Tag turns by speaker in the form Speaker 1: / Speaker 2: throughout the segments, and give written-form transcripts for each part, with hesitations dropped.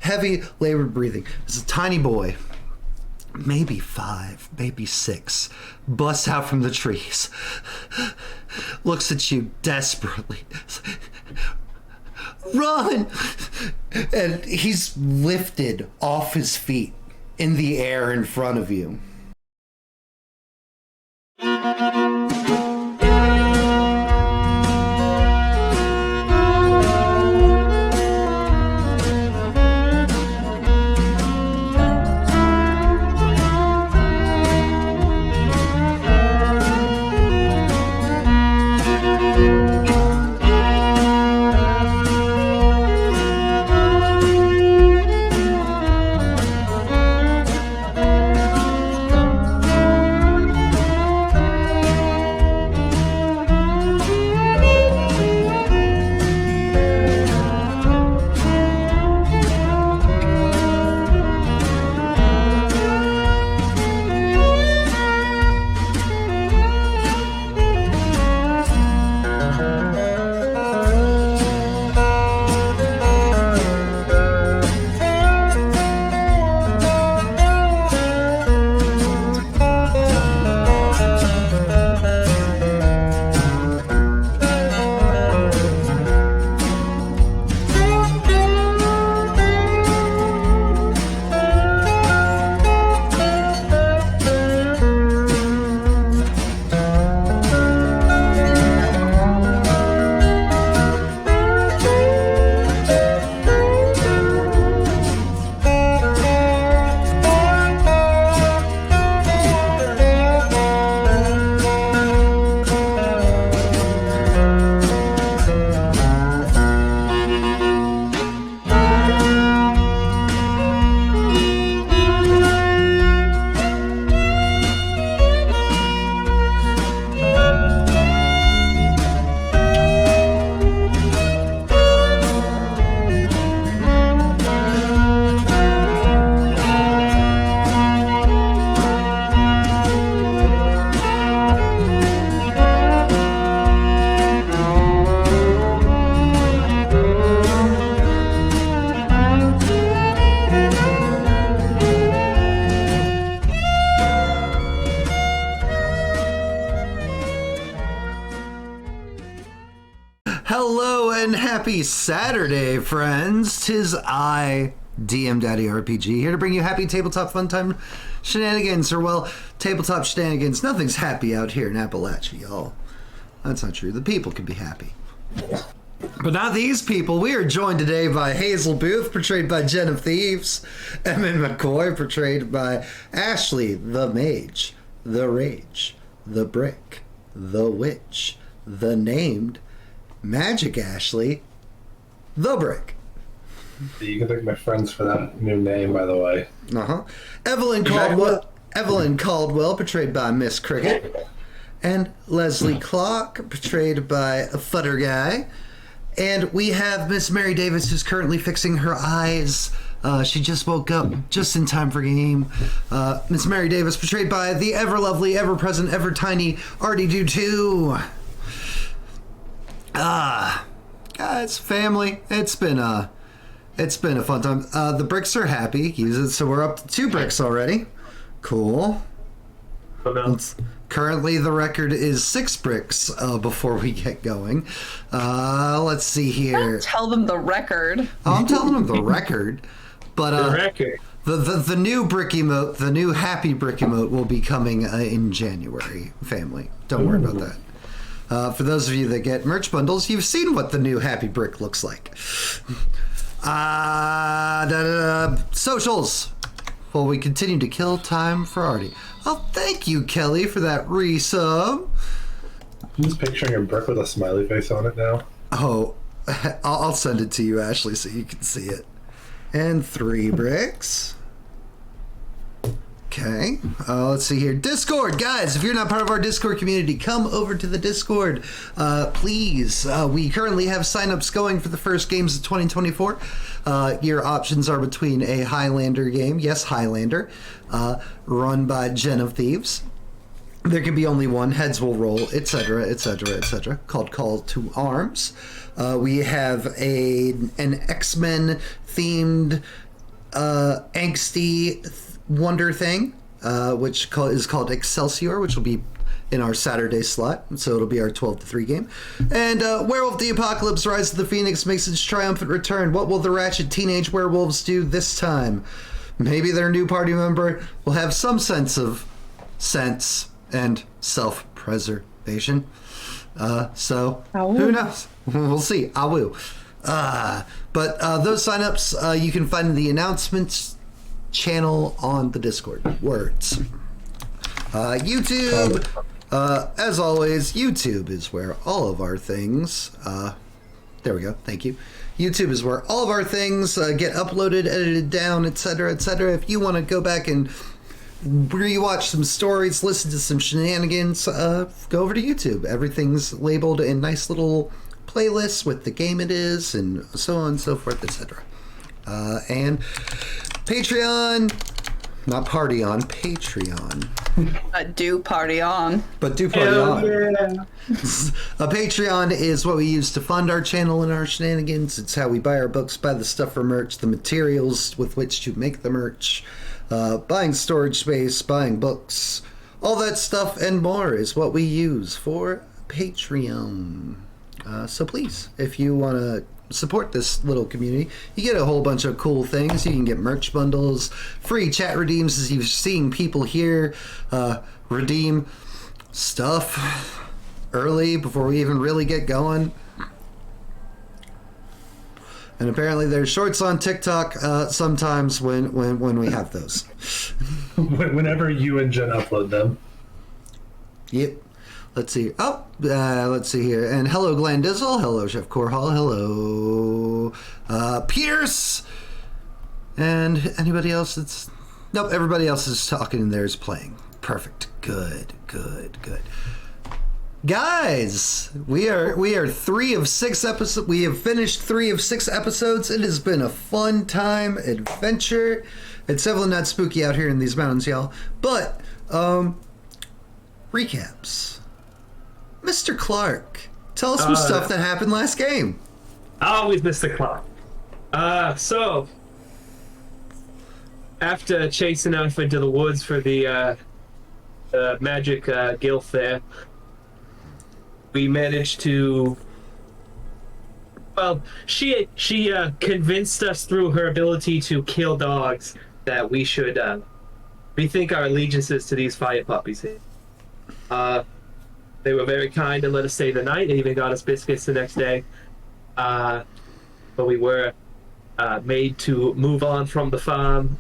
Speaker 1: heavy labored breathing. There's a tiny boy, maybe 5, maybe 6, busts out from the trees, looks at you desperately. Run! And he's lifted off his feet in the air in front of you. Hello and happy Saturday, friends. 'Tis I, DM Daddy RPG, here to bring you happy tabletop fun time shenanigans, or well, tabletop shenanigans. Nothing's happy out here in Appalachia, y'all. That's not true. The people can be happy. But not these people. We are joined today by Hazel Booth, portrayed by JenOfThieves, Emmett McCoy, portrayed by Ashley, the Mage, the Rage, the Brick, the Witch, the Named, Magic Ashley, the Brick.
Speaker 2: You can thank my friends for that new name, by the way.
Speaker 1: Evelyn Caldwell, portrayed by Miss Cricket, and Leslie Clark, portrayed by Futter Guy. And we have Miss Mary Davis, who's currently fixing her eyes. She just woke up just in time for game. Miss Mary Davis, portrayed by the ever lovely, ever present, ever tiny Artie Do Too. Guys, family, it's been a fun time. The bricks are happy. Use it, so we're up to 2 bricks already. Cool.
Speaker 2: Oh, no.
Speaker 1: Currently, the record is 6 bricks before we get going. Let's see here.
Speaker 3: Don't tell them the record.
Speaker 1: Oh, I'm telling them the record. But
Speaker 2: The record.
Speaker 1: the new brick emote, the new happy brick emote will be coming in January, family. Don't worry about that. For those of you that get merch bundles, you've seen what the new happy brick looks like. Socials. While we continue to kill time for Artie. Oh, thank you, Kelly, for that resub.
Speaker 2: I'm just picturing a brick with a smiley face on it now.
Speaker 1: Oh, I'll send it to you, Ashley, so you can see it. And 3 bricks. Okay, let's see here. Discord, guys, if you're not part of our Discord community, come over to the Discord, please. We currently have signups going for the first games of 2024. Your options are between a Highlander game, yes, Highlander, run by JenOfThieves. There can be only one, heads will roll, etc., etc., etc., called Call to Arms. We have an X-Men themed angsty wonder thing, which is called Excelsior, which will be in our Saturday slot, so it'll be our 12 to 3 game. And Werewolf the Apocalypse Rise of the Phoenix makes its triumphant return. What will the ratchet teenage werewolves do this time? Maybe their new party member will have some sense and self-preservation. So, who knows? We'll see. I will. But those signups you can find in the announcements channel on the Discord. Words. YouTube. As always, YouTube is where all of our things. There we go. Thank you. YouTube is where all of our things get uploaded, edited down, etc., etc. If you want to go back and rewatch some stories, listen to some shenanigans, go over to YouTube. Everything's labeled in nice little playlists with the game it is, and so on and so forth, etc. And Patreon, not party on, Patreon.
Speaker 3: Do party on.
Speaker 1: But do party on.
Speaker 2: Yeah.
Speaker 1: A Patreon is what we use to fund our channel and our shenanigans. It's how we buy our books, buy the stuff for merch, the materials with which to make the merch, buying storage space, buying books, all that stuff and more is what we use for Patreon. So please, if you want to support this little community, you get a whole bunch of cool things. You can get merch bundles, free chat redeems, as you've seen people here redeem stuff early before we even really get going. And apparently there's shorts on TikTok sometimes when we have those.
Speaker 2: Whenever you and Jen upload them.
Speaker 1: Yep. Let's see. Oh, let's see here. And hello, Glandizzle. Hello, Chef Corhall. Hello, Pierce. And anybody else that's... Nope, everybody else is talking and there's playing. Perfect. Good. Guys, we are 3 of 6 episodes. We have finished 3 of 6 episodes. It has been a fun time adventure. It's definitely not spooky out here in these mountains, y'all. But, recaps. Mr. Clark, tell us some stuff that happened last game.
Speaker 4: Always Mr. Clark. So, after chasing off into the woods for the magic guild fair, we managed to... Well, she convinced us through her ability to kill dogs that we should rethink our allegiances to these fire puppies. They were very kind and let us stay the night. They even got us biscuits the next day. But we were made to move on from the farm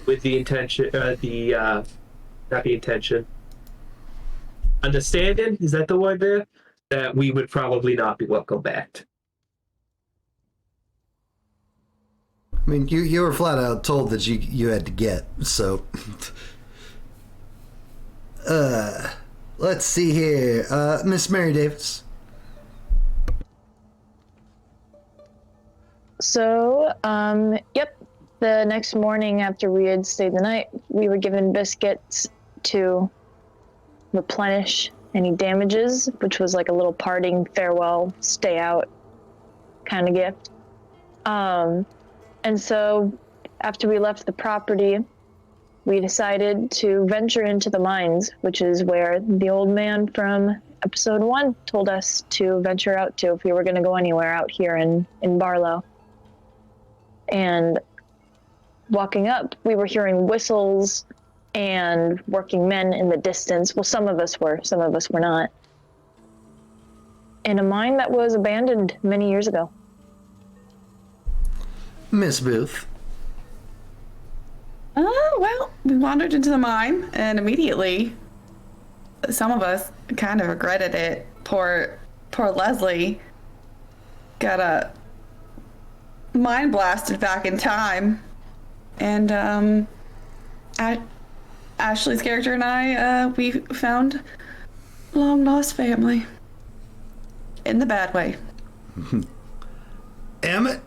Speaker 4: with the intention, not the intention, understanding, is that the word there? That we would probably not be welcome back.
Speaker 1: I mean, you were flat out told that you had to get, so... Let's see here. Miss Mary Davis.
Speaker 5: So, yep. The next morning after we had stayed the night, we were given biscuits to replenish any damages, which was like a little parting farewell, stay out kind of gift. And so after we left the property, we decided to venture into the mines, which is where the old man from episode 1 told us to venture out to if we were going to go anywhere out here in Barlow. And walking up, we were hearing whistles and working men in the distance. Well, some of us were not. In a mine that was abandoned many years ago.
Speaker 1: Miss Booth.
Speaker 3: Well, we wandered into the mine, and immediately, some of us kind of regretted it. Poor Leslie got a mind blasted back in time, and Ashley's character and I, we found a long lost family. In the bad way.
Speaker 1: Emmett.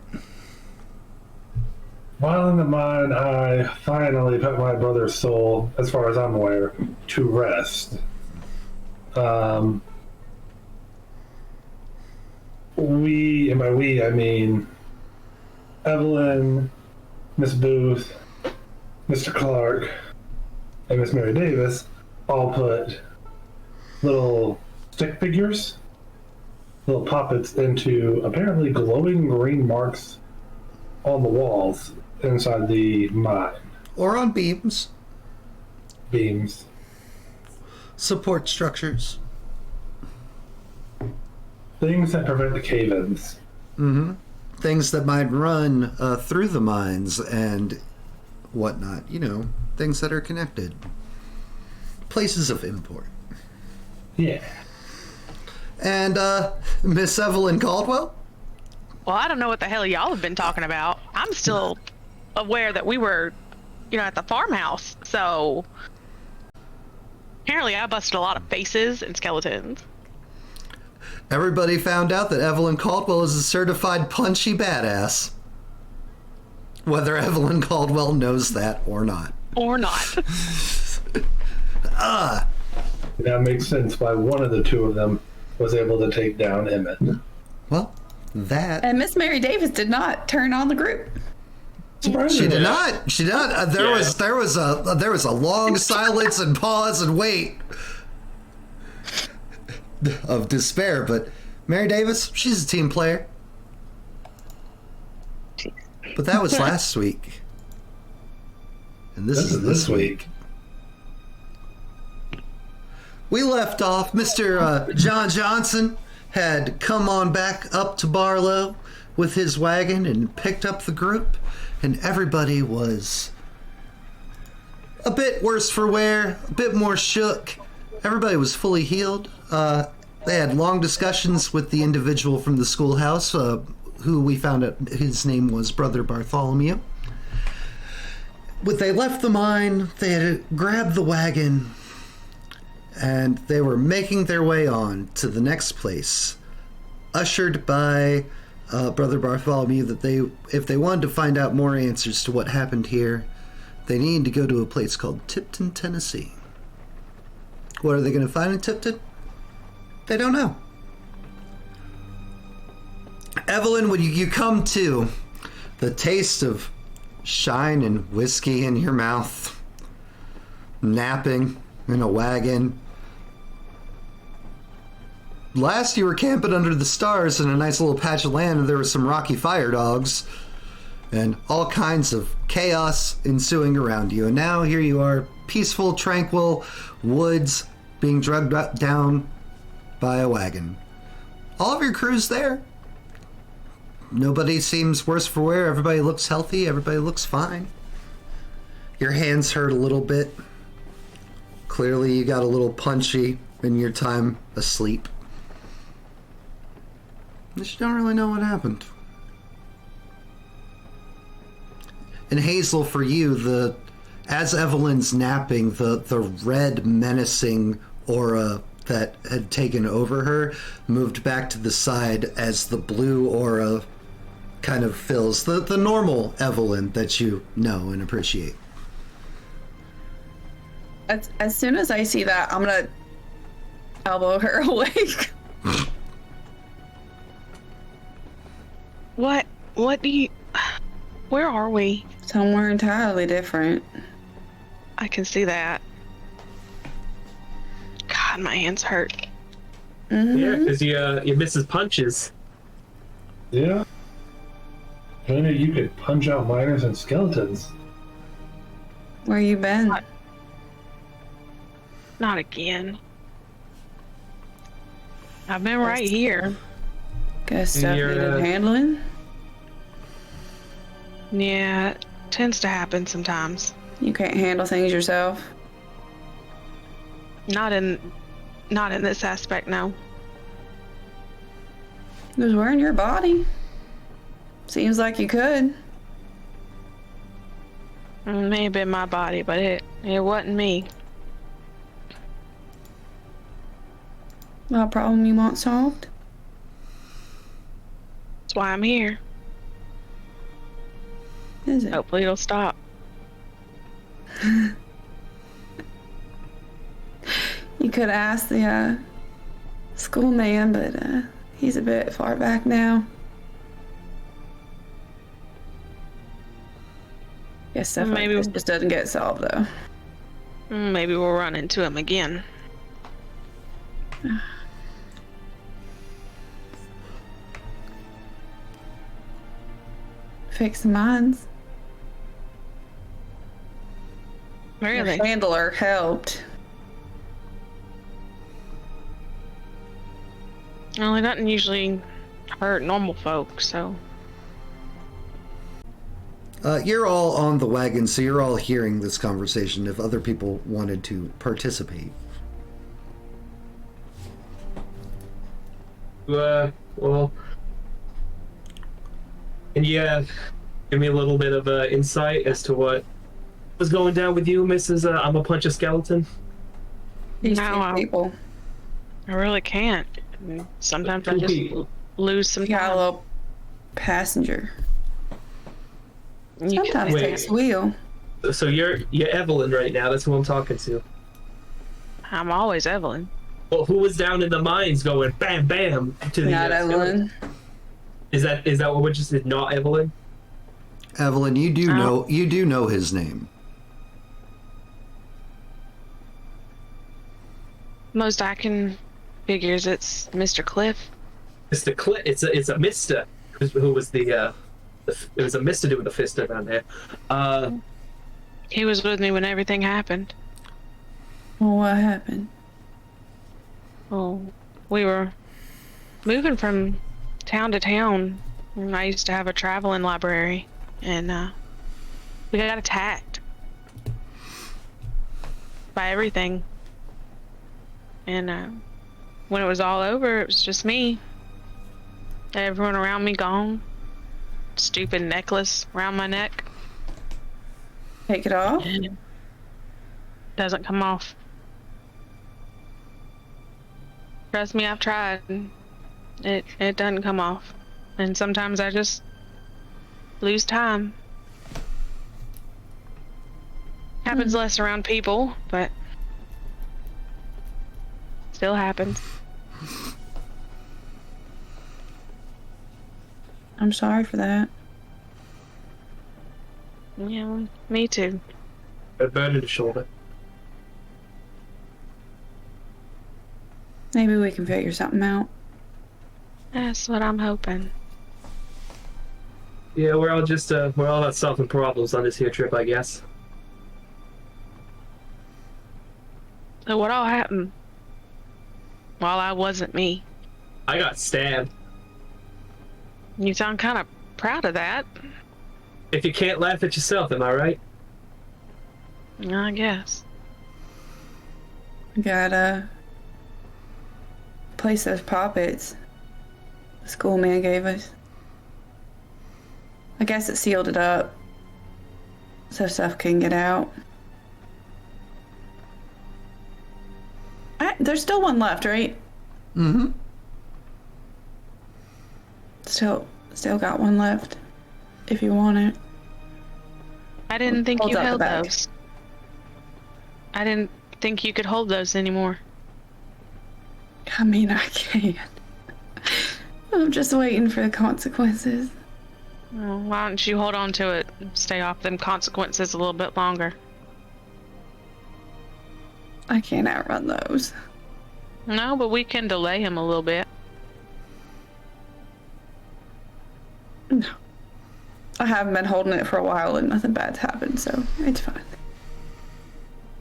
Speaker 2: While in the mine, I finally put my brother's soul, as far as I'm aware, to rest. We, and by we, I mean Evelyn, Miss Booth, Mr. Clark, and Miss Mary Davis all put little stick figures, little puppets, into apparently glowing green marks on the walls inside the mine.
Speaker 1: Or on beams.
Speaker 2: Beams.
Speaker 1: Support structures.
Speaker 2: Things that prevent the cave-ins.
Speaker 1: Mm-hmm. Things that might run through the mines and whatnot. You know, things that are connected. Places of import.
Speaker 2: Yeah.
Speaker 1: And Miss Evelyn Caldwell?
Speaker 6: Well, I don't know what the hell y'all have been talking about. I'm still aware that we were, at the farmhouse. So apparently I busted a lot of faces and skeletons.
Speaker 1: Everybody found out that Evelyn Caldwell is a certified punchy badass. Whether Evelyn Caldwell knows that or not.
Speaker 6: Or not.
Speaker 2: That makes sense why one of the two of them was able to take down Emmett.
Speaker 1: Well, that...
Speaker 3: And Miss Mary Davis did not turn on the group.
Speaker 1: She did not. She did not. There was a long silence and pause and wait of despair. But Mary Davis, she's a team player. But that was last week, and this is this week. We left off. Mr. John Johnson had come on back up to Barlow with his wagon and picked up the group. And everybody was a bit worse for wear, a bit more shook. Everybody was fully healed. They had long discussions with the individual from the schoolhouse, who we found out his name was Brother Bartholomew. When they left the mine, they had grabbed the wagon, and they were making their way on to the next place, ushered by Brother Bartholomew, that if they wanted to find out more answers to what happened here, they needed to go to a place called Tipton, Tennessee. What are they going to find in Tipton? They don't know. Evelyn, when you come to the taste of shine and whiskey in your mouth, napping in a wagon. Last you were camping under the stars in a nice little patch of land, and there were some rocky fire dogs and all kinds of chaos ensuing around you. And now here you are, peaceful, tranquil woods being dragged down by a wagon. All of your crew's there. Nobody seems worse for wear. Everybody looks healthy. Everybody looks fine. Your hands hurt a little bit. Clearly you got a little punchy in your time asleep. You don't really know what happened. And Hazel, for you, as Evelyn's napping, the red menacing aura that had taken over her moved back to the side as the blue aura kind of fills the normal Evelyn that you know and appreciate.
Speaker 3: As soon as I see that, I'm gonna elbow her awake.
Speaker 6: What do you... Where are we?
Speaker 3: Somewhere entirely different.
Speaker 6: I can see that. God, my hands hurt.
Speaker 3: Mm-hmm.
Speaker 4: Yeah, because you miss his punches.
Speaker 2: Yeah. Who knew you could punch out miners and skeletons?
Speaker 3: Where you been?
Speaker 6: Not again. I've been right here.
Speaker 3: Got stuff needed handling?
Speaker 6: Yeah, it tends to happen sometimes.
Speaker 3: You can't handle things yourself?
Speaker 6: Not in this aspect, no.
Speaker 3: It was wearing your body. Seems like you could.
Speaker 6: It may have been my body, but it wasn't me.
Speaker 3: What problem you want solved?
Speaker 6: That's why I'm here.
Speaker 3: Is it?
Speaker 6: Hopefully it'll stop.
Speaker 3: You could ask the school man, but he's a bit far back now. Guess stuff
Speaker 6: Maybe-
Speaker 3: like this just doesn't get solved, though.
Speaker 6: Maybe we'll run into him again.
Speaker 3: Fix the mines.
Speaker 6: Really?
Speaker 3: Your handler helped.
Speaker 6: Well, it doesn't usually hurt normal folk, so.
Speaker 1: You're all on the wagon, so you're all hearing this conversation if other people wanted to participate.
Speaker 4: Well, and yeah, give me a little bit of insight as to what was going down with you, Mrs. I'm a punch a skeleton.
Speaker 3: These
Speaker 6: No,
Speaker 3: two people.
Speaker 6: I really can't. I mean, sometimes I
Speaker 4: Two
Speaker 6: just
Speaker 4: people.
Speaker 6: lose some
Speaker 3: You got a
Speaker 6: time.
Speaker 3: little passenger.
Speaker 6: You
Speaker 3: Sometimes
Speaker 6: can-
Speaker 3: it
Speaker 4: Wait.
Speaker 3: takes a wheel.
Speaker 4: So you're Evelyn right now. That's who I'm talking to.
Speaker 6: I'm always Evelyn.
Speaker 4: Well, who was down in the mines going bam bam to the
Speaker 3: Not
Speaker 4: skeleton?
Speaker 3: Evelyn.
Speaker 4: Is that what we just did? Not Evelyn?
Speaker 1: Evelyn, you do know his name.
Speaker 6: Most I can figure is it's Mr. Cliff.
Speaker 4: Mr. Cliff. It's a Mister who was it was a Mister doing the fister down there.
Speaker 6: He was with me when everything happened.
Speaker 3: Well, what happened?
Speaker 6: Oh, we were moving from town to town. And I used to have a traveling library, and we got attacked by everything. And when it was all over, it was just me. Everyone around me gone. Stupid necklace around my neck.
Speaker 3: Take it off?
Speaker 6: And it doesn't come off. Trust me, I've tried. It doesn't come off. And sometimes I just lose time. Happens less around people, but still happens.
Speaker 3: I'm sorry for that.
Speaker 6: Yeah, me too.
Speaker 4: A burn in the shoulder.
Speaker 3: Maybe we can figure something out.
Speaker 6: That's what I'm hoping.
Speaker 4: Yeah, we're all about solving problems on this here trip, I guess.
Speaker 6: So what all happened while I wasn't me?
Speaker 4: I got stabbed.
Speaker 6: You sound kind of proud of that.
Speaker 4: If you can't laugh at yourself, am I right?
Speaker 6: I guess.
Speaker 3: We gotta place those poppets the school man gave us. I guess it sealed it up so stuff can get out. There's still one left, right?
Speaker 1: Mm-hmm.
Speaker 3: Still got one left. If you want it.
Speaker 6: I didn't think
Speaker 3: Hold
Speaker 6: you
Speaker 3: up the
Speaker 6: held
Speaker 3: bag.
Speaker 6: those. I didn't think you could hold those anymore.
Speaker 3: I mean, I can. I'm just waiting for the consequences.
Speaker 6: Well, why don't you hold on to it and stay off them consequences a little bit longer?
Speaker 3: I can't outrun those.
Speaker 6: No, but we can delay him a little bit.
Speaker 3: No. I haven't been holding it for a while and nothing bad's happened, so it's fine.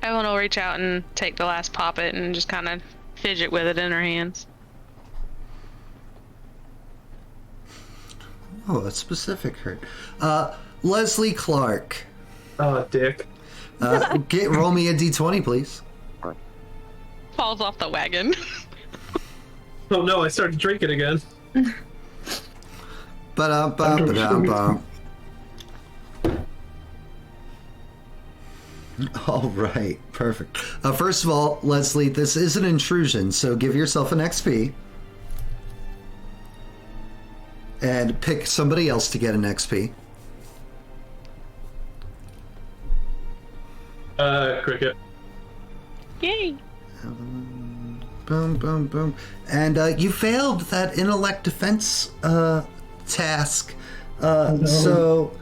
Speaker 6: Evelyn will reach out and take the last poppet and just kind of fidget with it in her hands.
Speaker 1: Oh, that's specific, Hurt. Leslie Clark.
Speaker 4: Oh, dick.
Speaker 1: Roll me a d20, please.
Speaker 6: Falls off the wagon.
Speaker 4: Oh no, I started drinking again.
Speaker 1: Ba-da-ba-ba-da-ba. All right, perfect. First of all, Leslie, this is an intrusion, so give yourself an XP. And pick somebody else to get an XP.
Speaker 4: Cricket.
Speaker 6: Yay!
Speaker 1: Boom, boom, boom. And you failed that intellect defense task.
Speaker 2: no.
Speaker 1: So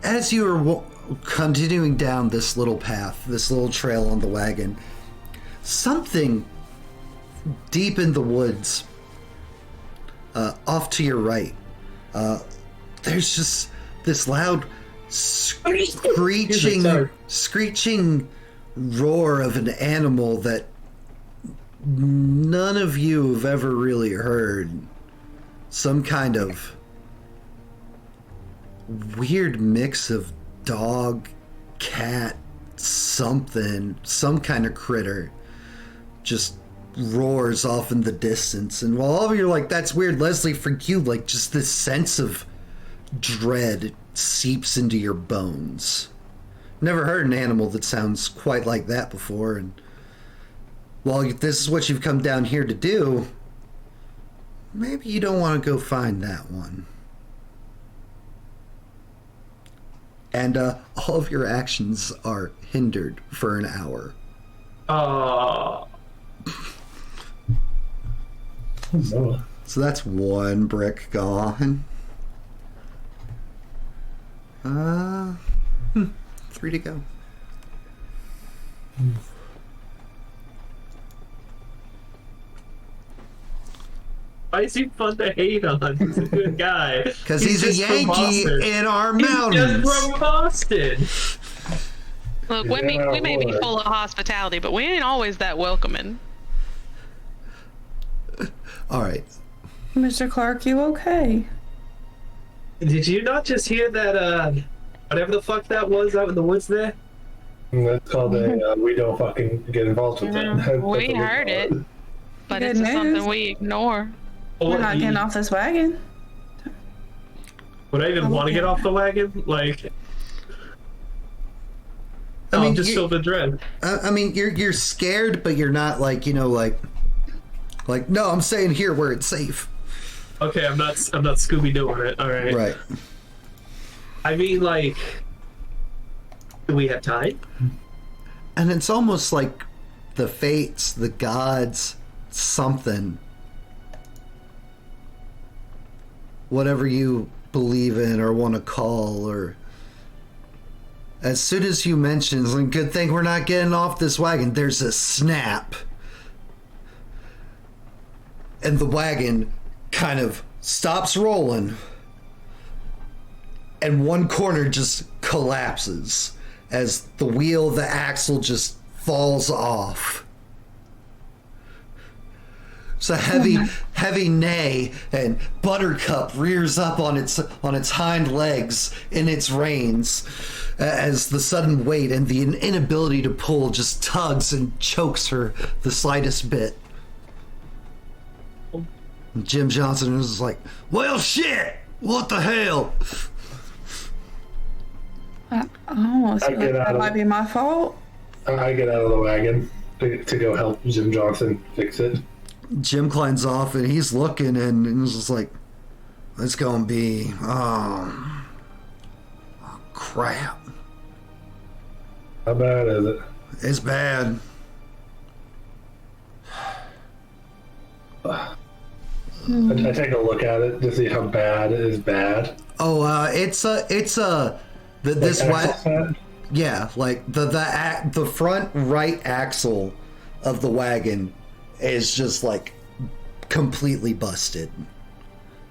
Speaker 1: as you are continuing down this little path, this little trail on the wagon, something deep in the woods, off to your right, there's just this loud screeching roar of an animal that none of you have ever really heard. Some kind of weird mix of dog, cat, something, some kind of critter just roars off in the distance. And while all of you are like, that's weird, Leslie, for you, like, just this sense of dread seeps into your bones. Never heard an animal that sounds quite like that before, and while this is what you've come down here to do, maybe you don't want to go find that one. And all of your actions are hindered for an hour.
Speaker 2: Oh.
Speaker 1: So that's one brick gone. 3 to go.
Speaker 4: Why is he fun to hate on? He's a good guy.
Speaker 1: Because he's a Yankee in our mountains.
Speaker 4: He's just from Boston.
Speaker 6: Look, we may be full of hospitality, but we ain't always that welcoming.
Speaker 1: All right.
Speaker 3: Mr. Clark, you okay?
Speaker 4: Did you not just hear that, whatever the fuck that was out in the woods there?
Speaker 2: That's called a, we don't fucking get involved with that.
Speaker 6: We heard it, but
Speaker 3: Good
Speaker 6: it's
Speaker 3: news.
Speaker 6: something we ignore.
Speaker 3: We're not getting off this wagon.
Speaker 4: Would I even want to get off the wagon? Like, I'm just filled with dread.
Speaker 1: I mean, you're scared, but you're not like, you know, like no, I'm staying here where it's safe.
Speaker 4: Okay, I'm not Scooby Dooing it. All right.
Speaker 1: Right.
Speaker 4: I mean, like, do we have time?
Speaker 1: And it's almost like the fates, the gods, something. Whatever you believe in or want to call, or as soon as you mention, it's like, good thing we're not getting off this wagon, there's a snap. And the wagon kind of stops rolling. And one corner just collapses as the wheel, the axle just falls off. It's a heavy neigh, and Buttercup rears up on its hind legs in its reins as the sudden weight and the inability to pull just tugs and chokes her the slightest bit. And Jim Johnson is like, well, shit! What the hell?
Speaker 3: I almost feel like that might be my fault.
Speaker 2: I get out of the wagon to go help Jim Johnson fix it.
Speaker 1: Jim climbs off and he's looking and he's just like, it's gonna be, oh crap.
Speaker 2: How bad is it?
Speaker 1: It's bad.
Speaker 2: I take a look at it to see how bad it is bad.
Speaker 1: Oh, this
Speaker 2: Like
Speaker 1: yeah, like the front right axle of the wagon is just like completely busted.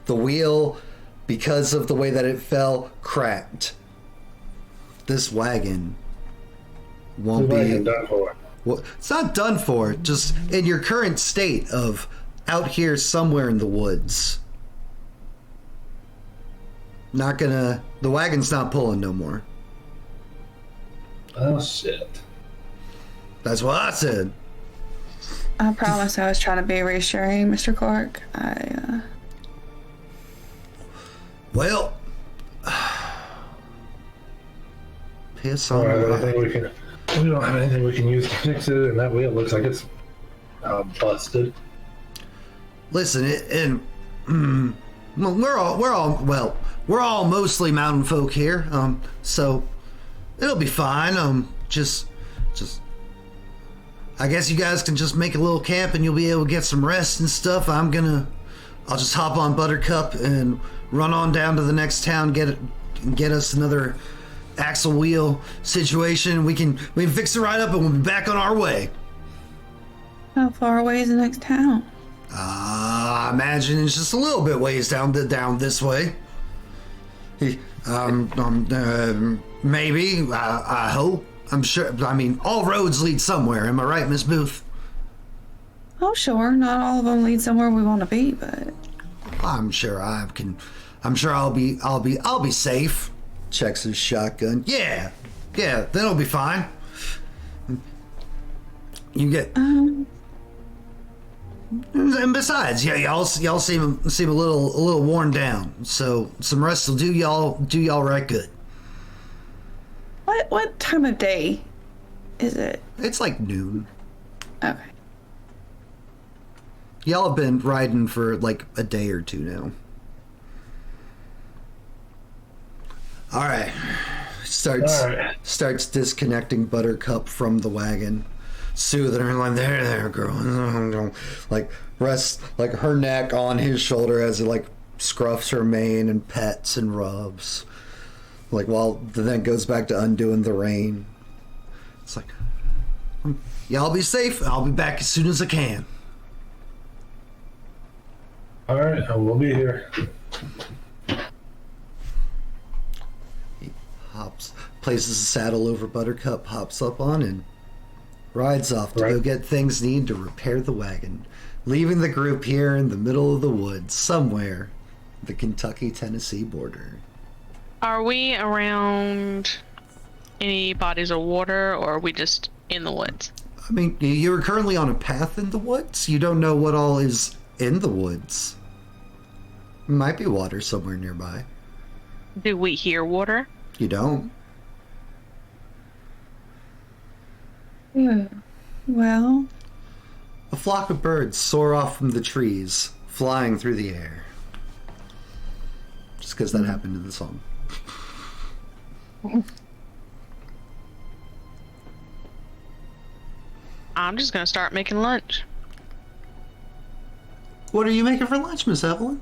Speaker 1: The wheel, because of the way that it fell, cracked. This wagon won't be
Speaker 2: done for.
Speaker 1: Well, it's not done for. Just in your current state of out here somewhere in the woods. The wagon's not pulling no more.
Speaker 2: Oh shit.
Speaker 1: That's what I said.
Speaker 3: I promise I was trying to be reassuring, Mr. Clark.
Speaker 1: Well, piss on
Speaker 2: We don't have anything we can use to fix it, and that wheel looks like it's busted.
Speaker 1: Listen, we're all mostly mountain folk here, so it'll be fine. Just I guess you guys can just make a little camp and you'll be able to get some rest and stuff. I'll just hop on Buttercup and run on down to the next town, get us another axle wheel situation. We can fix it right up and we'll be back on our way.
Speaker 3: How far away is the next town?
Speaker 1: I imagine it's just a little bit ways down this way. Maybe. I hope. I'm sure. I mean, all roads lead somewhere. Am I right, Miss Booth?
Speaker 3: Oh, sure. Not all of them lead somewhere we want to be, but
Speaker 1: I'm sure I'll be safe. Checks his shotgun. Yeah, then it'll be fine. You get. And besides, yeah, y'all seem a little worn down. So some rest will do y'all right good.
Speaker 3: what time of day is it?
Speaker 1: It's like noon.
Speaker 3: Okay.
Speaker 1: Y'all have been riding for like a day or two now. All right. Starts disconnecting Buttercup from the wagon, soothing her like, there, girl. Like rests like her neck on his shoulder as it like scruffs her mane and pets and rubs. Like while then goes back to undoing the rein. It's like, y'all be safe. I'll be back as soon as I can.
Speaker 2: All right, we'll be here.
Speaker 1: He places a saddle over Buttercup, hops up on, and rides off to go get things needed to repair the wagon, leaving the group here in the middle of the woods, somewhere, the Kentucky-Tennessee border.
Speaker 6: Are we around any bodies of water, or are we just in the woods?
Speaker 1: I mean, you're currently on a path in the woods. You don't know what all is in the woods. Might be water somewhere nearby.
Speaker 6: Do we hear water?
Speaker 1: You don't.
Speaker 3: Well,
Speaker 1: A flock of birds soar off from the trees, flying through the air. Just because that happened in the song.
Speaker 6: I'm just gonna start making lunch.
Speaker 1: What are you making for lunch, Miss Evelyn?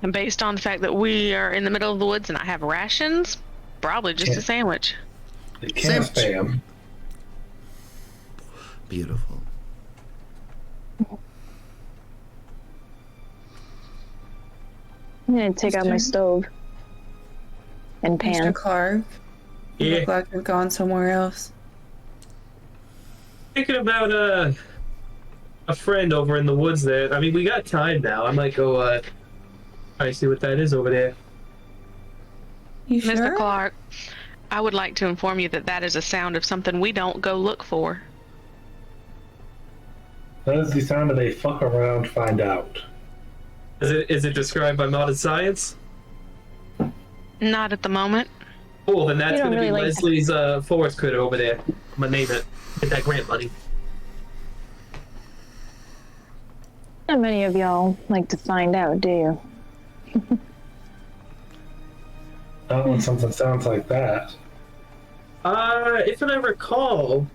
Speaker 6: And based on the fact that we are in the middle of the woods and I have rations, probably just a sandwich.
Speaker 2: It can't spam.
Speaker 1: Beautiful.
Speaker 5: I'm gonna take out my stove and
Speaker 3: Mr.
Speaker 5: pan.
Speaker 3: Clark, you
Speaker 4: Yeah.
Speaker 3: look like you've gone somewhere else.
Speaker 4: Thinking about a friend over in the woods there. I mean, we got time now. I might go try to see what that is over there.
Speaker 3: You
Speaker 6: Mr.
Speaker 3: sure?
Speaker 6: Clark, I would like to inform you that that is a sound of something we don't go look for.
Speaker 2: That is the sound of a fuck around, find out.
Speaker 4: Is it described by modern science?
Speaker 6: Not at the moment.
Speaker 4: Cool, then that's
Speaker 5: You don't
Speaker 4: going to be
Speaker 5: really like
Speaker 4: Leslie's forest critter over there. I'm going to name it. Get that grant money.
Speaker 5: Not many of y'all like to find out, do you?
Speaker 2: Not when something sounds like that.
Speaker 4: If I recall,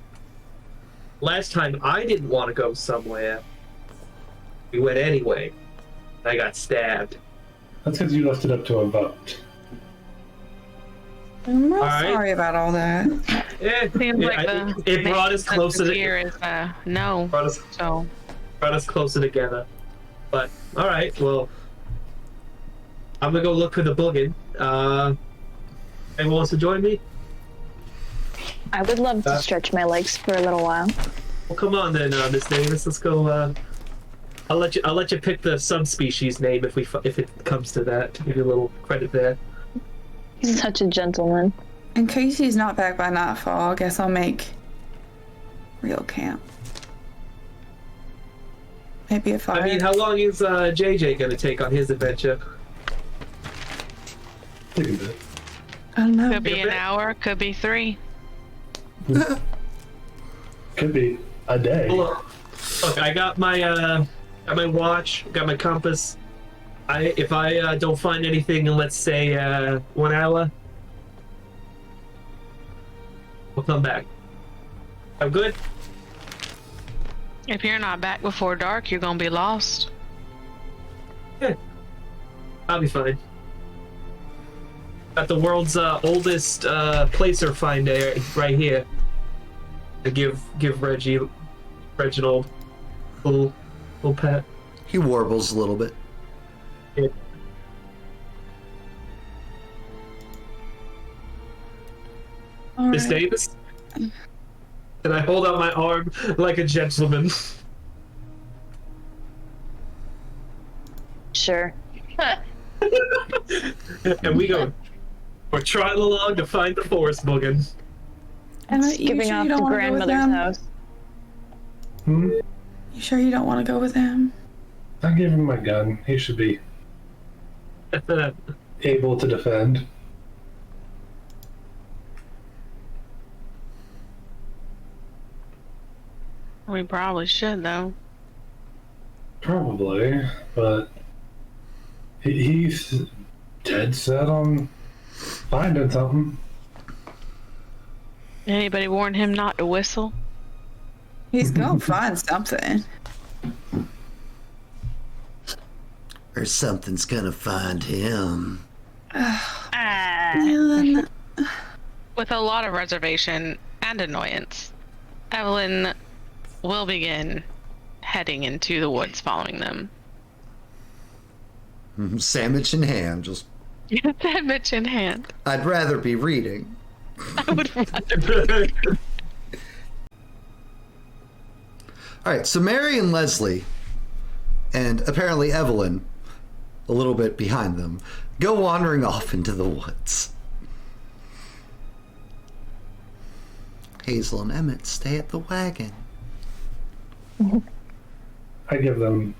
Speaker 4: last time I didn't want to go somewhere. We went anyway. I got stabbed.
Speaker 2: That's because you left it up to a vote.
Speaker 3: I'm real
Speaker 4: Alright.
Speaker 3: sorry about all that.
Speaker 4: Yeah,
Speaker 6: Seems
Speaker 4: yeah,
Speaker 6: like
Speaker 4: it brought us closer
Speaker 6: here is no.
Speaker 4: brought us
Speaker 6: So
Speaker 4: closer together. But all right, well, I'm gonna go look for the boogin. Anyone wants to join me?
Speaker 5: I would love to stretch my legs for a little while.
Speaker 4: Well, come on then, Miss Davis. Let's go. I'll let you pick the subspecies name if it comes to that. To give you a little credit there.
Speaker 5: He's such a gentleman.
Speaker 3: In case he's not back by nightfall, I guess I'll make real camp. Maybe a fire.
Speaker 4: I mean, how long is JJ gonna take on his adventure?
Speaker 2: Think of it.
Speaker 3: I don't know.
Speaker 6: could be an hour, could be 3.
Speaker 2: Could be a day.
Speaker 4: Look, I got my watch, got my compass. If I don't find anything in, let's say, 1 hour, we'll come back. I'm good?
Speaker 6: If you're not back before dark, you're gonna be lost.
Speaker 4: Yeah. I'll be fine. Got the world's oldest placer finder right here. To give Reginald little pet.
Speaker 1: He warbles a little bit.
Speaker 4: Yeah.
Speaker 3: All
Speaker 4: Miss
Speaker 3: right.
Speaker 4: Davis? And I hold out my arm like a gentleman.
Speaker 5: Sure.
Speaker 4: And we're trotting along to find the forest boogin.
Speaker 3: Emma,
Speaker 5: Skipping off to
Speaker 3: wanna go with
Speaker 5: grandmother's
Speaker 3: them?
Speaker 5: house.
Speaker 2: Hmm?
Speaker 3: You sure you don't want to go with him?
Speaker 2: I gave him my gun. He should be able to defend.
Speaker 6: We probably should, though.
Speaker 2: Probably, but he's dead set on finding something.
Speaker 6: Anybody warn him not to whistle?
Speaker 3: He's gonna find something.
Speaker 1: Or something's gonna find him.
Speaker 3: Evelyn,
Speaker 6: With a lot of reservation and annoyance, Evelyn will begin heading into the woods following them.
Speaker 1: Sandwich in hand, just...
Speaker 6: Sandwich in hand.
Speaker 1: I'd rather be reading.
Speaker 6: I would rather.
Speaker 1: Alright, so Mary and Leslie, and apparently Evelyn, a little bit behind them, go wandering off into the woods. Hazel and Emmett stay at the wagon.
Speaker 2: I give Leslie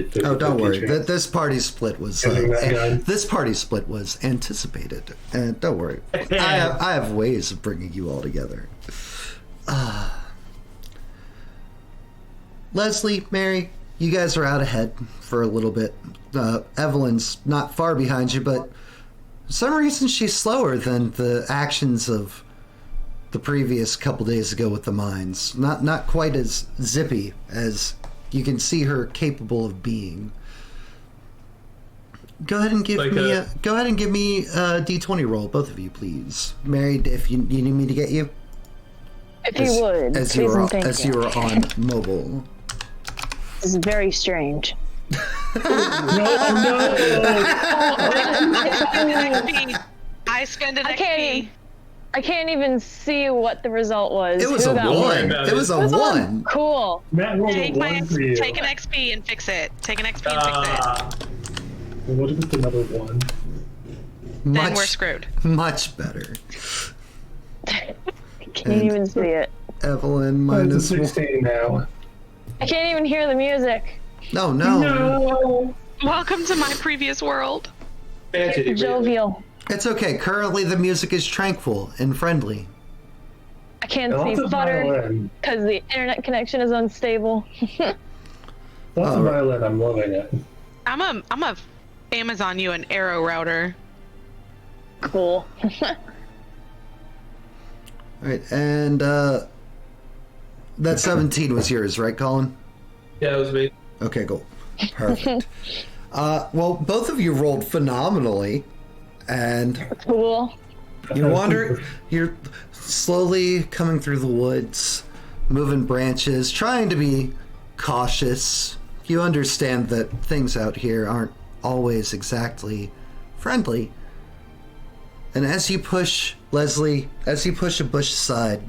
Speaker 2: 50.
Speaker 1: Oh, don't worry.
Speaker 2: chance.
Speaker 1: This party split was
Speaker 2: Getting that gun.
Speaker 1: this party split was anticipated, and don't worry. I have ways of bringing you all together. Leslie, Mary, you guys are out ahead for a little bit. Evelyn's not far behind you, but for some reason she's slower than the actions of the previous couple days ago with the mines. Not quite as zippy as you can see her capable of being. Go ahead and give
Speaker 4: Like
Speaker 1: me
Speaker 4: a-
Speaker 1: a D20 roll, both of you, please. Mary, if you need me to get you,
Speaker 5: If you would,
Speaker 1: as
Speaker 5: please and thank
Speaker 1: as
Speaker 5: you.
Speaker 1: you are on mobile.
Speaker 5: This is very strange.
Speaker 6: I spend an
Speaker 5: I can't
Speaker 6: XP.
Speaker 5: even- I can't even see what the result was.
Speaker 1: It was
Speaker 5: Who
Speaker 1: a
Speaker 5: got
Speaker 1: one.
Speaker 4: about
Speaker 1: It was a
Speaker 5: It was a
Speaker 1: one.
Speaker 5: Cool.
Speaker 2: Matt rolled
Speaker 6: Take
Speaker 2: a
Speaker 6: my
Speaker 2: 1 for you.
Speaker 6: take an XP and fix it. Take an XP and fix it.
Speaker 2: What if it's another 1?
Speaker 6: Then we're screwed.
Speaker 1: Much better.
Speaker 5: Can't even see it.
Speaker 1: Evelyn
Speaker 2: Minus
Speaker 1: minus
Speaker 2: 16 now.
Speaker 5: I can't even hear the music.
Speaker 1: No.
Speaker 2: No.
Speaker 6: Welcome to my previous world.
Speaker 5: Jovial.
Speaker 1: It's okay. Currently, the music is tranquil and friendly.
Speaker 5: I can't
Speaker 2: Lots
Speaker 5: see
Speaker 2: of
Speaker 5: Butter
Speaker 2: violin.
Speaker 5: because the internet connection is unstable.
Speaker 2: Lots of violin. I'm loving it.
Speaker 6: I'm a Amazon you an arrow router.
Speaker 5: Cool.
Speaker 1: All right, and that 17 was yours, right, Colin?
Speaker 4: Yeah, it was me.
Speaker 1: Okay, cool. Perfect. Well, both of you rolled phenomenally, and
Speaker 5: Cool.
Speaker 1: you're slowly coming through the woods, moving branches, trying to be cautious. You understand that things out here aren't always exactly friendly. And as you push, Leslie, as you push a bush aside,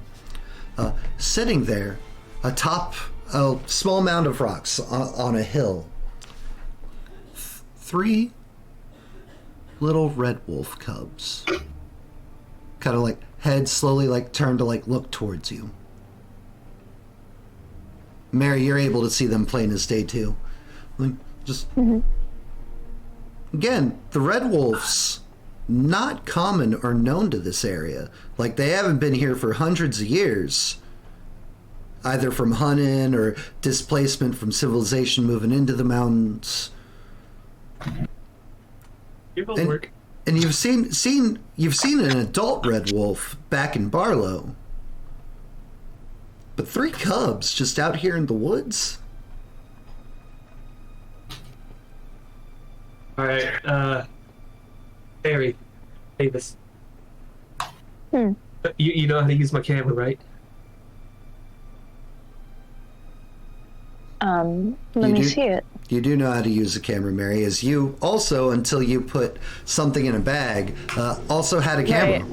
Speaker 1: sitting there atop a small mound of rocks on a hill, 3 little red wolf cubs, kind of like heads slowly like turn to like look towards you. Mary, you're able to see them plain as day too. Like, just again, the red wolves, not common or known to this area. Like, they haven't been here for hundreds of years, either from hunting or displacement from civilization moving into the mountains.
Speaker 4: Your homework.
Speaker 1: And you've seen an adult red wolf back in Barlow, but 3 cubs just out here in the woods.
Speaker 4: All right. Mary Davis.
Speaker 5: Hmm.
Speaker 4: You know how to use my camera, right?
Speaker 5: Let me
Speaker 1: do-
Speaker 5: see it.
Speaker 1: You do know how to use a camera, Mary, as you also, until you put something in a bag, also had a camera.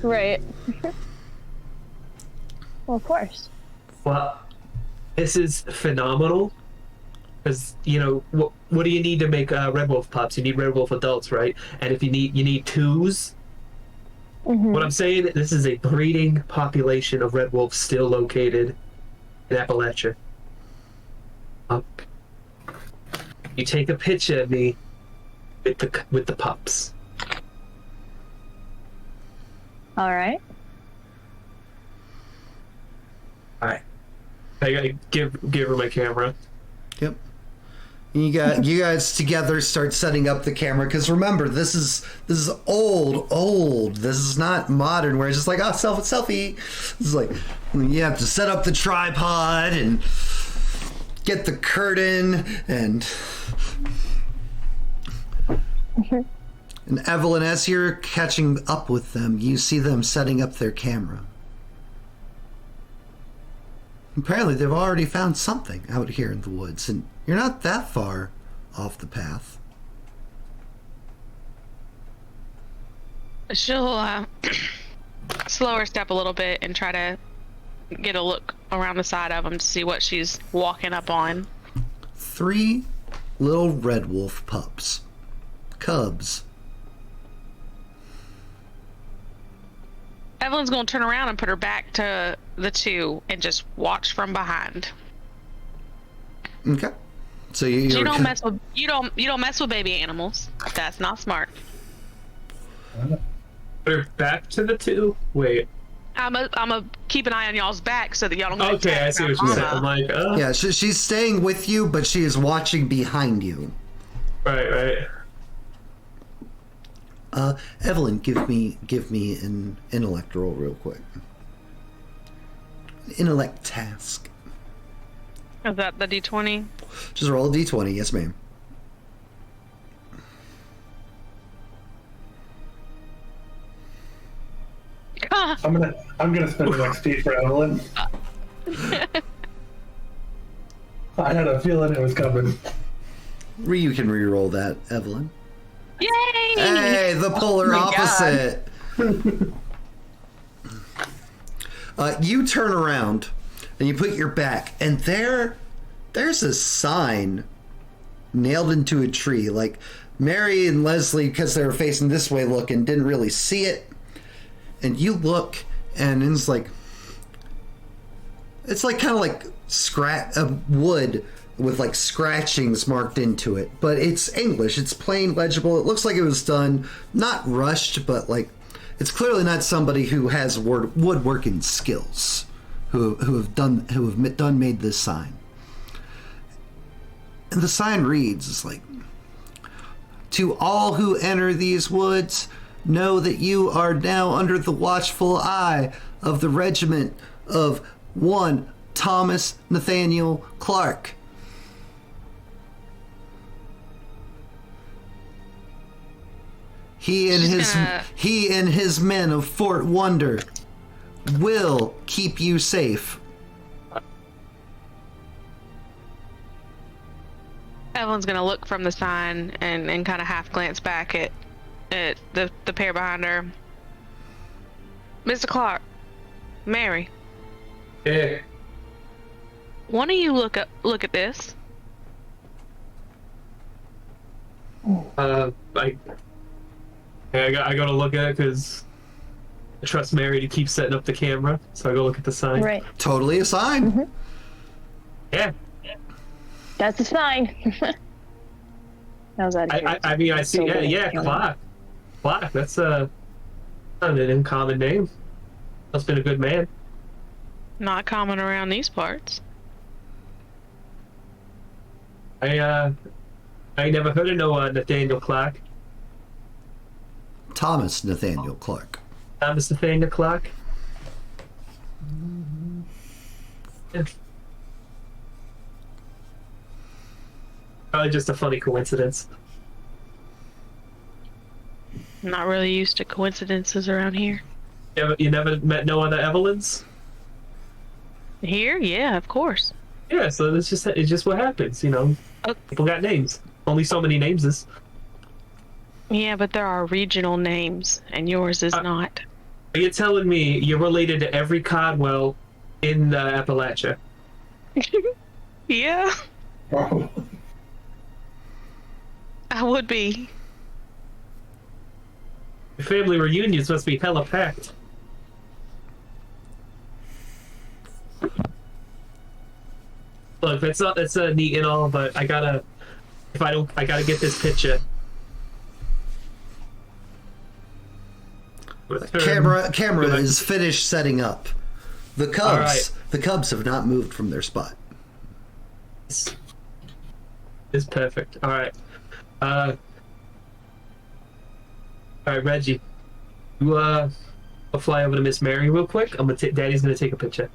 Speaker 5: Right. Well, of course.
Speaker 4: Well, this is phenomenal. Because what do you need to make red wolf pups? You need red wolf adults, right? And if you need twos. What I'm saying, this is a breeding population of red wolves still located in Appalachia. You take a picture of me with the pups.
Speaker 5: All right.
Speaker 4: All right. I gotta give her my camera.
Speaker 1: Yep. You guys together start setting up the camera, because remember, this is old. This is not modern where it's just like, oh, selfie. This is like, you have to set up the tripod and get the curtain and Evelyn, as you're catching up with them, you see them setting up their camera. Apparently they've already found something out here in the woods, and you're not that far off the path.
Speaker 6: She'll slow her step a little bit and try to get a look around the side of them to see what she's walking up on.
Speaker 1: 3 little red wolf pups. Cubs.
Speaker 6: Evelyn's gonna turn around and put her back to the 2 and just watch from behind.
Speaker 1: Okay. So
Speaker 6: You don't mess with baby animals. That's not smart.
Speaker 4: Put her back to the 2? Wait.
Speaker 6: I'm a keep an eye on y'all's back so that y'all don't get
Speaker 4: Okay, I
Speaker 6: attacked
Speaker 4: see
Speaker 6: by
Speaker 4: what you said.
Speaker 6: Mama.
Speaker 4: I'm like,
Speaker 1: Yeah, she's staying with you, but she is watching behind you.
Speaker 4: Right.
Speaker 1: Evelyn, give me an intellect roll real quick. Intellect task.
Speaker 6: Is that the D20?
Speaker 1: Just roll a d20, yes ma'am.
Speaker 2: I'm gonna spend the next D for Evelyn. I had a feeling it was coming.
Speaker 1: You can re-roll that, Evelyn.
Speaker 6: Yay!
Speaker 1: Hey, the polar
Speaker 3: my
Speaker 1: opposite. You turn around and you put your back, and there's a sign nailed into a tree. Like Mary and Leslie, because they were facing this way looking, didn't really see it. And you look, and it's like kind of like wood with like scratchings marked into it, but it's English. It's plain legible. It looks like it was done, not rushed, but like it's clearly not somebody who has woodworking skills who have made this sign. And the sign reads, it's like, "To all who enter these woods, know that you are now under the watchful eye of the regiment of 1 Thomas Nathaniel Clark. He and his men of Fort Wonder will keep you safe."
Speaker 6: Evelyn's gonna look from the sign and kind of half glance back at the pair behind her. Mr. Clark, Mary,
Speaker 4: Yeah.
Speaker 6: why don't you look at this?
Speaker 4: I gotta look at it because I trust Mary to keep setting up the camera, so I go look at the sign.
Speaker 5: Right.
Speaker 1: Totally a sign.
Speaker 4: Yeah.
Speaker 5: That's a sign. That was out of here.
Speaker 4: I mean, I see. Clark. Clark. That's not an uncommon name. Must have been a good man.
Speaker 6: Not common around these parts.
Speaker 4: I never heard of no Nathaniel Clark.
Speaker 1: Thomas Nathaniel Clark.
Speaker 4: Thomas Nathaniel Clark. Yeah. Probably just a funny coincidence.
Speaker 6: I'm not really used to coincidences around here.
Speaker 4: You never met no other Evelyns?
Speaker 6: Here? Yeah, of course.
Speaker 4: Yeah, so it's just what happens, you know.
Speaker 6: Oh.
Speaker 4: People got names. Only so many names is.
Speaker 6: Yeah, but there are regional names, and yours is not.
Speaker 4: Are you telling me you're related to every Codwell in Appalachia?
Speaker 6: Yeah,
Speaker 2: Oh,
Speaker 6: I would be.
Speaker 4: Your family reunions must be hella packed. Look, that's neat and all, but I gotta get this picture.
Speaker 1: Camera is finished setting up. The Cubs have not moved from their spot.
Speaker 4: It's perfect. All right. All right, Reggie. You I'll fly over to Miss Mary real quick. Daddy's gonna take a picture.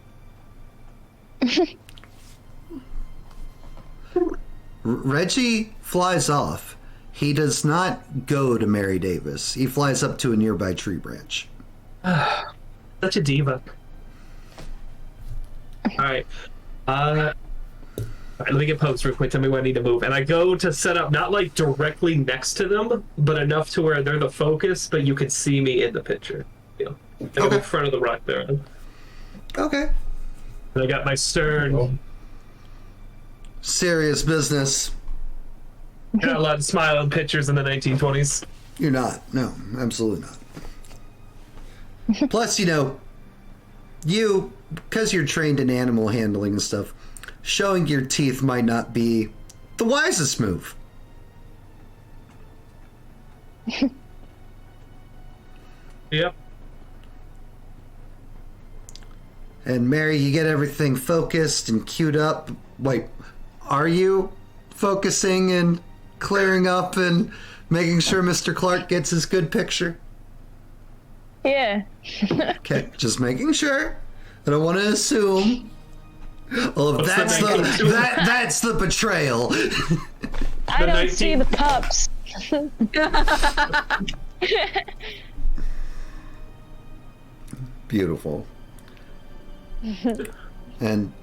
Speaker 1: Reggie flies off. He does not go to Mary Davis. He flies up to a nearby tree branch.
Speaker 4: Such a diva. All right. All right, let me get posed real quick. Tell me where I need to move. And I go to set up, not like directly next to them, but enough to where they're the focus, but you can see me in the picture. You know, I'm in front of the rock there.
Speaker 1: Okay.
Speaker 4: And I got my stern.
Speaker 1: Serious business.
Speaker 4: You're not allowed to smile in pictures in the 1920s.
Speaker 1: You're not. No, absolutely not. Plus, you, because you're trained in animal handling and stuff, showing your teeth might not be the wisest move.
Speaker 4: Yep.
Speaker 1: And Mary, you get everything focused and queued up. Wait, are you focusing and clearing up and making sure Mr. Clark gets his good picture?
Speaker 5: Yeah.
Speaker 1: Okay, just making sure. I don't want to assume. Well, if that's the betrayal.
Speaker 5: I don't see the pups.
Speaker 1: Beautiful. And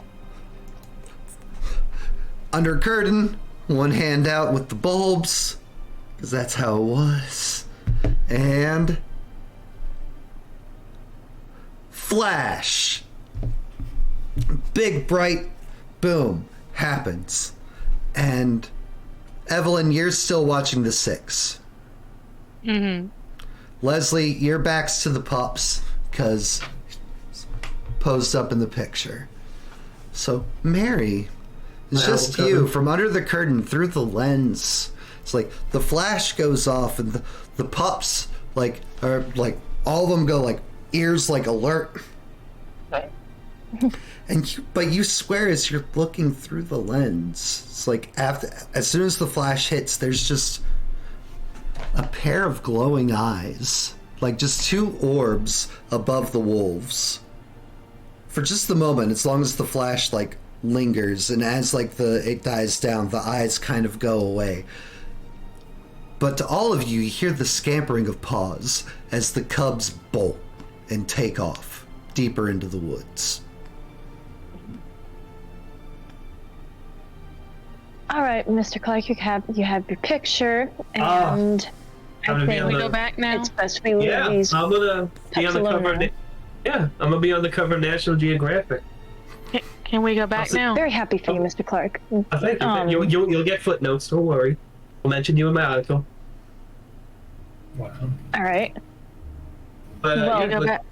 Speaker 1: under curtain, one hand out with the bulbs, because that's how it was. And flash. Big bright boom happens. And Evelyn, you're still watching the 6.
Speaker 6: Mm-hmm.
Speaker 1: Leslie, your back's to the pups because posed up in the picture. So Mary, it's just you from under the curtain through the lens. It's like the flash goes off and the pups are all of them go like ears like alert. But you swear as you're looking through the lens, it's like as soon as the flash hits, there's just a pair of glowing eyes, like just 2 orbs above the wolves. For just the moment, as long as the flash lingers, and as it dies down, the eyes kind of go away. But to all of you, you hear the scampering of paws as the cubs bolt and take off deeper into the woods.
Speaker 5: All right, Mr. Clark, you have your picture, and I think
Speaker 6: we go back now.
Speaker 5: it's best we leave
Speaker 4: Yeah,
Speaker 5: these.
Speaker 4: I'm gonna be on the cover. I'm gonna be on the cover of National Geographic.
Speaker 6: Can we go back now?
Speaker 5: Very happy for you, Mr. Clark.
Speaker 4: Thank you. You'll get footnotes. Don't worry. I'll mention you in my article.
Speaker 2: wow.
Speaker 5: All right.
Speaker 4: But
Speaker 5: Well,
Speaker 6: Go back.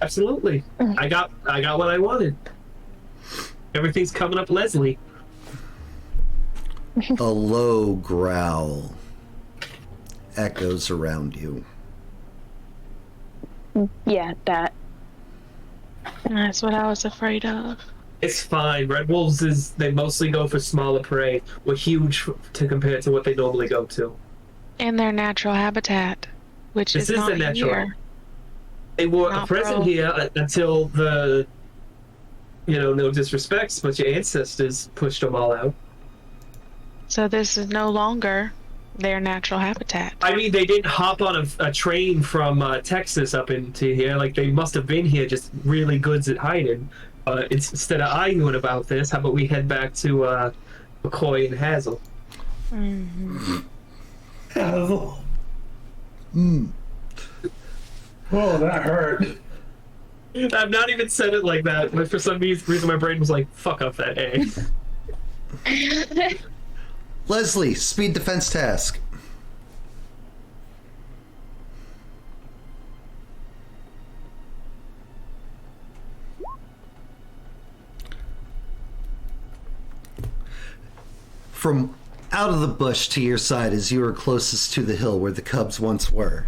Speaker 4: absolutely, I got what I wanted. Everything's coming up, Leslie.
Speaker 1: A low growl echoes around you.
Speaker 5: Yeah, that.
Speaker 6: That's what I was afraid of.
Speaker 4: It's fine. Red wolves they mostly go for smaller prey. We're huge to compare to what they normally go to.
Speaker 6: In their natural habitat, which
Speaker 4: This
Speaker 6: is
Speaker 4: is
Speaker 6: not
Speaker 4: the natural.
Speaker 6: here.
Speaker 4: They were
Speaker 6: Not
Speaker 4: present
Speaker 6: pro.
Speaker 4: here until the, no disrespects, but your ancestors pushed them all out.
Speaker 6: So this is no longer their natural habitat.
Speaker 4: I mean, they didn't hop on a train from Texas up into here. Like, they must have been here just really good at hiding. Instead of arguing about this, how about we head back to McCoy and Hazel?
Speaker 2: Hazel. Oh, that hurt.
Speaker 4: I've not even said it like that, but for some reason my brain was like, fuck up that A.
Speaker 1: Leslie, speed defense task. From out of the bush to your side as you are closest to the hill where the cubs once were.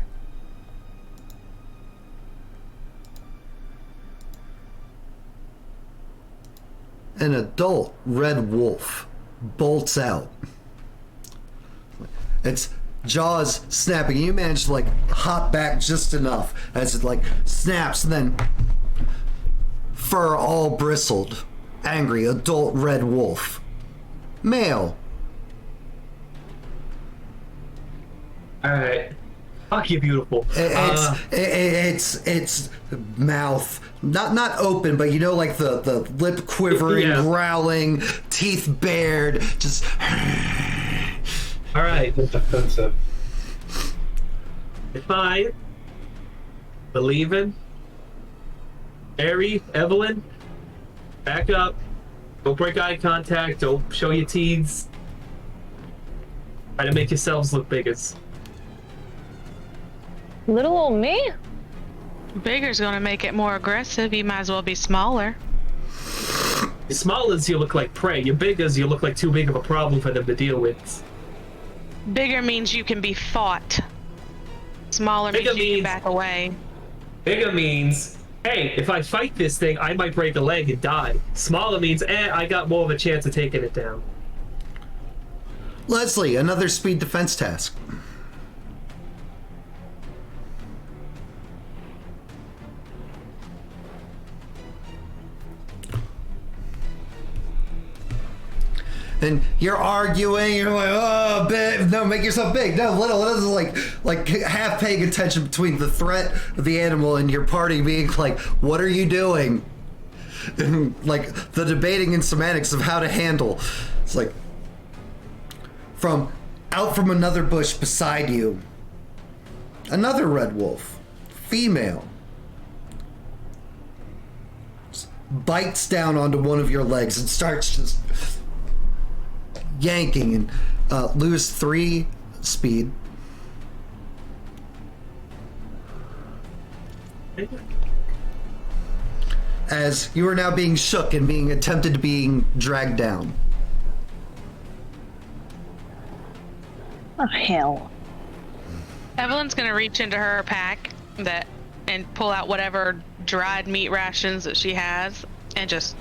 Speaker 1: An adult red wolf bolts out. Its jaws snapping. You manage to hop back just enough as it snaps, and then fur all bristled. Angry adult red wolf. Male.
Speaker 4: Alright. Fuck you, beautiful.
Speaker 1: It's mouth not open, but the lip quivering,
Speaker 4: Yeah.
Speaker 1: growling, teeth bared, just.
Speaker 4: Alright.
Speaker 2: It's offensive.
Speaker 4: Fine. Believing. Harry, Evelyn, back up. Don't break eye contact. Don't show your teeth. Try to make yourselves look biggest.
Speaker 5: Little old me?
Speaker 6: Bigger's gonna make it more aggressive. You might as well be smaller.
Speaker 4: As small as you look like prey, you're big as you look like too big of a problem for them to deal with.
Speaker 6: Bigger means you can be fought. Smaller
Speaker 4: Bigger
Speaker 6: means you
Speaker 4: means-
Speaker 6: can back away.
Speaker 4: Bigger means, hey, if I fight this thing, I might break a leg and die. Smaller means, I got more of a chance of taking it down.
Speaker 1: Leslie, another speed defense task. And you're arguing, you're like, oh, big. No, make yourself big. No, little. This is like half paying attention between the threat of the animal and your party being like, what are you doing? And the debating and semantics of how to handle. It's from another bush beside you, another red wolf, female, bites down onto one of your legs and starts just yanking, and lose 3 speed. As you are now being shook and being attempted to being dragged down.
Speaker 5: Oh, hell.
Speaker 6: Evelyn's gonna reach into her pack and pull out whatever dried meat rations that she has and just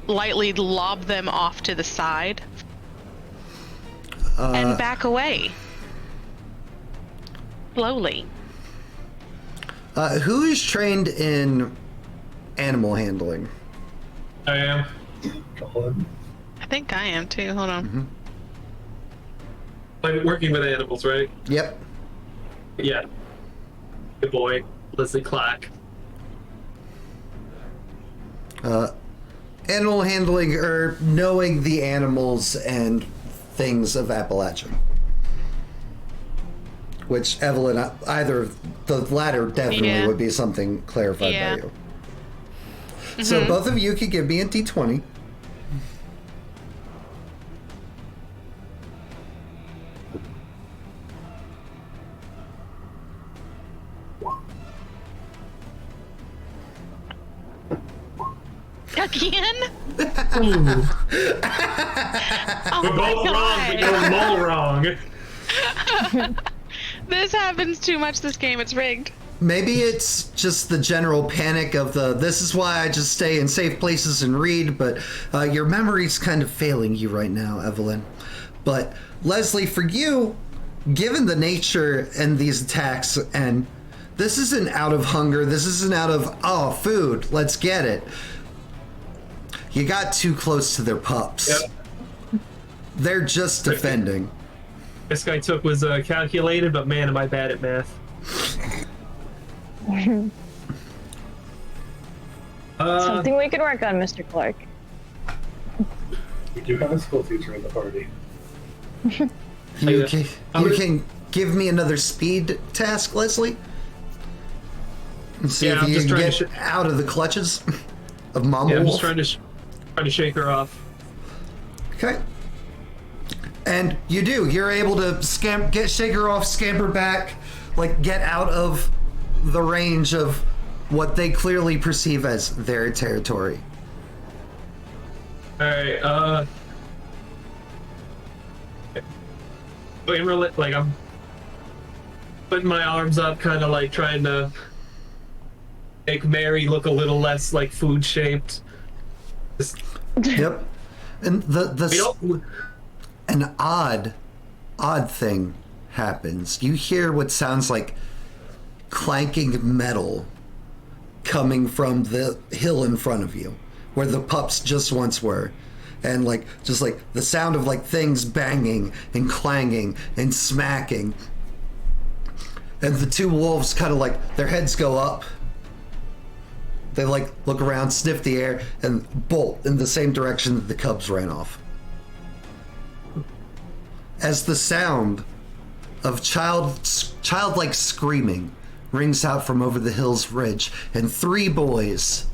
Speaker 6: lightly lob them off to the side and back away. Slowly.
Speaker 1: Who is trained in animal handling?
Speaker 4: I am.
Speaker 6: I think I am too. Hold on.
Speaker 4: Like working with animals, right?
Speaker 1: Yep.
Speaker 4: Yeah. Good boy. Leslie Clack.
Speaker 1: Animal handling, or knowing the animals and things of Appalachia. Which, Evelyn, either the latter definitely
Speaker 6: Yeah.
Speaker 1: would be something clarified
Speaker 6: Yeah.
Speaker 1: by you. So both of you could give me a D20.
Speaker 6: Again?
Speaker 4: Ooh.
Speaker 6: Oh
Speaker 4: We're
Speaker 6: my
Speaker 4: both wrong, but
Speaker 6: God.
Speaker 4: you're all wrong.
Speaker 6: This happens too much this game. It's rigged.
Speaker 1: Maybe it's just the general panic of this is why I just stay in safe places and read, but your memory's kind of failing you right now, Evelyn. But Leslie, for you, given the nature and these attacks, and this isn't out of hunger, this isn't out of, food, let's get it. You got too close to their pups.
Speaker 4: Yep.
Speaker 1: They're just defending.
Speaker 4: this guy took was calculated, but man, am I bad at math.
Speaker 5: Something we could work on, Mr. Clark.
Speaker 2: We do have a school teacher in the party.
Speaker 1: You can give me another speed task, Leslie? And see if
Speaker 4: I'm
Speaker 1: you
Speaker 4: just
Speaker 1: can
Speaker 4: trying
Speaker 1: get
Speaker 4: to
Speaker 1: out of the clutches of Mama
Speaker 4: Yeah, I'm
Speaker 1: Wolf.
Speaker 4: just trying to shake her off.
Speaker 1: Okay. And you do. You're able to shake her off, scamper back, like get out of the range of what they clearly perceive as their territory.
Speaker 4: Alright, like I'm putting my arms up, kind of like trying to make Mary look a little less like food shaped.
Speaker 1: Yep. And an odd thing happens. You hear what sounds like clanking metal coming from the hill in front of you, where the pups just once were. And just the sound of things banging and clanging and smacking. And the two wolves kind of their heads go up. They look around, sniff the air, and bolt in the same direction that the cubs ran off. As the sound of childlike screaming rings out from over the hill's ridge, and three boys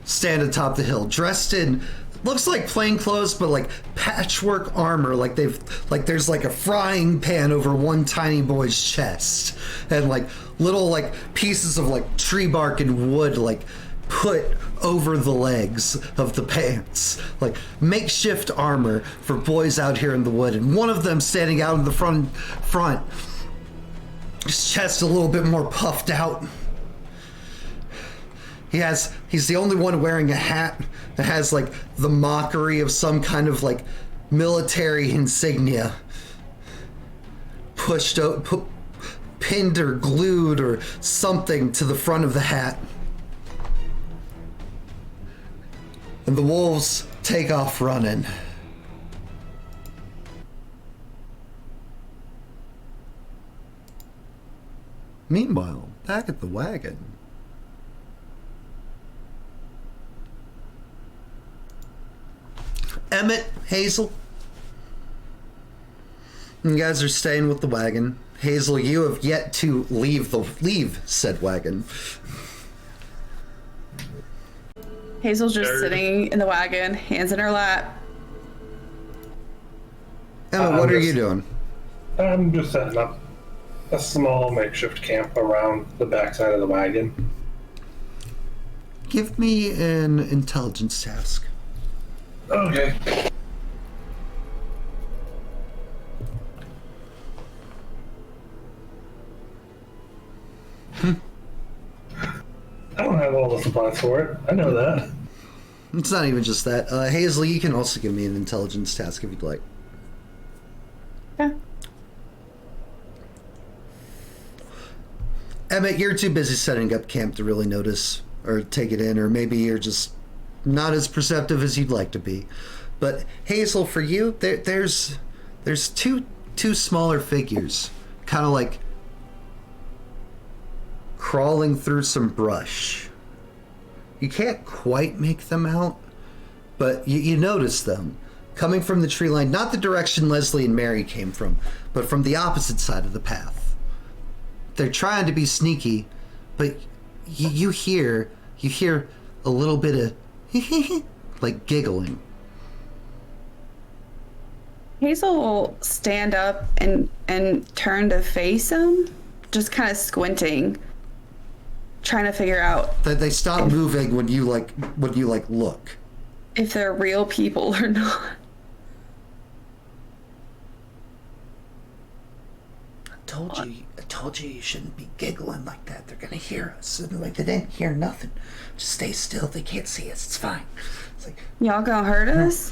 Speaker 1: stand atop the hill, dressed in looks like plain clothes, but patchwork armor. There's a frying pan over one tiny boy's chest, and little pieces of tree bark and wood put over the legs of the pants, makeshift armor for boys out here in the wood. And one of them standing out in the front, his chest a little bit more puffed out. He's the only one wearing a hat that has the mockery of some kind of military insignia pinned or glued or something to the front of the hat. And the wolves take off running. Meanwhile, back at the wagon. Emmett, Hazel, you guys are staying with the wagon. Hazel, you have yet to leave said wagon.
Speaker 3: Hazel's just sitting in the wagon, hands in her lap.
Speaker 1: Emmett, what are you doing?
Speaker 2: I'm just setting up a small makeshift camp around the backside of the wagon.
Speaker 1: Give me an intelligence task.
Speaker 2: Okay. I don't have all the supplies for it. I know that.
Speaker 1: It's not even just that. Hazel, you can also give me an intelligence task if you'd like.
Speaker 3: Yeah.
Speaker 1: Emmett, you're too busy setting up camp to really notice or take it in, or maybe you're just not as perceptive as you'd like to be. But Hazel, for you, there's two smaller figures, kind of crawling through some brush. You can't quite make them out, but you notice them coming from the tree line, not the direction Leslie and Mary came from, but from the opposite side of the path. They're trying to be sneaky, but you hear a little bit of giggling.
Speaker 3: Hazel will stand up and turn to face him, just kind of squinting, trying to figure out
Speaker 1: That they stop moving when you look.
Speaker 3: if they're real people or not.
Speaker 1: I told you shouldn't be giggling like that. They're gonna hear us. And they didn't hear nothing. Just stay still. They can't see us. It's fine. It's
Speaker 3: Y'all gonna hurt us?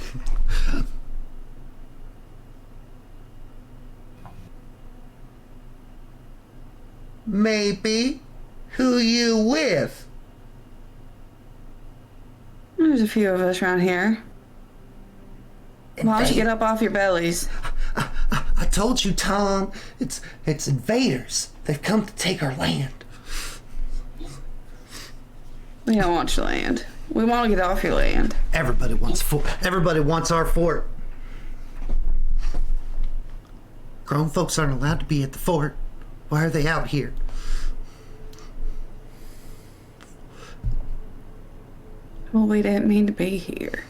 Speaker 1: maybe. Who you with?
Speaker 3: There's a few of us around here. Why don't you get up off your bellies?
Speaker 1: I told you, Tom. It's invaders. They've come to take our land.
Speaker 3: We don't want your land. We want to get off your land.
Speaker 1: Everybody wants our fort. Grown folks aren't allowed to be at the fort. Why are they out here?
Speaker 3: Well, we didn't mean to be here.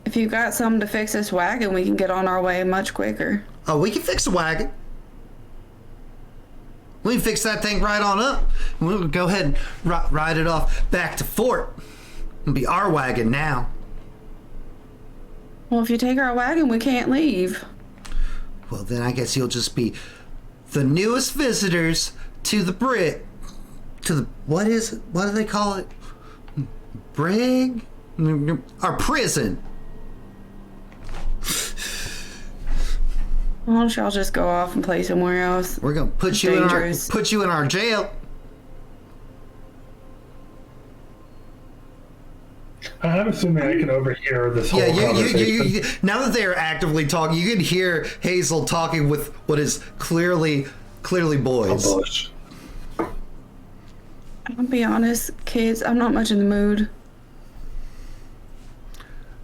Speaker 3: If you got something to fix this wagon, we can get on our way much quicker.
Speaker 1: Oh, we can fix the wagon. We can fix that thing right on up. We'll go ahead and ride it off back to fort. It'll be our wagon now.
Speaker 3: Well, if you take our wagon, we can't leave.
Speaker 1: Well, then I guess you'll just be the newest visitors to the Brit. To the, what is it? What do they call it? Brig? Our prison.
Speaker 3: Why don't y'all just go off and play somewhere else?
Speaker 1: We're gonna put you in our jail.
Speaker 2: I'm assuming I can overhear this whole conversation.
Speaker 1: Now that they are actively talking, you can hear Hazel talking with what is clearly boys.
Speaker 3: I'll be honest, kids, I'm not much in the mood.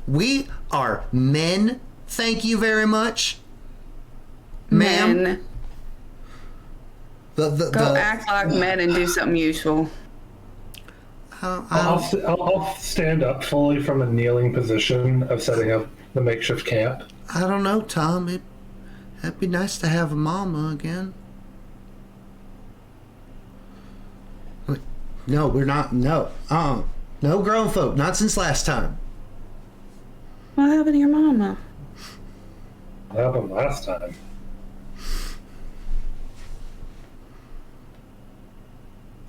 Speaker 1: We are men, thank you very much. Ma'am.
Speaker 3: Go act like men and do something useful.
Speaker 2: I'll stand up fully from a kneeling position of setting up the makeshift camp.
Speaker 1: I don't know, Tom. It'd be nice to have a mama again. No, we're not. No. No grown folk. Not since last time.
Speaker 3: What happened to your mama?
Speaker 2: What happened last time?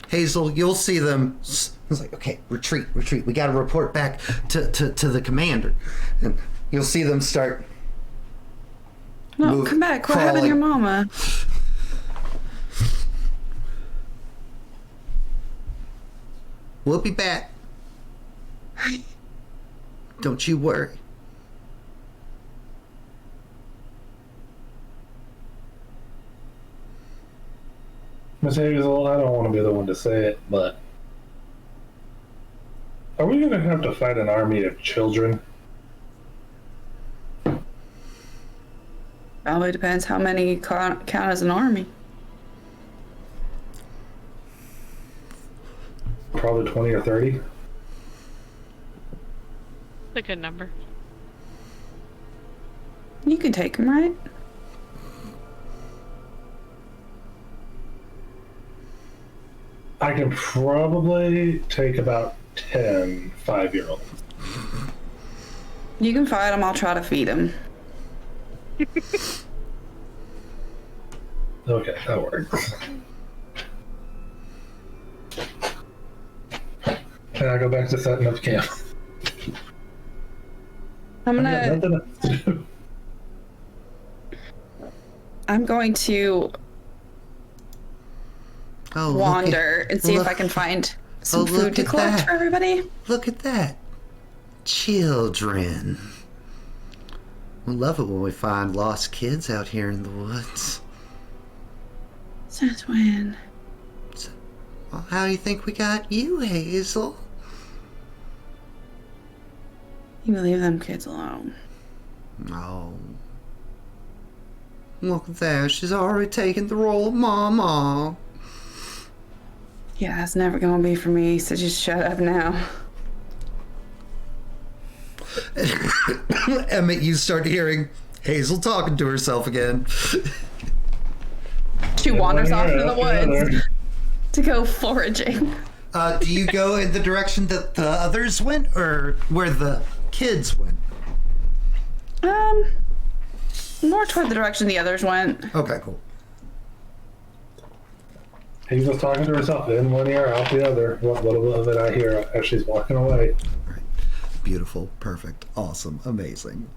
Speaker 1: Hazel, you'll see them. It's like, okay, retreat. We got to report back to the commander. And you'll see them start.
Speaker 3: No, come back. What happened to your mama?
Speaker 1: We'll be back. Don't you worry.
Speaker 2: Miss Hazel, I don't want to be the one to say it, but are we going to have to fight an army of children?
Speaker 3: Probably depends how many count as an army.
Speaker 2: Probably 20 or 30.
Speaker 6: A good number.
Speaker 3: You can take them, right?
Speaker 2: I can probably take about 10 5-year-olds.
Speaker 3: You can fight them. I'll try to feed them.
Speaker 2: Okay, that works. And I go back to setting up camp.
Speaker 3: I'm going to wander and see if I can find some food to collect for everybody.
Speaker 1: Look at that. Children. We love it when we find lost kids out here in the woods.
Speaker 3: Since when?
Speaker 1: Well, how do you think we got you, Hazel?
Speaker 3: You leave them kids alone.
Speaker 1: No. Look at that. She's already taken the role of Mama.
Speaker 3: Yeah, it's never gonna be for me, so just shut up now.
Speaker 1: Emmett, you start hearing Hazel talking to herself again.
Speaker 3: She wanders off into the woods to go foraging.
Speaker 1: Do you go in the direction that the others went, or where the kids went?
Speaker 3: More toward the direction the others went.
Speaker 1: Okay, cool.
Speaker 2: Hazel's talking to herself in one ear, out the other. What little of it I hear as she's walking away.
Speaker 1: Right. Beautiful, perfect, awesome, amazing.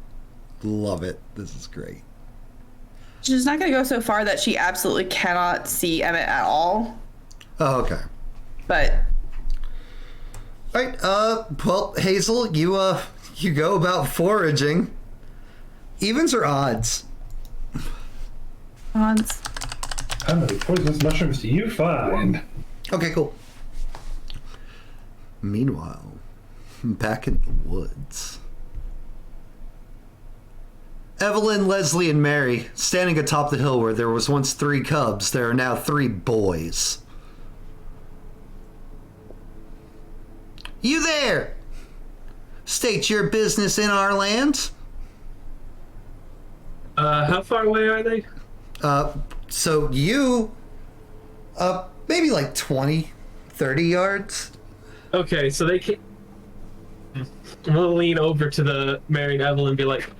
Speaker 1: Love it. This is great.
Speaker 3: She's not going to go so far that she absolutely cannot see Emmett at all.
Speaker 1: Oh, okay.
Speaker 3: But.
Speaker 1: All right. Well, Hazel, you go about foraging. Evens or odds?
Speaker 3: Odds.
Speaker 2: How many poisonous mushrooms do you find?
Speaker 1: Okay, cool. Meanwhile, back in the woods. Evelyn, Leslie, and Mary, standing atop the hill where there was once 3 cubs, there are now 3 boys. You there! State your business in our lands.
Speaker 4: How far away are they?
Speaker 1: So you, maybe like 20, 30 yards.
Speaker 4: Okay, so they can. We'll lean over to the Mary and Evelyn and be like,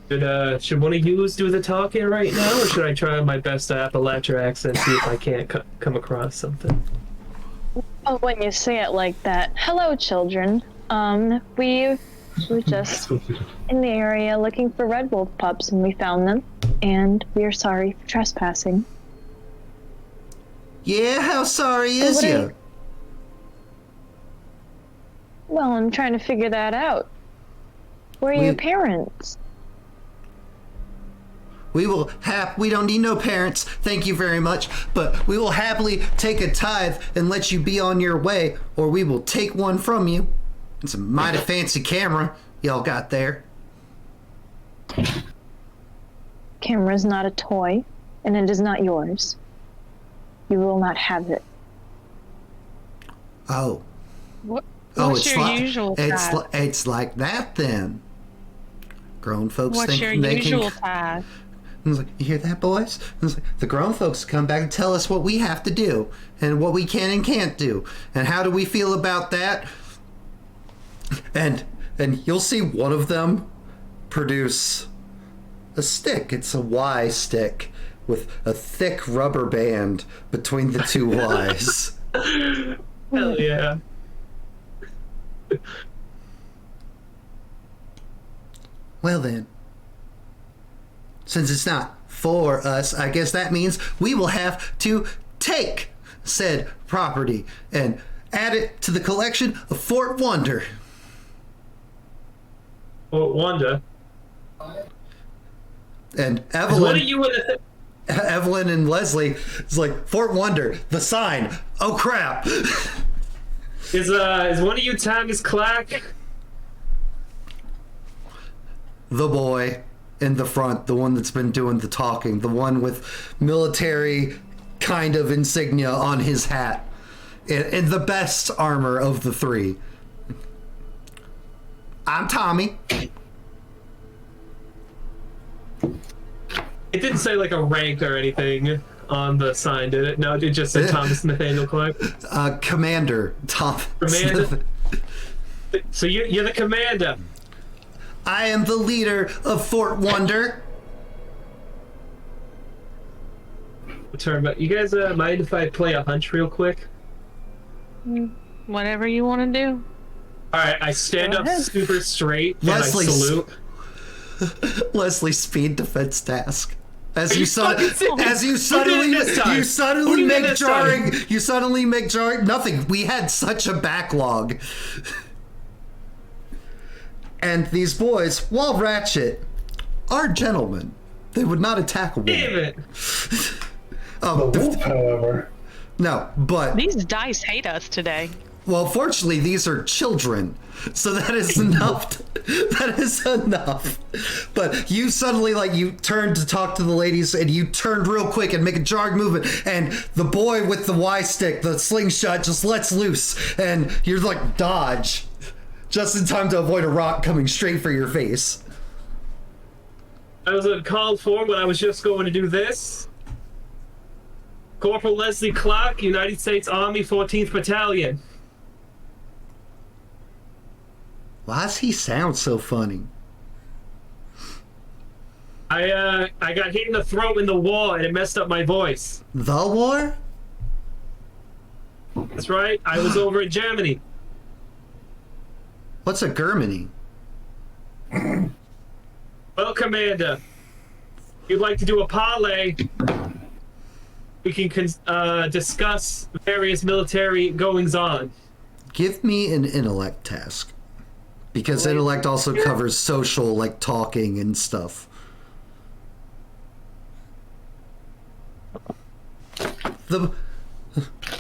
Speaker 4: should one of you do the talking right now, or should I try my best Appalachia accent, see if I can't come across something?
Speaker 5: Oh, when you say it like that. Hello, children. We were just in the area looking for red wolf pups, and we found them, and we are sorry for trespassing.
Speaker 1: Yeah, how sorry is you?
Speaker 5: Well, I'm trying to figure that out. Where are your parents?
Speaker 1: We don't need no parents, thank you very much, but we will happily take a tithe and let you be on your way, or we will take one from you. It's a mighty fancy camera y'all got there.
Speaker 5: Camera's not a toy, and it is not yours. You will not have it.
Speaker 1: Oh.
Speaker 6: What's your usual tithe?
Speaker 1: It's like that then. Grown folks
Speaker 6: What's
Speaker 1: think
Speaker 6: your
Speaker 1: they
Speaker 6: usual
Speaker 1: can...
Speaker 6: tithe?
Speaker 1: I was like, you hear that, boys? I was like, the grown folks come back and tell us what we have to do and what we can and can't do. And how do we feel about that? And you'll see one of them produce a stick. It's a Y stick with a thick rubber band between the 2 Ys.
Speaker 4: Hell yeah.
Speaker 1: Well then, since it's not for us, I guess that means we will have to take said property and add it to the collection of Fort Wonder.
Speaker 4: Fort Wonder?
Speaker 1: And
Speaker 4: What are you in the...
Speaker 1: Evelyn and Leslie is like, Fort Wonder, the sign. Oh crap.
Speaker 4: Is one of you Thomas Clark?
Speaker 1: The boy in the front, the one that's been doing the talking, the one with military kind of insignia on his hat, in the best armor of the 3. I'm Tommy.
Speaker 4: It didn't say like a rank or anything on the sign, did it? No, it just said Thomas Nathaniel Clark.
Speaker 1: Commander Tom.
Speaker 4: Commander? So you're the commander.
Speaker 1: I am the leader of Fort Wonder.
Speaker 4: You guys mind if I play a hunch real quick?
Speaker 6: Whatever you want to do.
Speaker 4: Alright, I stand up super straight and
Speaker 1: Leslie,
Speaker 4: I salute.
Speaker 1: Leslie, speed defense task. As you suddenly make jarring. Nothing. We had such a backlog. And these boys, while ratchet, are gentlemen. They would not attack a woman.
Speaker 4: Damn it!
Speaker 2: The wolf, however.
Speaker 1: No, but...
Speaker 6: These dice hate us today.
Speaker 1: Well, fortunately, these are children. So that is enough. That is enough. But you suddenly, you turned to talk to the ladies, and you turned real quick and make a jarring movement, and the boy with the Y stick, the slingshot, just lets loose, and you're like, dodge. Just in time to avoid a rock coming straight for your face.
Speaker 4: I was called for when I was just going to do this. Corporal Leslie Clark, United States Army 14th Battalion.
Speaker 1: Why does he sound so funny?
Speaker 4: I got hit in the throat in the war and it messed up my voice.
Speaker 1: The war?
Speaker 4: That's right. I was over in Germany.
Speaker 1: What's a Germany?
Speaker 4: Well, Commander, if you'd like to do a parlay, we can discuss various military goings-on.
Speaker 1: Give me an intellect task. Because intellect also covers social, talking and stuff.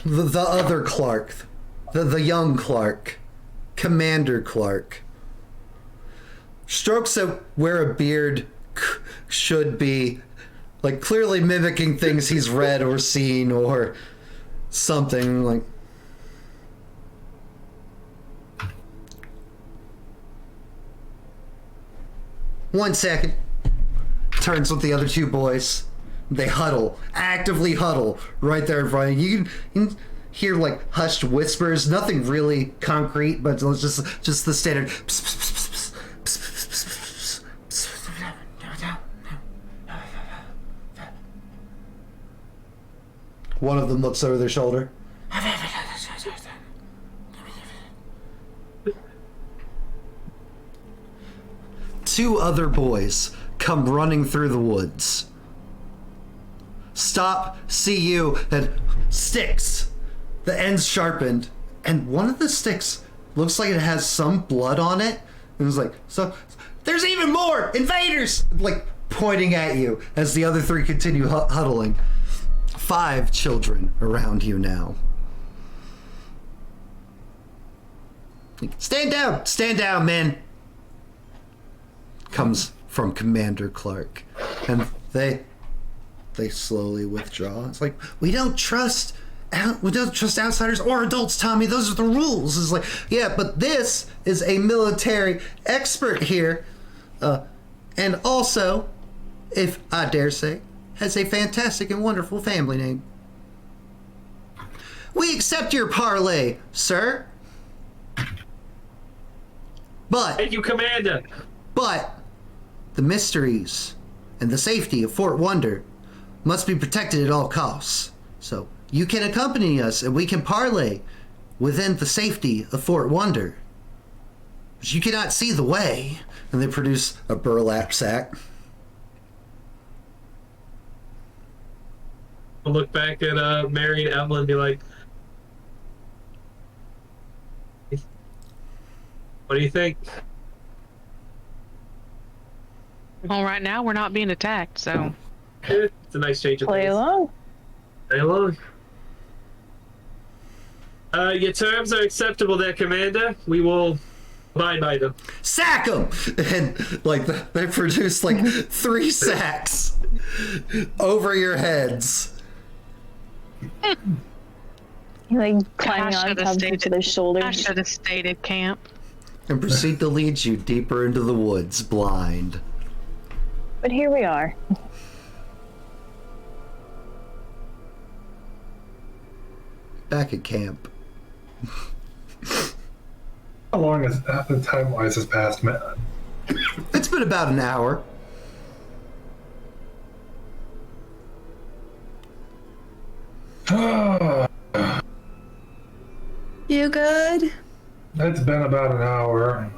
Speaker 1: the other Clark, the young Clark, Commander Clark. Strokes that where a beard should be, like clearly mimicking things he's read or seen or something like. One second. Turns with the other two boys. They huddle, actively huddle right there in front of you. You can hear like hushed whispers, nothing really concrete, but it's just the standard. One of them looks over their shoulder. Two other boys come running through the woods. Stop, see you, and sticks. The end's sharpened, and one of the sticks looks like it has some blood on it. And it's like, so there's even more invaders, like pointing at you as the other three continue huddling. 5 children around you now. Stand down, men. Comes from Commander Clark, and they slowly withdraw. It's like, we don't trust outsiders or adults, Tommy. Those are the rules. It's like, yeah, but this is a military expert here, and also, if I dare say, has a fantastic and wonderful family name. We accept your parlay, sir. But
Speaker 4: Thank you, Commander.
Speaker 1: But the mysteries and the safety of Fort Wonder must be protected at all costs. So you can accompany us and we can parlay within the safety of Fort Wonder. But you cannot see the way. And they produce a burlap sack.
Speaker 4: I'll look back at Mary and Evelyn and be like, what do you think?
Speaker 6: Well, right now we're not being attacked, so
Speaker 4: It's a nice change of
Speaker 5: Play
Speaker 4: pace.
Speaker 5: along.
Speaker 4: Play along. Your terms are acceptable there, Commander. We will abide by them.
Speaker 1: Sack them! And like they produce like 3 sacks over your heads.
Speaker 5: Like climbing on
Speaker 6: should've
Speaker 5: top of
Speaker 6: stayed
Speaker 5: each other's
Speaker 6: I
Speaker 5: shoulders.
Speaker 6: should have stayed at camp.
Speaker 1: And proceed to lead you deeper into the woods, blind.
Speaker 5: But here we are.
Speaker 1: Back at camp.
Speaker 2: How long has the time-wise has passed, man?
Speaker 1: It's been about an hour.
Speaker 3: You good?
Speaker 2: It's been about an hour.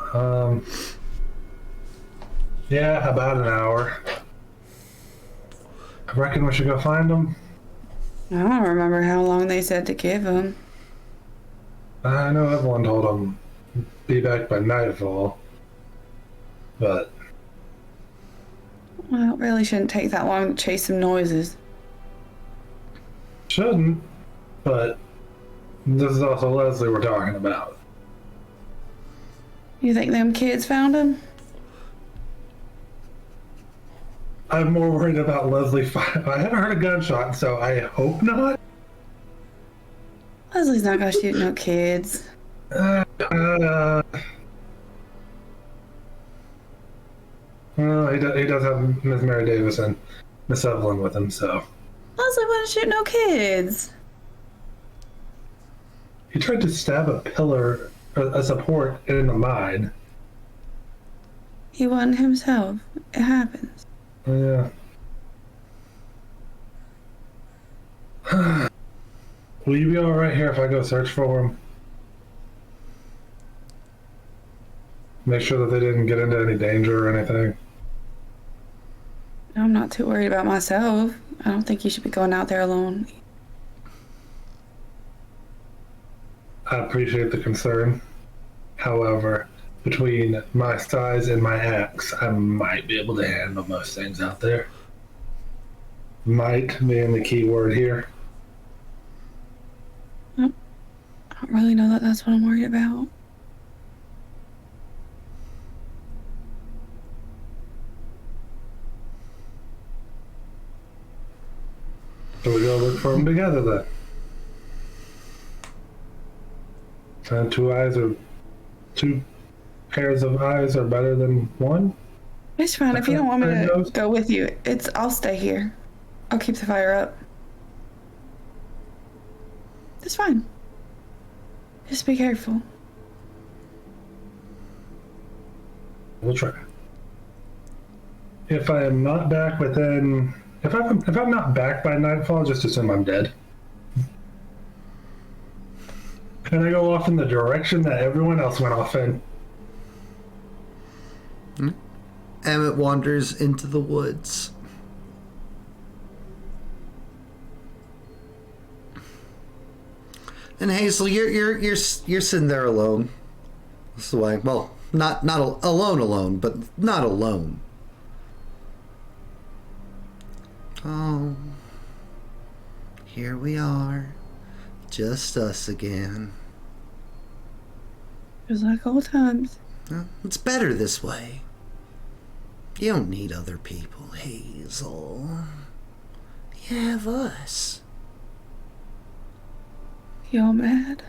Speaker 2: Yeah, about an hour. I reckon we should go find them.
Speaker 3: I don't remember how long they said to give him.
Speaker 2: I know everyone told them be back by nightfall, but
Speaker 3: Well, it really shouldn't take that long to chase some noises.
Speaker 2: shouldn't. But this is also Leslie we're talking about.
Speaker 3: You think them kids found him?
Speaker 2: I'm more worried about Leslie. I haven't heard a gunshot, so I hope not.
Speaker 3: Leslie's not gonna shoot no kids.
Speaker 2: Well, he does have Miss Mary Davis and Miss Evelyn with him, so.
Speaker 3: Leslie wouldn't shoot no kids.
Speaker 2: He tried to stab a pillar, a support in the mine.
Speaker 3: He wasn't himself. It happens.
Speaker 2: Yeah. Will you be alright here if I go search for him? Make sure that they didn't get into any danger or anything.
Speaker 3: I'm not too worried about myself. I don't think you should be going out there alone.
Speaker 2: I appreciate the concern. However, between my size and my axe, I might be able to handle most things out there. Might being the key word here.
Speaker 3: I don't really know that that's what I'm worried about.
Speaker 2: So we go look for them together then. And two pairs of eyes are better than one.
Speaker 3: It's fine. If you don't want me to go with you, I'll stay here. I'll keep the fire up. It's fine. Just be careful.
Speaker 2: We'll try. If I am not back within, if I'm not back by nightfall, just assume I'm dead. And I go off in the direction that everyone else went off in.
Speaker 1: Emmett wanders into the woods. And Hazel, you're sitting there alone. That's the way. Well, not alone, but not alone. Oh, here we are, just us again.
Speaker 3: Just like old times.
Speaker 1: Well, it's better this way. You don't need other people, Hazel. You have us.
Speaker 3: You're mad?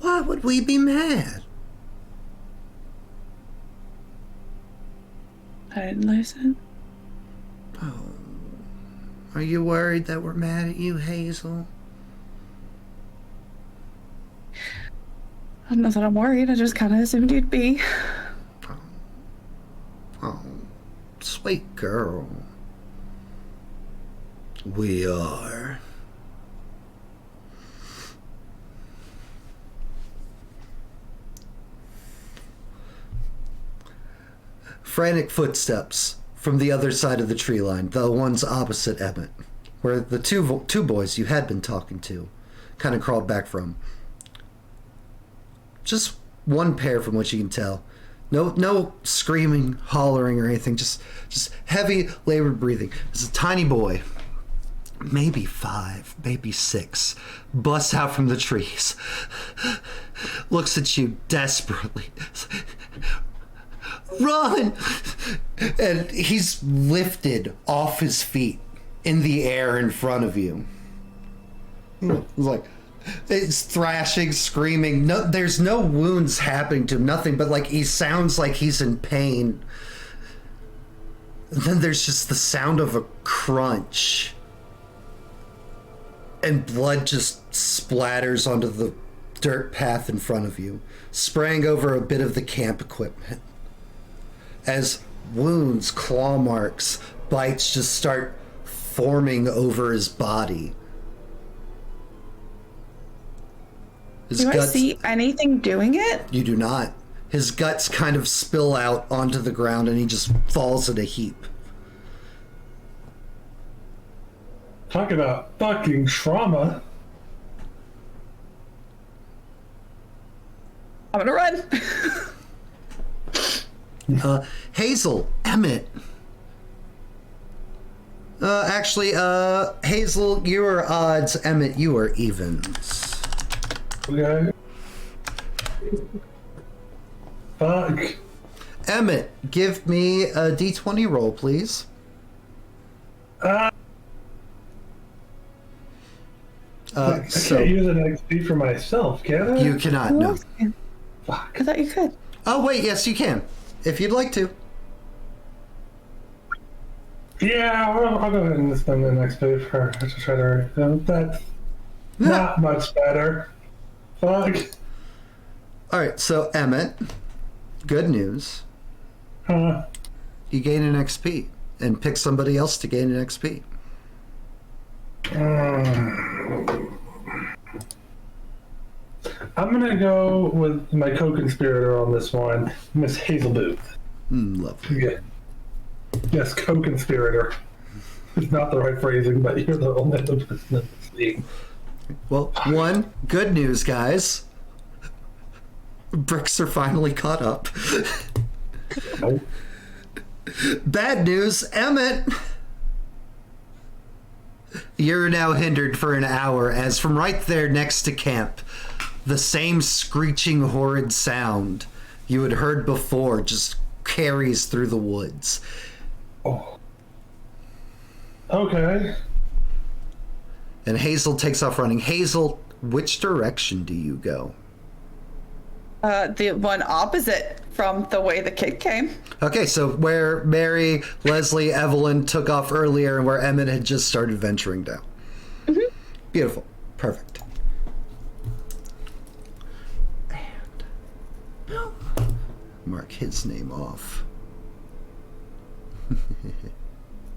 Speaker 1: Why would we be mad?
Speaker 3: I didn't listen.
Speaker 1: Oh, are you worried that we're mad at you, Hazel?
Speaker 3: I don't know that I'm worried. I just kind of assumed you'd be.
Speaker 1: Oh, sweet girl. We are. Frantic footsteps from the other side of the tree line, the ones opposite Emmett, where the two boys you had been talking to kind of crawled back from. Just one pair from what you can tell. No screaming, hollering, or anything. Just heavy, labored breathing. There's a tiny boy, maybe 5, maybe 6, busts out from the trees, looks at you desperately. Run! And he's lifted off his feet in the air in front of you. Like, it's thrashing, screaming. No, there's no wounds happening to him, nothing, but like he sounds like he's in pain. And then there's just the sound of a crunch. And blood just splatters onto the dirt path in front of you, spraying over a bit of the camp equipment. As wounds, claw marks, bites just start forming over his body.
Speaker 3: Do I see anything doing it?
Speaker 1: You do not. His guts kind of spill out onto the ground and he just falls in a heap.
Speaker 2: Talk about fucking trauma.
Speaker 3: I'm gonna run.
Speaker 1: Hazel, Emmett. Hazel, you are odds. Emmett, you are evens.
Speaker 2: Okay. Fuck.
Speaker 1: Emmett, give me a d20 roll, please.
Speaker 2: I can't use an XP for myself, can I?
Speaker 1: You cannot, no.
Speaker 2: Fuck.
Speaker 3: I thought you could.
Speaker 1: Oh, wait, yes, you can. If you'd like to.
Speaker 2: Yeah, I'll go ahead and spend the next pay for her to try to. That's not much better. Fuck.
Speaker 1: Alright, so Emmett, good news.
Speaker 2: Huh.
Speaker 1: You gain an XP, and pick somebody else to gain an XP.
Speaker 2: I'm gonna go with my co-conspirator on this one, Miss Hazel Booth.
Speaker 1: Lovely.
Speaker 2: Yeah. Yes, co-conspirator. It's not the right phrasing, but you're the only other person in this league.
Speaker 1: Well, one, good news, guys. Bricks are finally caught up.
Speaker 2: Nope.
Speaker 1: Bad news, Emmett. You're now hindered for an hour, as from right there next to camp, the same screeching, horrid sound you had heard before just carries through the woods.
Speaker 2: Oh. Okay.
Speaker 1: And Hazel takes off running. Hazel, which direction do you go?
Speaker 3: The one opposite from the way the kid came.
Speaker 1: Okay, so where Mary, Leslie, Evelyn took off earlier and where Emmett had just started venturing down.
Speaker 3: Mm-hmm.
Speaker 1: Beautiful. Perfect. And mark his name off.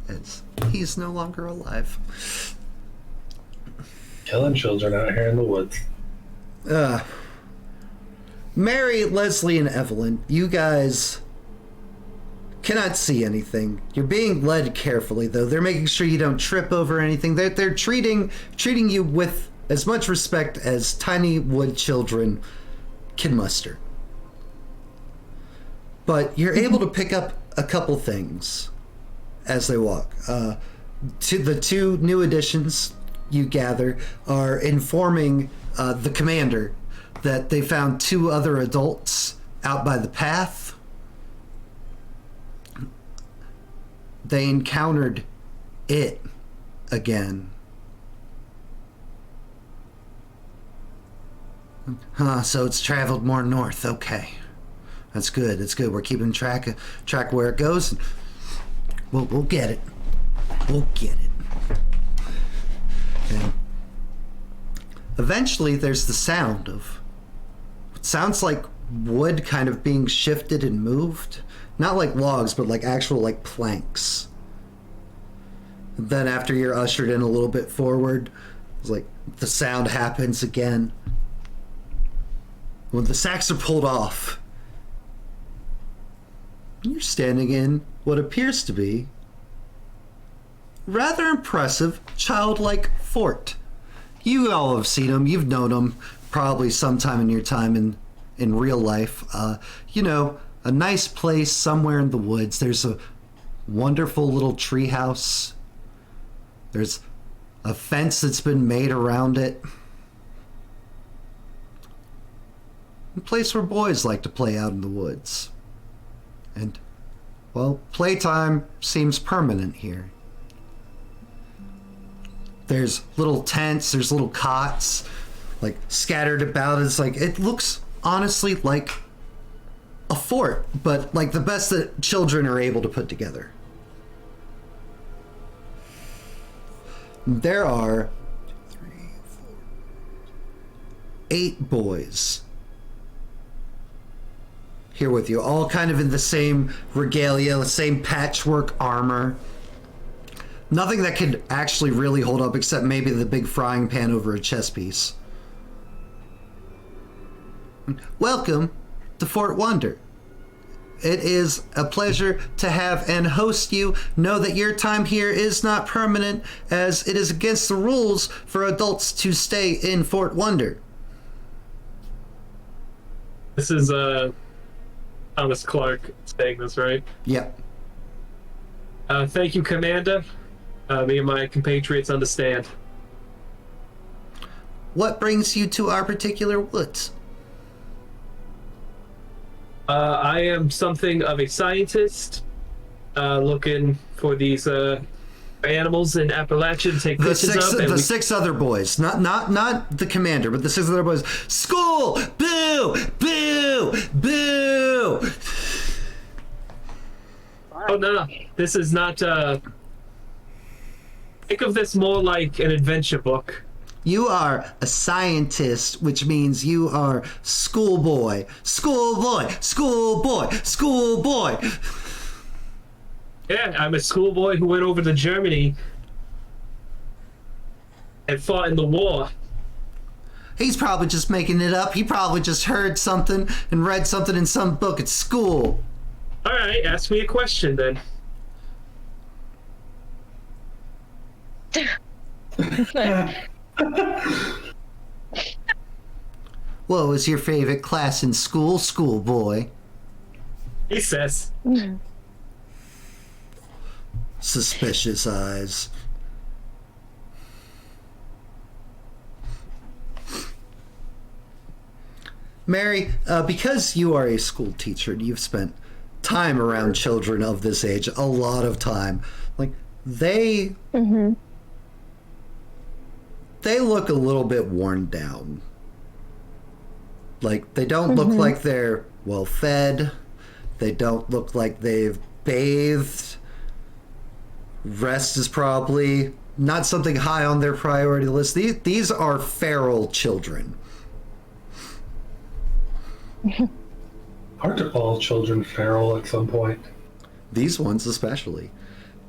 Speaker 1: As he's no longer alive.
Speaker 2: Killing children out here in the woods.
Speaker 1: Mary, Leslie, and Evelyn, you guys cannot see anything. You're being led carefully, though. They're making sure you don't trip over anything. They're treating you with as much respect as tiny wood children can muster. But you're able to pick up a couple things as they walk. To the two new additions you gather are informing the commander that they found two other adults out by the path. They encountered it again. So it's traveled more north. Okay. That's good. That's good. We're keeping track where it goes. We'll get it. We'll get it. And eventually there's the sound of what sounds like wood kind of being shifted and moved. Not like logs, but like actual like planks. And then after you're ushered in a little bit forward, it's like the sound happens again. When the sacks are pulled off, you're standing in what appears to be rather impressive, childlike fort. You all have seen them. You've known them probably sometime in your time in real life. A nice place somewhere in the woods. There's a wonderful little tree house. There's a fence that's been made around it. A place where boys like to play out in the woods. And, well, playtime seems permanent here. There's little tents, there's little cots, like, scattered about. It's like, it looks, honestly, like a fort, but, like, the best that children are able to put together. There are 8 boys here with you, all kind of in the same regalia, the same patchwork armor. Nothing that could actually really hold up except maybe the big frying pan over a chess piece. Welcome to Fort Wonder. It is a pleasure to have and host you. Know that your time here is not permanent, as it is against the rules for adults to stay in Fort Wonder.
Speaker 4: This is Thomas Clark saying this, right?
Speaker 1: Yep.
Speaker 4: Thank you, Commander. Me and my compatriots understand.
Speaker 1: What brings you to our particular woods?
Speaker 4: I am something of a scientist, looking for these animals in Appalachia to take pictures of.
Speaker 1: The 6 other boys, not the commander, but the 6 other boys. School! Boo! Boo! Boo!
Speaker 4: Oh no, this is not. Think of this more like an adventure book.
Speaker 1: You are a scientist, which means you are schoolboy. Schoolboy! Schoolboy! Schoolboy!
Speaker 4: Yeah, I'm a schoolboy who went over to Germany and fought in the war.
Speaker 1: He's probably just making it up. He probably just heard something and read something in some book at school.
Speaker 4: All right, ask me a question then.
Speaker 1: What was your favorite class in school, schoolboy?
Speaker 4: He says.
Speaker 1: Suspicious eyes. Mary, because you are a school teacher and you've spent time around children of this age, a lot of time, like they look a little bit worn down. Like they don't look like they're well fed. They don't look like they've bathed. Rest is probably not something high on their priority list. These are feral children.
Speaker 2: Aren't all children feral at some point?
Speaker 1: These ones especially.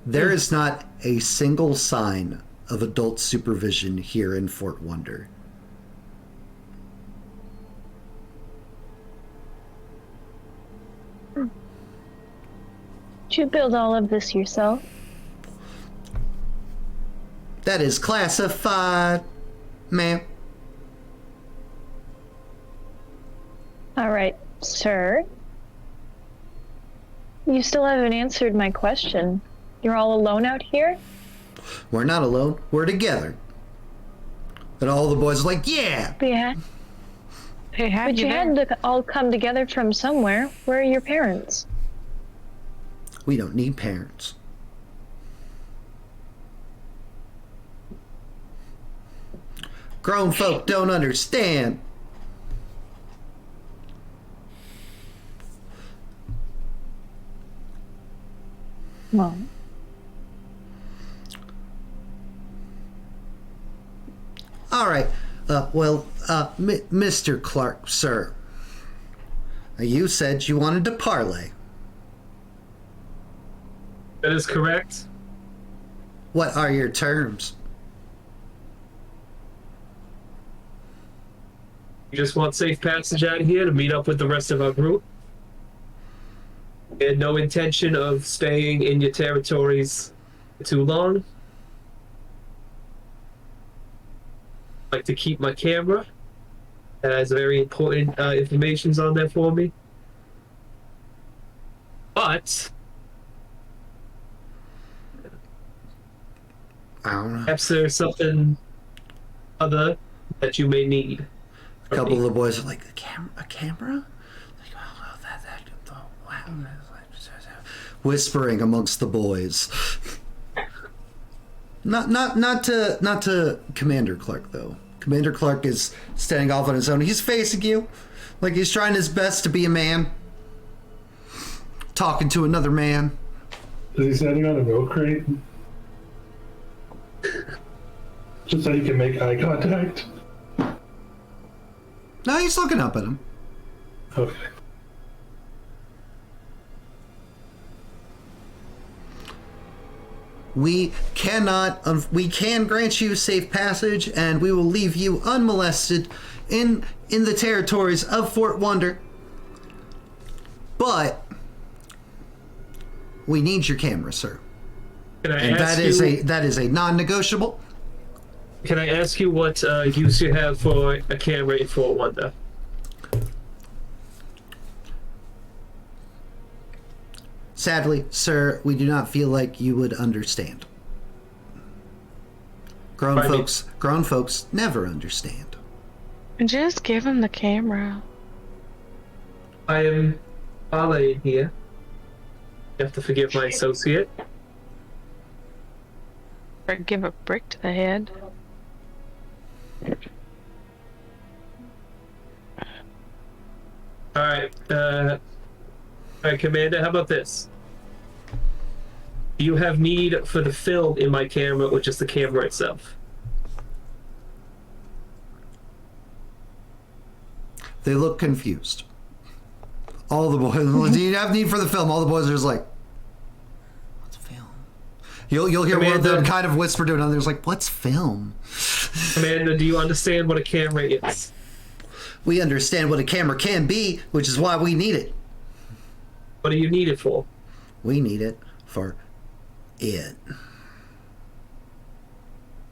Speaker 1: There is not a single sign of adult supervision here in Fort Wonder.
Speaker 5: Did you build all of this yourself?
Speaker 1: That is classified, ma'am.
Speaker 5: All right, sir. You still haven't answered my question. You're all alone out here?
Speaker 1: We're not alone. We're together. And all the boys are like, yeah!
Speaker 5: But
Speaker 6: Hey, have
Speaker 5: you had to all come together from somewhere. Where are your parents?
Speaker 1: We don't need parents. Grown folk don't understand.
Speaker 5: Well,
Speaker 1: All right. Mr. Clark, sir. You said you wanted to parley.
Speaker 4: That is correct.
Speaker 1: What are your terms?
Speaker 4: You just want safe passage out of here to meet up with the rest of our group. And no intention of staying in your territories too long. I like to keep my camera. It has very important informations on there for me. But
Speaker 1: I don't know.
Speaker 4: perhaps there's something other that you may need.
Speaker 1: A couple of the boys are like, a camera? Like, wow. Whispering amongst the boys. Not to Commander Clark though. Commander Clark is standing off on his own. He's facing you, like he's trying his best to be a man, talking to another man.
Speaker 2: Is he standing on a milk crate? Just so you can make eye contact?
Speaker 1: No, he's looking up at him.
Speaker 2: Okay.
Speaker 1: We can grant you safe passage, and we will leave you unmolested in the territories of Fort Wonder. But we need your camera, sir.
Speaker 4: Can I
Speaker 1: And
Speaker 4: ask
Speaker 1: that is a non-negotiable.
Speaker 4: Can I ask you what use you have for a camera in Fort Wonder?
Speaker 1: Sadly, sir, we do not feel like you would understand. Grown folks never understand.
Speaker 6: Just give him the camera.
Speaker 4: I am following here. You have to forgive my associate.
Speaker 6: Or give a brick to the head.
Speaker 4: Alright, Commander, how about this? Do you have need for the film in my camera or just the camera itself?
Speaker 1: They look confused. All the boys, do you have need for the film? All the boys are just like, what's film? You'll hear one of them kind of whisper to another, like, what's film?
Speaker 4: Commander, do you understand what a camera is?
Speaker 1: We understand what a camera can be, which is why we need it.
Speaker 4: What do you need it for?
Speaker 1: We need it for it.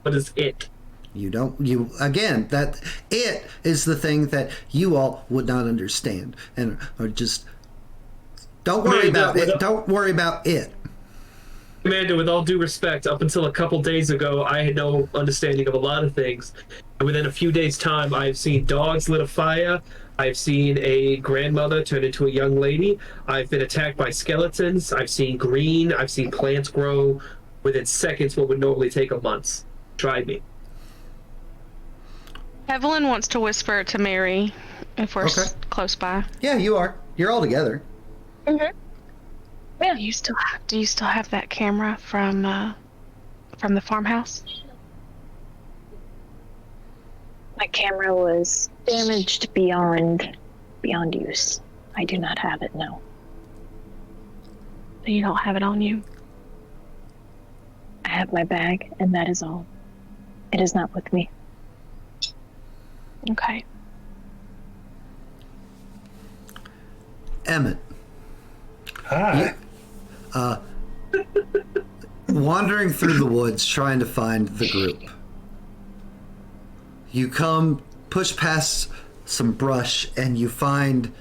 Speaker 4: What is it?
Speaker 1: That it is the thing that you all would not understand and or just don't worry about it. Don't worry about it.
Speaker 4: Commander, with all due respect, up until a couple days ago, I had no understanding of a lot of things. And within a few days' time, I've seen dogs lit a fire. I've seen a grandmother turn into a young lady. I've been attacked by skeletons. I've seen green. I've seen plants grow within seconds what would normally take a month. Try me.
Speaker 6: Evelyn wants to whisper it to Mary if we're
Speaker 1: Okay.
Speaker 6: close by.
Speaker 1: Yeah, you are. You're all together.
Speaker 5: Yeah.
Speaker 6: Do you still have that camera from the farmhouse?
Speaker 5: My camera was damaged beyond use. I do not have it now.
Speaker 6: You don't have it on you?
Speaker 5: I have my bag, and that is all. It is not with me.
Speaker 6: Okay.
Speaker 1: Emmett,
Speaker 2: Hi.
Speaker 1: wandering through the woods trying to find the group. You push past some brush, and you find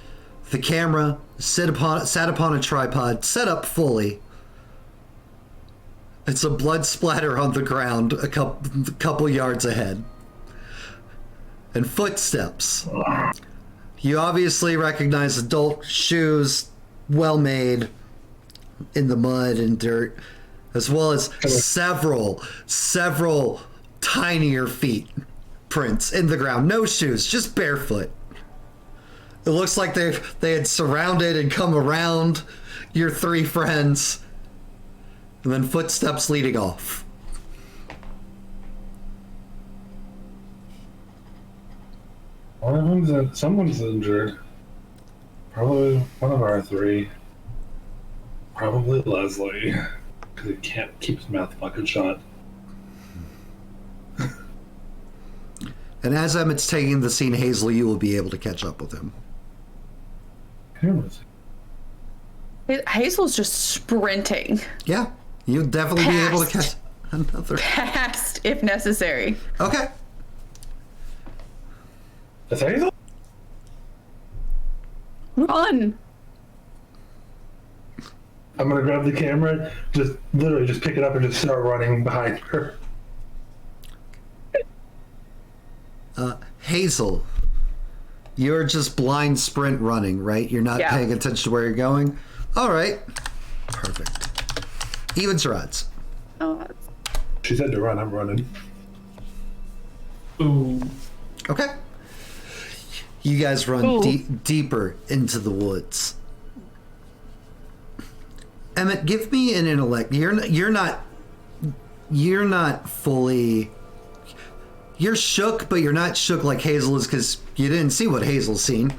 Speaker 1: the camera sat upon a tripod, set up fully. It's a blood splatter on the ground a couple yards ahead. And footsteps. You obviously recognize adult shoes, well made, in the mud and dirt, as well as several tinier feet prints in the ground. No shoes, just barefoot. It looks like they had surrounded and come around your three friends, and then footsteps leading off.
Speaker 2: Someone's injured. Probably one of our three. Probably Leslie, because he can't keep his mouth fucking shut.
Speaker 1: And as Emmett's taking the scene, Hazel, you will be able to catch up with him.
Speaker 2: Cameras.
Speaker 3: Hazel's just sprinting
Speaker 1: Yeah, you'll definitely be able to catch
Speaker 3: Past.
Speaker 1: another.
Speaker 3: past if necessary.
Speaker 1: Okay.
Speaker 2: Is Hazel?
Speaker 3: Run!
Speaker 2: I'm gonna grab the camera, just literally just pick it up and just start running behind her.
Speaker 1: Hazel, you're just blind sprint running, right? You're not
Speaker 3: Yeah.
Speaker 1: paying attention to where you're going? All right. Perfect. Evens or odds?
Speaker 3: Oh, that's...
Speaker 2: She said to run, I'm running.
Speaker 4: Ooh.
Speaker 1: Okay. You guys run
Speaker 6: Ooh.
Speaker 1: deeper into the woods. Emmett, give me an intellect. You're not fully. You're shook, but you're not shook like Hazel is because you didn't see what Hazel's seen.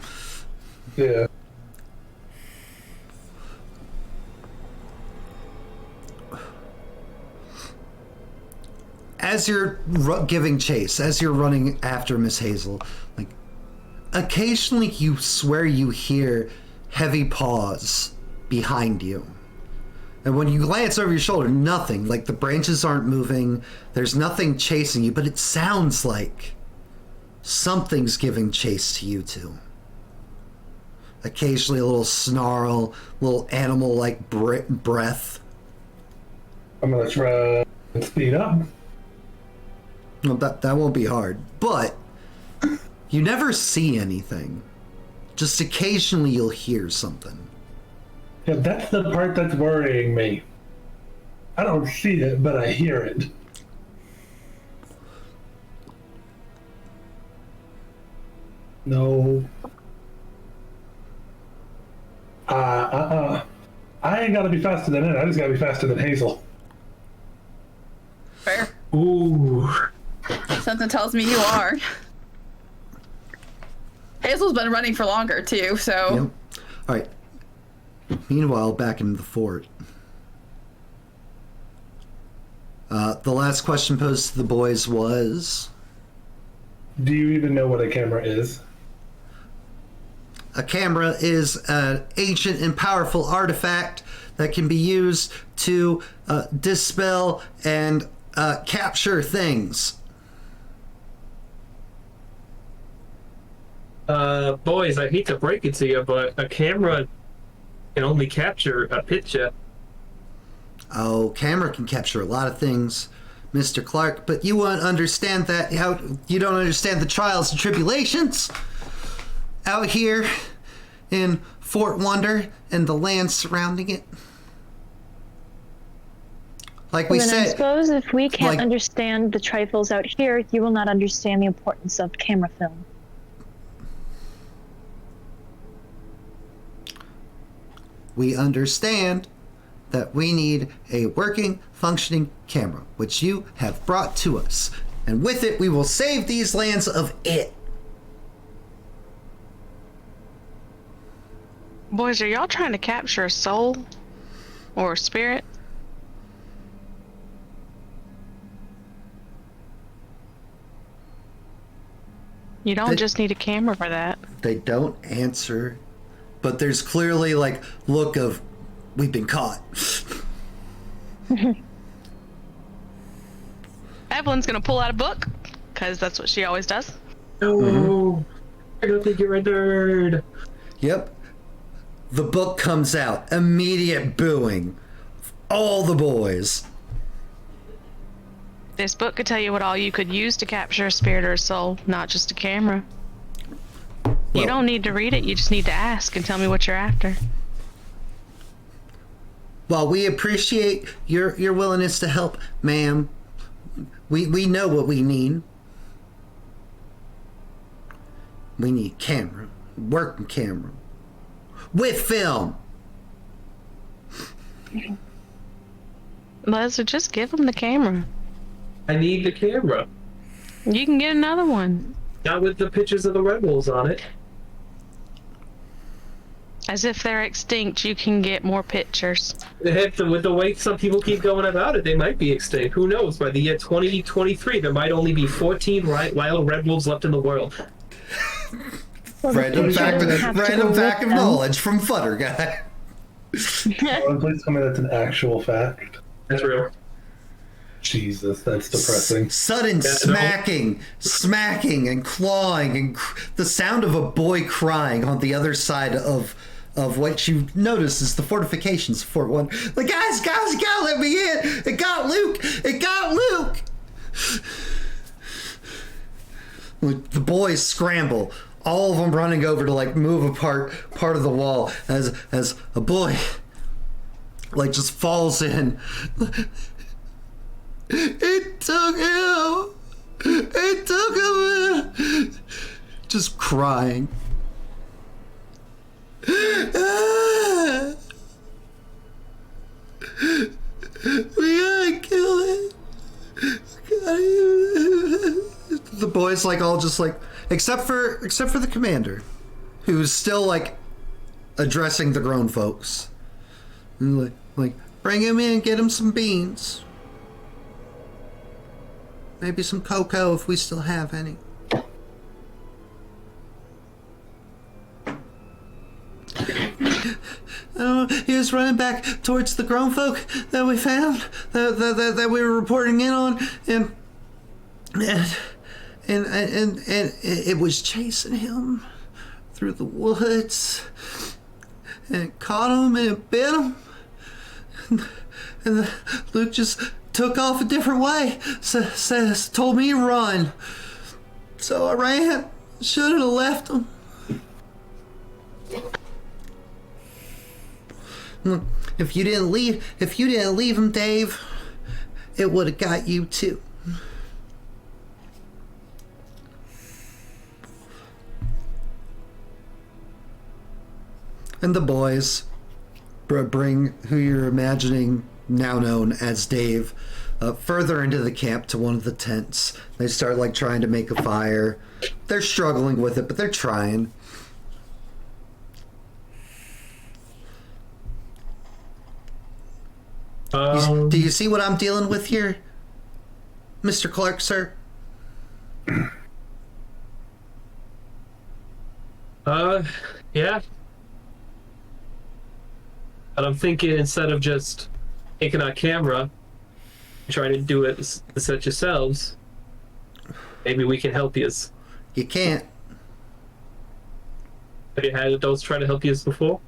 Speaker 2: Yeah.
Speaker 1: As you're giving chase, as you're running after Miss Hazel, like occasionally you swear you hear heavy paws behind you. And when you glance over your shoulder, nothing. Like the branches aren't moving. There's nothing chasing you, but it sounds like something's giving chase to you two. Occasionally a little snarl, little animal-like breath.
Speaker 2: I'm gonna try and speed up.
Speaker 1: Well, that won't be hard. But you never see anything. Just occasionally you'll hear something.
Speaker 2: Yeah, that's the part that's worrying me. I don't see it, but I hear it. No. I ain't gotta be faster than it. I just gotta be faster than Hazel.
Speaker 3: Fair.
Speaker 4: Ooh.
Speaker 3: Something tells me you are. Hazel's been running for longer, too, so...
Speaker 1: Yep. All right. Meanwhile, back in the fort. The last question posed to the boys was...
Speaker 2: Do you even know what a camera is?
Speaker 1: A camera is an ancient and powerful artifact that can be used to dispel and capture things.
Speaker 4: Boys, I hate to break it to you, but a camera can only capture a picture.
Speaker 1: Oh, camera can capture a lot of things, Mr. Clark, but you won't understand that. You don't understand the trials and tribulations out here in Fort Wonder and the land surrounding it. Like we
Speaker 5: Well, then I
Speaker 1: said,
Speaker 5: suppose if we can't
Speaker 1: like-
Speaker 5: understand the trifles out here, you will not understand the importance of camera film.
Speaker 1: we understand that we need a working, functioning camera, which you have brought to us. And with it, we will save these lands of it.
Speaker 6: Boys, are y'all trying to capture a soul or a spirit? You don't
Speaker 1: They-
Speaker 6: just need a camera for that.
Speaker 1: They don't answer, but there's clearly like look of we've been caught.
Speaker 6: Evelyn's gonna pull out a book, because that's what she always does.
Speaker 4: No, I don't think you're a nerd.
Speaker 1: Yep. The book comes out. Immediate booing. All the boys.
Speaker 6: This book could tell you what all you could use to capture a spirit or a soul, not just a camera. You
Speaker 1: Well-
Speaker 6: don't need to read it, you just need to ask and tell me what you're after.
Speaker 1: While we appreciate your willingness to help, ma'am, we know what we need. We need camera. Working camera. With film.
Speaker 6: Leslie, just give them the camera.
Speaker 4: I need the camera.
Speaker 6: You can get another one.
Speaker 4: Not with the pictures of the red wolves on it.
Speaker 6: As if they're extinct, you can get more pictures.
Speaker 4: With the way some people keep going about it, they might be extinct. Who knows? By the year 2023, there might only be 14 wild red wolves left in the world.
Speaker 5: Well, the
Speaker 1: Random
Speaker 5: picture
Speaker 1: fact,
Speaker 5: doesn't have to
Speaker 1: random
Speaker 5: go
Speaker 1: fact
Speaker 5: with
Speaker 1: of
Speaker 5: them.
Speaker 1: knowledge from Futter Guy.
Speaker 2: Please tell me that's an actual fact.
Speaker 4: That's real.
Speaker 2: Jesus, that's depressing.
Speaker 1: Sudden smacking and clawing and the sound of a boy crying on the other side of what you notice is the fortifications of Fort One. Like, guys, you gotta let me in. It got Luke. The boys scramble, all of them running over to like move apart part of the wall as a boy like just falls in. It took him. Just crying. We gotta kill it. The boys like all just like except for the commander, who's still like addressing the grown folks. And like bring him in, get him some beans. Maybe some cocoa if we still have any. He was running back towards the grown folk that we found, that we were reporting in on, and it was chasing him through the woods, and it caught him and it bit him, and Luke just took off a different way, told me to run, so I ran. Shouldn't have left him. If you didn't leave him, Dave, it would have got you too. And the boys bring who you're imagining, now known as Dave, further into the camp to one of the tents. They start like trying to make a fire. They're struggling with it, but they're trying. Do you see what I'm dealing with here, Mr. Clark, sir?
Speaker 4: Yeah. But I'm thinking instead of just taking our camera, trying to do it set yourselves, maybe we can help you.
Speaker 1: You can't.
Speaker 4: Have you had adults try to help you before?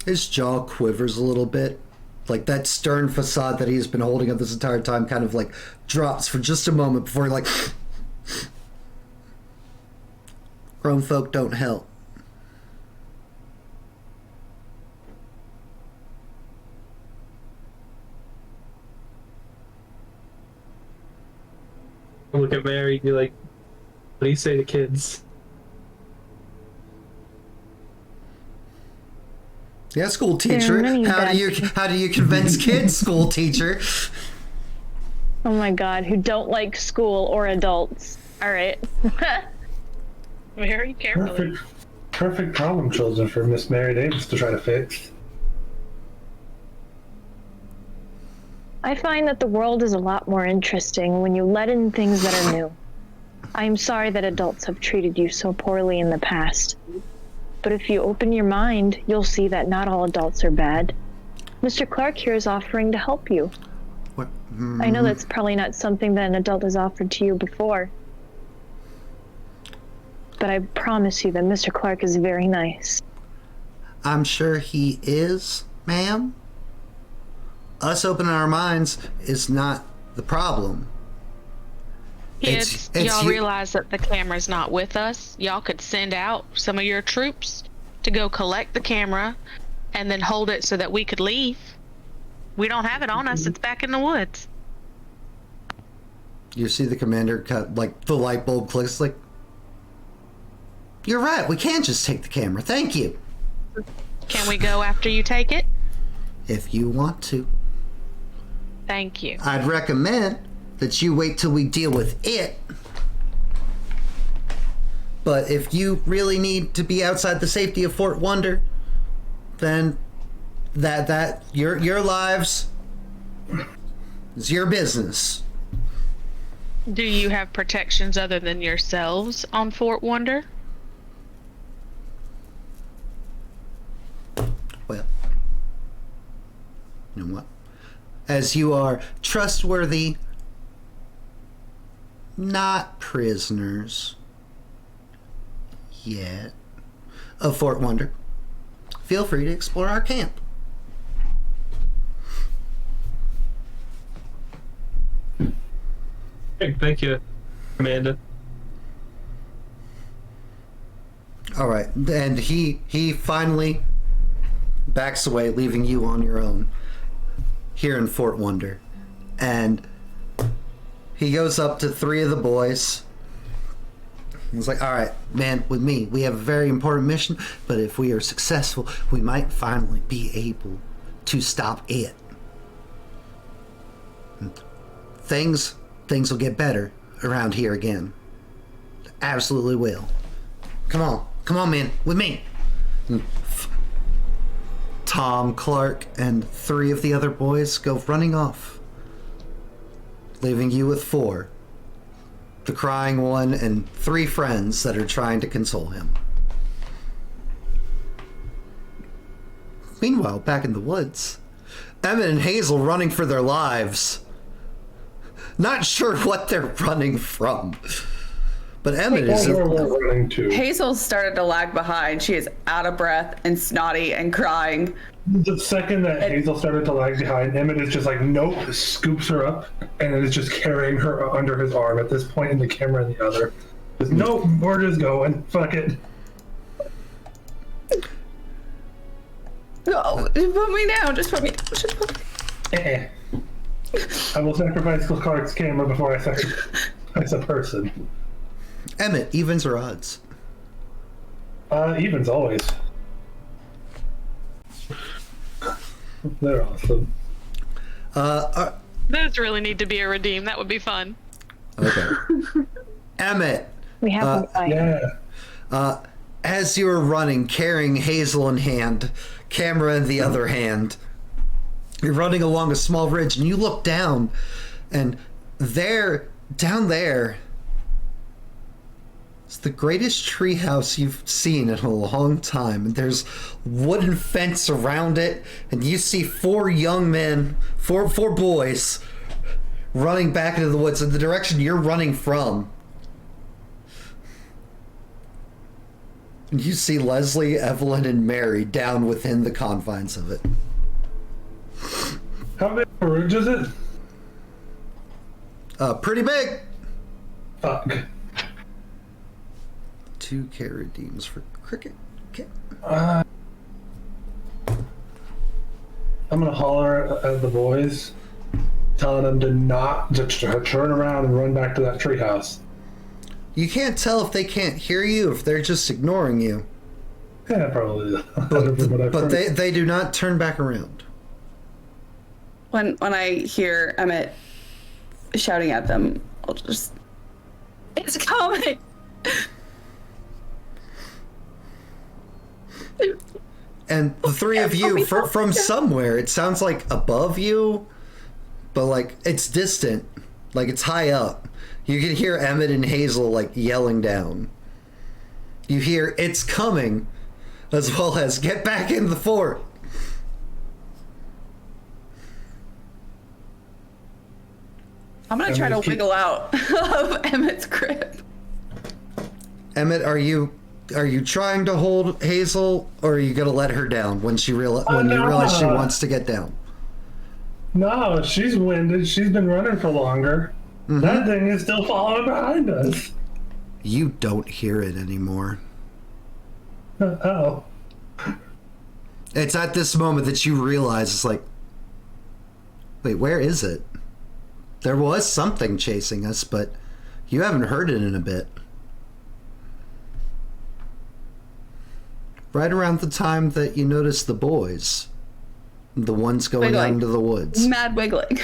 Speaker 1: His jaw quivers a little bit. Like that stern facade that he's been holding up this entire time kind of like drops for just a moment before he like Grown folk don't help.
Speaker 4: Look at Mary, be like, what do you say to kids?
Speaker 1: Yeah, school
Speaker 5: There are
Speaker 1: teacher.
Speaker 5: many
Speaker 1: How do you convince kids, school teacher?
Speaker 5: Oh my god, who don't like school or adults. Alright.
Speaker 6: Very carefully.
Speaker 2: Perfect problem children for Miss Mary Davis to try to fix.
Speaker 5: I find that the world is a lot more interesting when you let in things that are new. I am sorry that adults have treated you so poorly in the past. But if you open your mind, you'll see that not all adults are bad. Mr. Clark here is offering to help you.
Speaker 1: What?
Speaker 5: I know that's probably not something that an adult has offered to you before. But I promise you that Mr. Clark is very nice.
Speaker 1: I'm sure he is, ma'am. Us opening our minds is not the problem.
Speaker 6: Kids, y'all realize that the camera's not with us. Y'all could send out some of your troops to go collect the camera and then hold it so that we could leave. We don't have it on us. It's back in the woods.
Speaker 1: You see the commander cut, like, the light bulb clicks, like, you're right, we can't just take the camera, thank you.
Speaker 6: Can we go after you take it?
Speaker 1: If you want to.
Speaker 6: Thank you.
Speaker 1: I'd recommend that you wait till we deal with it. But if you really need to be outside the safety of Fort Wonder, then that your lives is your business.
Speaker 6: Do you have protections other than yourselves on Fort Wonder?
Speaker 1: Well, you know what? As you are trustworthy, not prisoners yet of Fort Wonder, feel free to explore our camp.
Speaker 4: Hey, thank you, Amanda.
Speaker 1: All right, and he finally backs away, leaving you on your own here in Fort Wonder. And he goes up to three of the boys. He's like, all right, man, with me, we have a very important mission, but if we are successful, we might finally be able to stop it. Things will get better around here again. Absolutely will. Come on, man, with me. Tom, Clark, and three of the other boys go running off, leaving you with four. The crying one and three friends that are trying to console him. Meanwhile, back in the woods, Emmett and Hazel running for their lives. Not sure what they're running from. But Emmett is...
Speaker 2: Where we're running to.
Speaker 3: Hazel started to lag behind. She is out of breath and snotty and crying.
Speaker 2: The second that Hazel started to lag behind, Emmett is just like, nope, scoops her up, and is just carrying her under his arm at this point in the camera in the other. Just, nope, we're just going. Fuck it.
Speaker 3: No, just put me down. Just put me down. Just put me
Speaker 2: I will sacrifice Clark's camera before I sacrifice a person.
Speaker 1: Emmett, evens or odds?
Speaker 2: Evens always. They're awesome.
Speaker 6: Those really need to be a redeem. That would be fun.
Speaker 1: Okay. Emmett,
Speaker 5: We have to fight.
Speaker 2: Yeah.
Speaker 1: as you are running, carrying Hazel in hand, camera in the other hand, you're running along a small ridge, and you look down, and down there, it's the greatest treehouse you've seen in a long time. And there's wooden fence around it, and you see four young men, four boys, running back into the woods in the direction you're running from. And you see Leslie, Evelyn, and Mary down within the confines of it.
Speaker 2: How big a ridge is it?
Speaker 1: Pretty big.
Speaker 2: Fuck.
Speaker 1: 2 care redeems for cricket. Okay.
Speaker 2: I'm gonna holler at the boys, telling them to not to turn around and run back to that treehouse.
Speaker 1: You can't tell if they can't hear you, if they're just ignoring you.
Speaker 2: Yeah, probably.
Speaker 1: But they do not turn back around.
Speaker 3: When I hear Emmett shouting at them, I'll just... It's coming!
Speaker 1: And the three of you, from somewhere, it sounds like above you, but like it's distant, like it's high up. You can hear Emmett and Hazel like yelling down. You hear "It's coming," as well as "Get back in the fort."
Speaker 3: I'm gonna try to wiggle out of Emmett's grip.
Speaker 1: Emmett, are you trying to hold Hazel, or are you gonna let her down when you realize she wants to get down?
Speaker 2: No, she's winded. She's been running for longer. Mm-hmm. That thing is still following behind us.
Speaker 1: You don't hear it anymore.
Speaker 2: Oh.
Speaker 1: It's at this moment that you realize it's like, wait, where is it? There was something chasing us, but you haven't heard it in a bit. Right around the time that you notice the boys, the ones going out into the woods.
Speaker 3: Mad wiggling.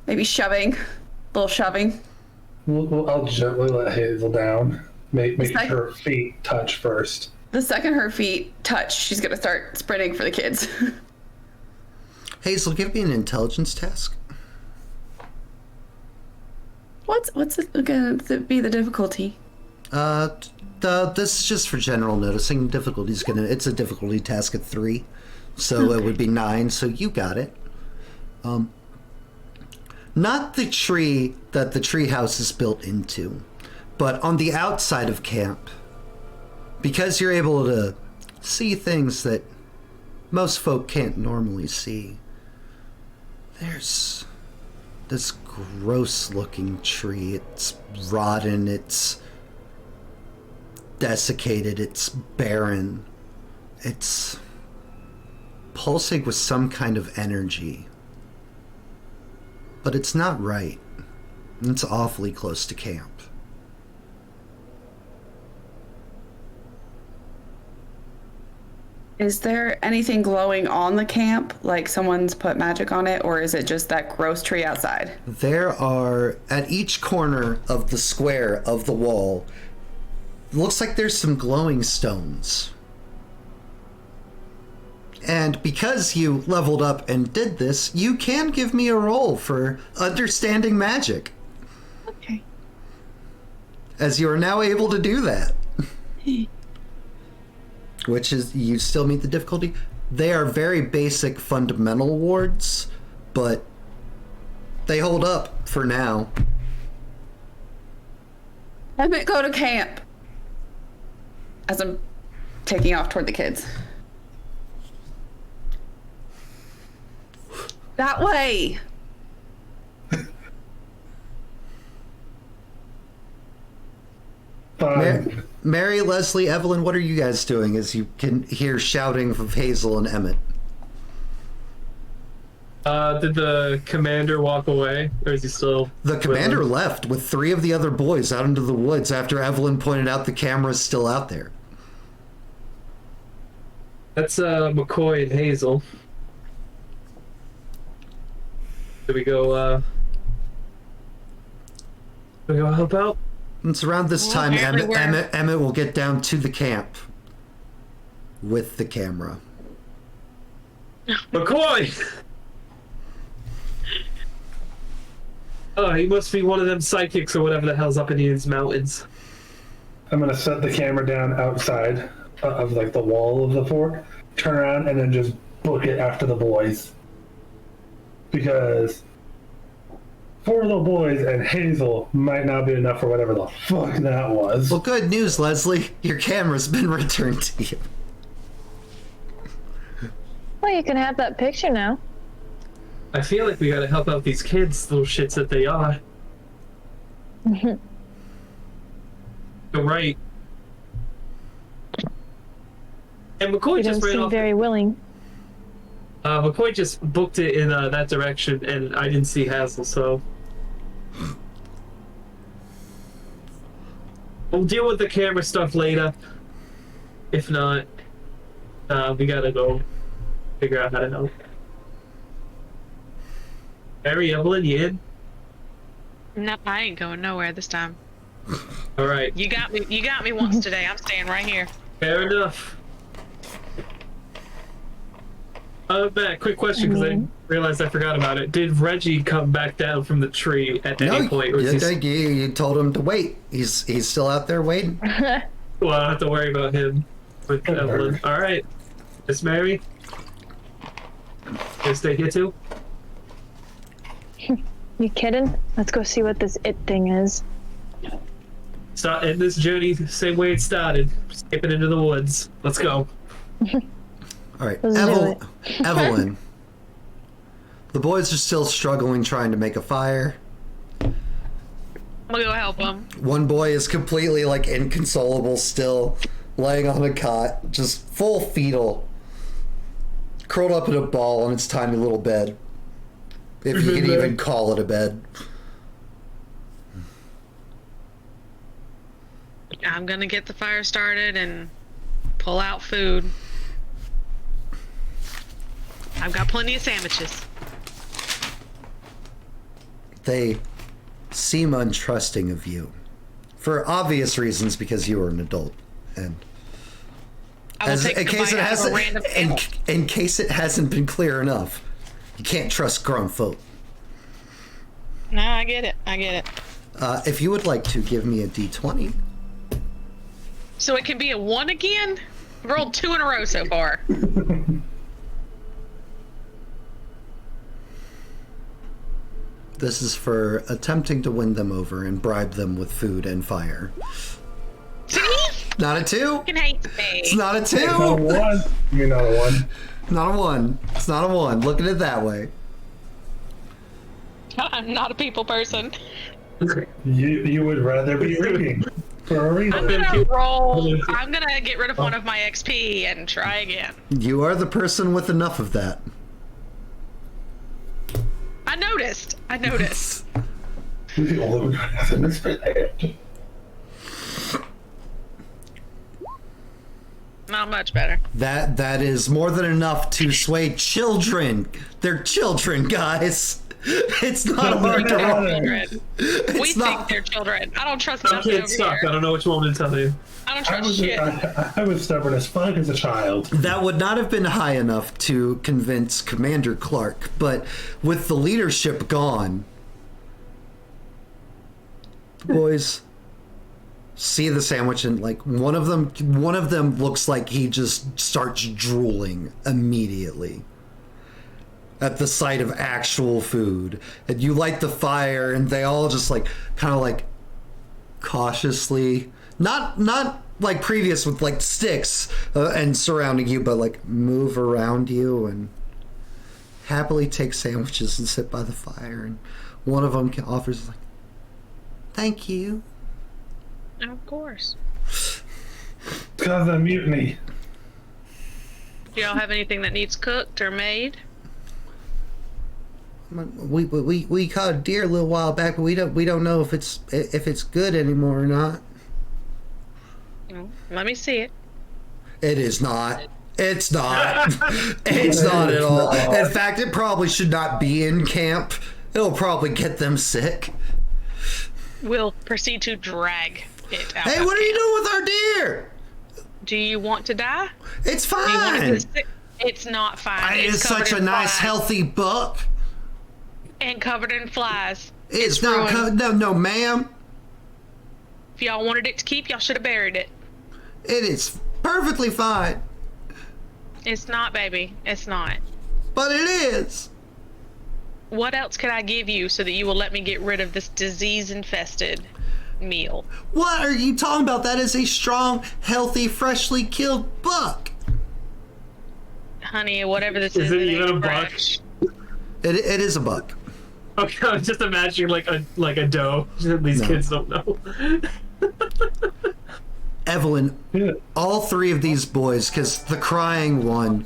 Speaker 3: Maybe shoving. A little shoving.
Speaker 2: I'll gently let Hazel down. Make her feet touch first.
Speaker 3: The second her feet touch, she's gonna start sprinting for the kids.
Speaker 1: Hazel, give me an intelligence task.
Speaker 3: What's it gonna be the difficulty?
Speaker 1: This is just for general noticing. It's a difficulty task at 3, so It would be 9. So you got it. Not the tree that the tree house is built into, but on the outside of camp, because you're able to see things that most folk can't normally see. There's this gross-looking tree. It's rotten. It's desiccated, it's barren, it's pulsing with some kind of energy. But it's not right. It's awfully close to camp.
Speaker 3: Is there anything glowing on the camp, like someone's put magic on it, or is it just that gross tree outside?
Speaker 1: There are, at each corner of the square of the wall, looks like there's some glowing stones. And because you leveled up and did this, you can give me a roll for understanding magic.
Speaker 3: Okay.
Speaker 1: As you are now able to do that. Which is, you still meet the difficulty. They are very basic fundamental wards, but they hold up for now.
Speaker 3: Emmett, go to camp. As I'm taking off toward the kids. That way.
Speaker 1: Mary, Leslie, Evelyn, what are you guys doing as you can hear shouting of Hazel and Emmett?
Speaker 4: Did the commander walk away, or is he still...
Speaker 1: The commander left with 3 of the other boys out into the woods after Evelyn pointed out the camera's still out there.
Speaker 4: That's McCoy and Hazel. Do we go help out?
Speaker 1: It's around this time Emmett will get down to the camp with the camera.
Speaker 4: McCoy! Oh, he must be one of them psychics or whatever the hell's up in these mountains.
Speaker 2: I'm gonna set the camera down outside of like the wall of the fort, turn around, and then just book it after the boys. Because 4 little boys and Hazel might not be enough for whatever the fuck that was.
Speaker 1: Well, good news, Leslie. Your camera's been returned to you.
Speaker 5: Well, you can have that picture now.
Speaker 4: I feel like we gotta help out these kids, little shits that they are. You're right. And McCoy
Speaker 5: He
Speaker 4: just
Speaker 5: doesn't
Speaker 4: ran
Speaker 5: seem
Speaker 4: off.
Speaker 5: very willing.
Speaker 4: McCoy just booked it in that direction, and I didn't see Hazel, so we'll deal with the camera stuff later. If not, we gotta go figure out how to help. Harry, Evelyn, you in?
Speaker 6: No, I ain't going nowhere this time.
Speaker 4: All right.
Speaker 6: You got me. You got me once today. I'm staying right here.
Speaker 4: Fair enough. Matt, quick question, because I realized I forgot about it. Did Reggie come back down from the tree at any point? Or is
Speaker 1: you told him to wait. He's still out there waiting.
Speaker 4: Well, I don't have to worry about him with Evelyn. All right. Miss Mary? Can I stay here too?
Speaker 5: You kidding? Let's go see what this it thing is.
Speaker 4: Start end this journey the same way it started. Skipping into the woods. Let's go.
Speaker 1: All right,
Speaker 5: Let's do it.
Speaker 1: Evelyn. The boys are still struggling trying to make a fire.
Speaker 6: I'm gonna go help him.
Speaker 1: One boy is completely like inconsolable still, laying on a cot, just full fetal, curled up in a ball on its tiny little bed. If you could even call it a bed.
Speaker 6: I'm gonna get the fire started and pull out food. I've got plenty of sandwiches.
Speaker 1: They seem untrusting of you. For obvious reasons, because you are an adult. And
Speaker 6: I will take
Speaker 1: in
Speaker 6: the
Speaker 1: case
Speaker 6: bite
Speaker 1: it
Speaker 6: out of a
Speaker 1: hasn't
Speaker 6: random animal.
Speaker 1: in case it hasn't been clear enough, you can't trust grown folk.
Speaker 6: No, I get it. I get it.
Speaker 1: If you would like to give me a d20.
Speaker 6: So it can be a 1 again? I've rolled 2 in a row so far.
Speaker 1: This is for attempting to win them over and bribe them with food and fire.
Speaker 6: See?
Speaker 1: Not a 2.
Speaker 6: You can hate me.
Speaker 1: It's not a 2.
Speaker 2: Not a one. You're not a one.
Speaker 1: Not a 1. It's not a 1. Look at it that way.
Speaker 6: I'm not a people person.
Speaker 2: You would rather be reading for a
Speaker 6: I'm
Speaker 2: reason.
Speaker 6: gonna roll. I'm gonna get rid of one of my XP and try again.
Speaker 1: You are the person with enough of that.
Speaker 6: I noticed. I noticed.
Speaker 2: You're the only one who has an experience.
Speaker 6: Not much better.
Speaker 1: That is more than enough to sway children. They're children, guys. It's not hard to
Speaker 6: They're
Speaker 1: roll.
Speaker 6: children. We
Speaker 1: It's
Speaker 6: think
Speaker 1: not.
Speaker 6: they're children. I don't trust
Speaker 4: My
Speaker 6: nothing
Speaker 4: kids
Speaker 6: over
Speaker 4: suck. I
Speaker 6: here.
Speaker 4: don't know which one to tell you.
Speaker 6: I don't
Speaker 2: I
Speaker 6: trust shit.
Speaker 2: was stubborn as fuck as a child.
Speaker 1: That would not have been high enough to convince Commander Clark, but with the leadership gone, the boys see the sandwich and like one of them looks like he just starts drooling immediately at the sight of actual food. And you light the fire and they all just like kind of like cautiously, not like previous with like sticks and surrounding you, but like move around you and happily take sandwiches and sit by the fire. And one of them offers like, "Thank you."
Speaker 6: Of course.
Speaker 2: Because of the mutiny.
Speaker 6: Do y'all have anything that needs cooked or made?
Speaker 1: We caught a deer a little while back, but we don't know if it's good anymore or not.
Speaker 6: Let me see it.
Speaker 1: It is not. It's not. It's not at all. In fact, it probably should not be in camp. It'll probably get them sick.
Speaker 6: We'll proceed to drag it out.
Speaker 1: Hey,
Speaker 6: of
Speaker 1: what are you
Speaker 6: camp.
Speaker 1: doing with our deer?
Speaker 6: Do you want to die?
Speaker 1: It's
Speaker 6: Do you want
Speaker 1: fine.
Speaker 6: to sit? It's not fine.
Speaker 1: It's
Speaker 6: covered
Speaker 1: such a
Speaker 6: in
Speaker 1: nice,
Speaker 6: flies.
Speaker 1: healthy buck.
Speaker 6: And covered in flies.
Speaker 1: It's not.
Speaker 6: ruined.
Speaker 1: No, ma'am.
Speaker 6: If y'all wanted it to keep, y'all should have buried it.
Speaker 1: It is perfectly fine.
Speaker 6: It's not, baby. It's not.
Speaker 1: But it is.
Speaker 6: What else could I give you so that you will let me get rid of this disease-infested meal?
Speaker 1: What are you talking about? That is a strong, healthy, freshly killed buck.
Speaker 6: Honey, whatever this
Speaker 4: Is
Speaker 6: is,
Speaker 4: it even
Speaker 6: ain't
Speaker 4: a buck?
Speaker 6: fresh.
Speaker 1: It is a buck.
Speaker 4: Okay, I was just imagining like a doe. These
Speaker 1: No.
Speaker 4: kids don't know.
Speaker 1: Evelyn,
Speaker 2: Yeah.
Speaker 1: all three of these boys, because the crying one.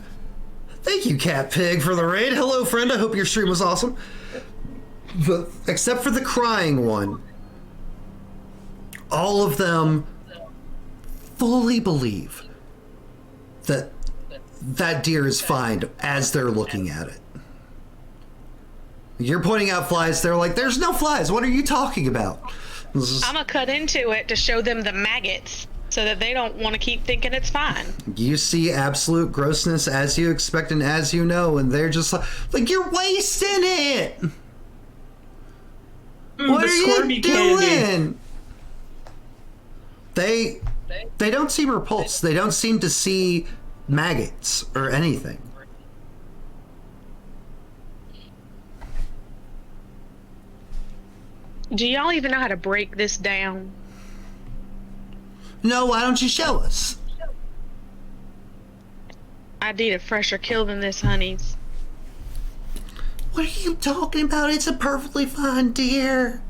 Speaker 1: Thank you, Cat Pig, for the raid. Hello, friend. I hope your stream was awesome. Except for the crying one, all of them fully believe that that deer is fine as they're looking at it. You're pointing out flies. They're like, there's no flies. What are you talking about?
Speaker 6: I'm gonna cut into it to show them the maggots so that they don't want to keep thinking it's fine.
Speaker 1: You see absolute grossness as you expect and as you know, and they're just like you're wasting it. What are you doing? They don't seem repulsed. They don't seem to see maggots or anything.
Speaker 6: Do y'all even know how to break this down?
Speaker 1: No, why don't you show us?
Speaker 6: I need a fresher kill than this, honeys.
Speaker 1: What are you talking about? It's a perfectly fine deer.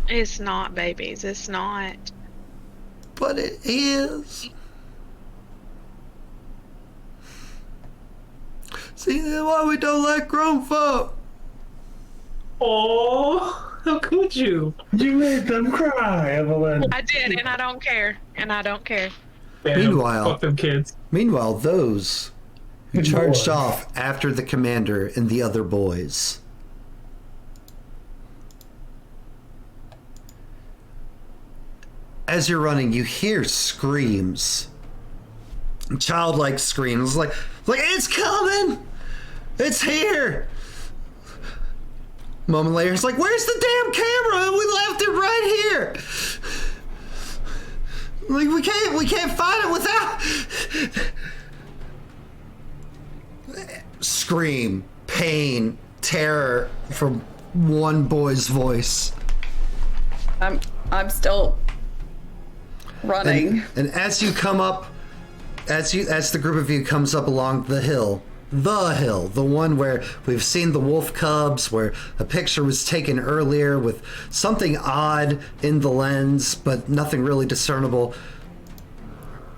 Speaker 6: It's not, babies. It's not.
Speaker 1: But it is. See, that's why we don't like grown folk.
Speaker 4: Oh, how could you?
Speaker 2: You made them cry, Evelyn.
Speaker 6: I did, and I don't care. And I don't care.
Speaker 4: Man,
Speaker 1: Meanwhile-
Speaker 4: fuck them kids.
Speaker 1: Meanwhile, those who
Speaker 2: Good
Speaker 1: charged
Speaker 2: boy.
Speaker 1: off after the commander and the other boys. As you're running, you hear screams. Childlike screams. Like it's coming! It's here! A moment later, it's like, where's the damn camera? We left it right here! Like, we can't find it without... Scream, pain, terror from one boy's voice.
Speaker 3: I'm still running.
Speaker 1: And as you come up, as the group of you comes up along the hill, the one where we've seen the wolf cubs, where a picture was taken earlier with something odd in the lens, but nothing really discernible.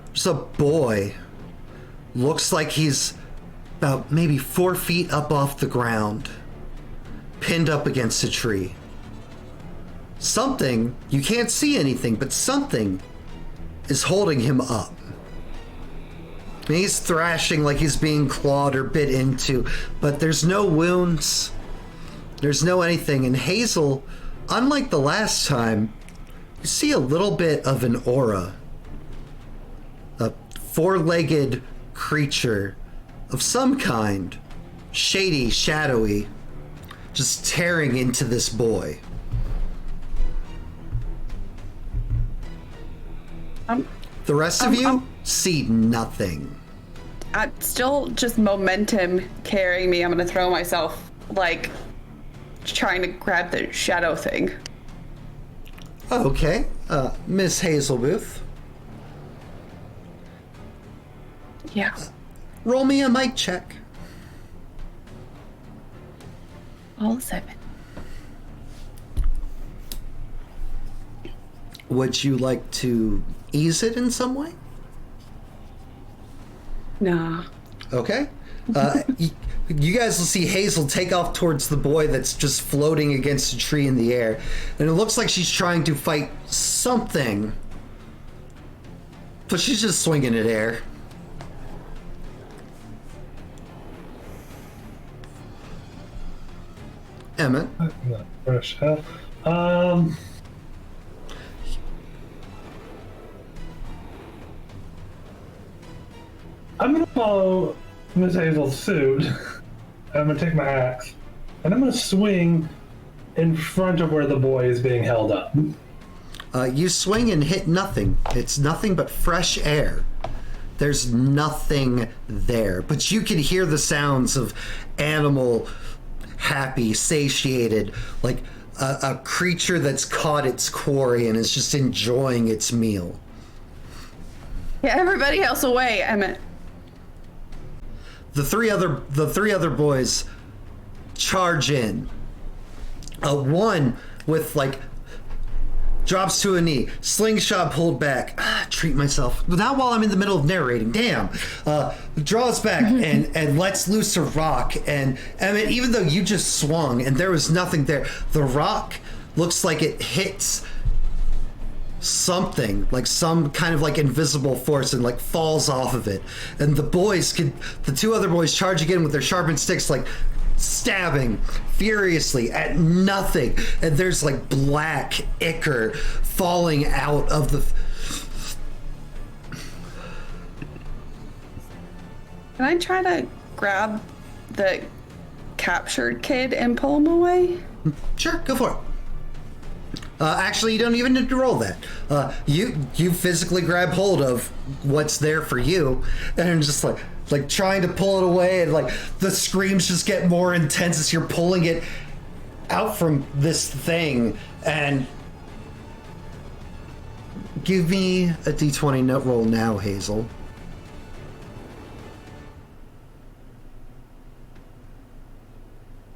Speaker 1: There's a boy. Looks like he's about maybe 4 feet up off the ground, pinned up against a tree. Something, you can't see anything, but something is holding him up. And he's thrashing like he's being clawed or bit into, but there's no wounds. There's no anything. And Hazel, unlike the last time, you see a little bit of an aura. A four-legged creature of some kind, shady, shadowy, just tearing into this boy. The rest of you see nothing.
Speaker 3: I'm still just momentum carrying me. I'm gonna throw myself, like, trying to grab the shadow thing.
Speaker 1: Okay, Miss Hazelbooth,
Speaker 3: Yeah.
Speaker 1: roll me a mic check.
Speaker 3: All 7.
Speaker 1: Would you like to ease it in some way?
Speaker 3: Nah.
Speaker 1: Okay. You guys will see Hazel take off towards the boy that's just floating against a tree in the air. And it looks like she's trying to fight something. But she's just swinging at air. Emmett.
Speaker 2: Not fresh, huh? I'm gonna follow Miss Hazel's suit. I'm gonna take my axe, and I'm gonna swing in front of where the boy is being held up.
Speaker 1: You swing and hit nothing. It's nothing but fresh air. There's nothing there. But you can hear the sounds of animal, happy, satiated, like a creature that's caught its quarry and is just enjoying its meal.
Speaker 3: Get everybody else away, Emmett.
Speaker 1: The three other boys charge in. One with like Drops to a knee. Slingshot pulled back. Treat myself. Not while I'm in the middle of narrating. Damn. Draws back and lets loose a rock. And Emmett, even though you just swung and there was nothing there, the rock looks like it hits something, like some kind of like invisible force, and like falls off of it. And the two other boys charge again with their sharpened sticks, like stabbing furiously at nothing, and there's like black ichor falling out of the
Speaker 3: Can I try to grab the captured kid and pull him away?
Speaker 1: Sure, go for it. Actually, you don't even need to roll that. You physically grab hold of what's there for you, and just like trying to pull it away, and like the screams just get more intense as you're pulling it out from this thing. And give me a d20 note roll now, Hazel.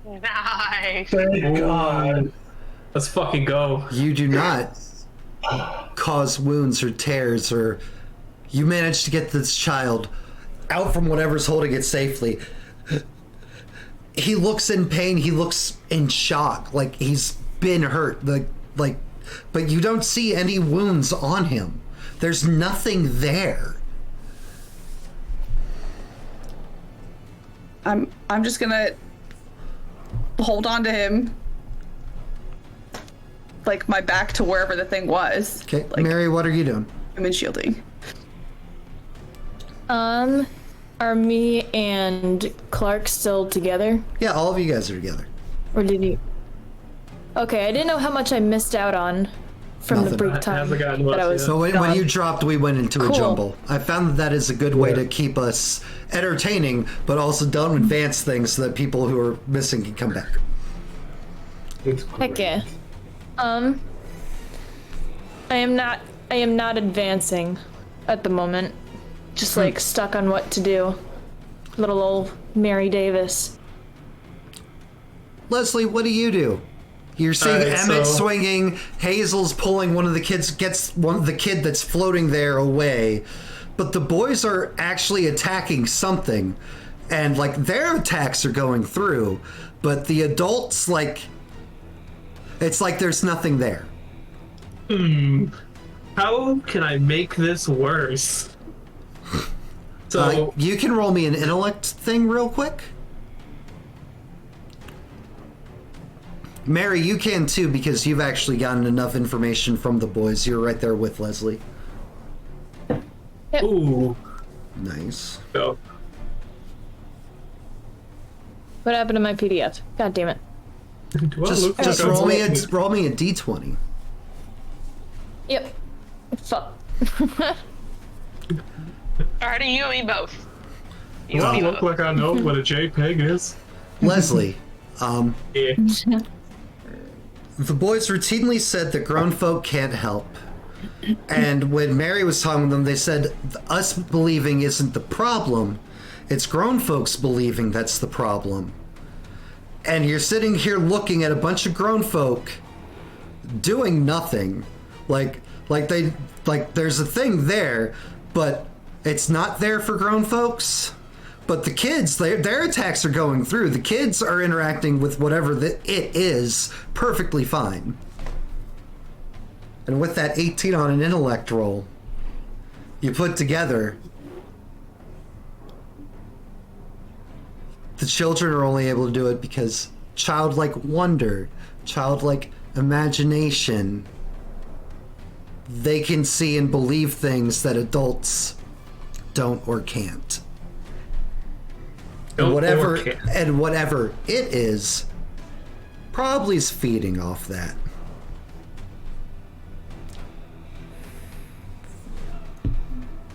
Speaker 6: Nice.
Speaker 2: Thank God.
Speaker 4: Let's fucking go.
Speaker 1: You do not cause wounds or tears, or you manage to get this child out from whatever's holding it safely. He looks in pain. He looks in shock, like he's been hurt. Like, but you don't see any wounds on him. There's nothing there.
Speaker 3: I'm just gonna hold on to him, like my back to wherever the thing was.
Speaker 1: Okay,
Speaker 3: like,
Speaker 1: Mary, what are you doing?
Speaker 3: I'm in shielding.
Speaker 5: Are me and Clark still together?
Speaker 1: Yeah, all of you guys are together.
Speaker 5: Or did you? Okay, I didn't know how much I missed out on from
Speaker 1: Nothing.
Speaker 5: the brief time
Speaker 4: Hasn't gotten
Speaker 5: that I
Speaker 4: much
Speaker 5: was
Speaker 4: yet.
Speaker 1: So when
Speaker 5: gone.
Speaker 1: you dropped, we went into a
Speaker 5: Cool.
Speaker 1: jumble. I found that is a good way to keep us entertaining, but also don't advance things so that people who are missing can come back.
Speaker 2: It's
Speaker 5: Heck
Speaker 2: great.
Speaker 5: yeah. I am not advancing at the moment. Just like stuck on what to do. Little old Mary Davis.
Speaker 1: Leslie, what do you do? You're seeing
Speaker 4: Alright,
Speaker 1: Emmett
Speaker 4: so-
Speaker 1: swinging, Hazel's pulling one of the kids, gets the kid that's floating there away, but the boys are actually attacking something, and like their attacks are going through, but the adults, like, it's like there's nothing there.
Speaker 4: How can I make this worse? So
Speaker 1: You can roll me an intellect thing real quick. Mary, you can too, because you've actually gotten enough information from the boys. You're right there with Leslie.
Speaker 4: ooh,
Speaker 1: Nice.
Speaker 4: go.
Speaker 5: What happened to my PDF? God damn it.
Speaker 4: Do I
Speaker 1: Just
Speaker 4: look like I'm
Speaker 1: roll me a
Speaker 4: looking-
Speaker 1: d20.
Speaker 5: Yep. Fuck.
Speaker 6: Alrighty, you and me both.
Speaker 4: Do
Speaker 6: You and
Speaker 4: I
Speaker 6: me
Speaker 4: look
Speaker 6: both.
Speaker 4: like I know what a JPEG is?
Speaker 1: Leslie,
Speaker 4: Yeah.
Speaker 1: the boys routinely said that grown folk can't help. And when Mary was talking with them, they said us believing isn't the problem. It's grown folks believing that's the problem. And you're sitting here looking at a bunch of grown folk doing nothing. Like there's a thing there, but it's not there for grown folks. But the kids, their attacks are going through. The kids are interacting with whatever it is perfectly fine. And with that 18 on an intellect roll, you put together, the children are only able to do it because childlike wonder, childlike imagination, they can see and believe things that adults don't or can't.
Speaker 4: Don't
Speaker 1: whatever
Speaker 4: or can't.
Speaker 1: and whatever it is probably is feeding off that.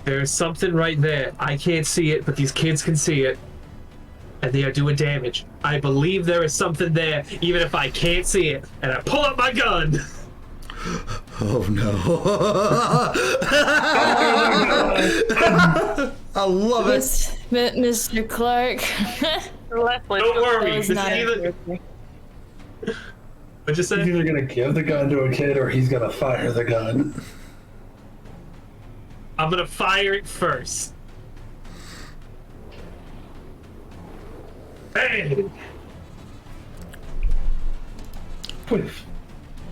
Speaker 4: There's something right there. I can't see it, but these kids can see it. And they are doing damage. I believe there is something there, even if I can't see it. And I pull up my gun.
Speaker 1: Oh no. I love it.
Speaker 5: Mr. Clark.
Speaker 6: Leslie,
Speaker 4: Don't worry.
Speaker 5: That was
Speaker 4: This
Speaker 5: not
Speaker 4: is either,
Speaker 5: accurate.
Speaker 4: What'd you
Speaker 2: He's
Speaker 4: say?
Speaker 2: either gonna give the gun to a kid or he's gonna fire the gun.
Speaker 4: I'm gonna fire it first. Hey!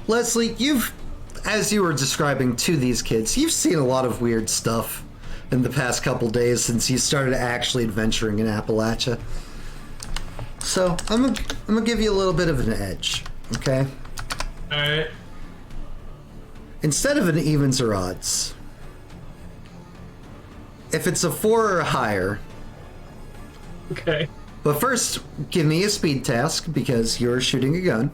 Speaker 1: Leslie, as you were describing to these kids, you've seen a lot of weird stuff in the past couple days since you started actually adventuring in Appalachia. So I'm gonna give you a little bit of an edge, okay?
Speaker 4: All right.
Speaker 1: Instead of an evens or odds, if it's a 4 or higher,
Speaker 4: Okay.
Speaker 1: but first give me a speed task because you're shooting a gun.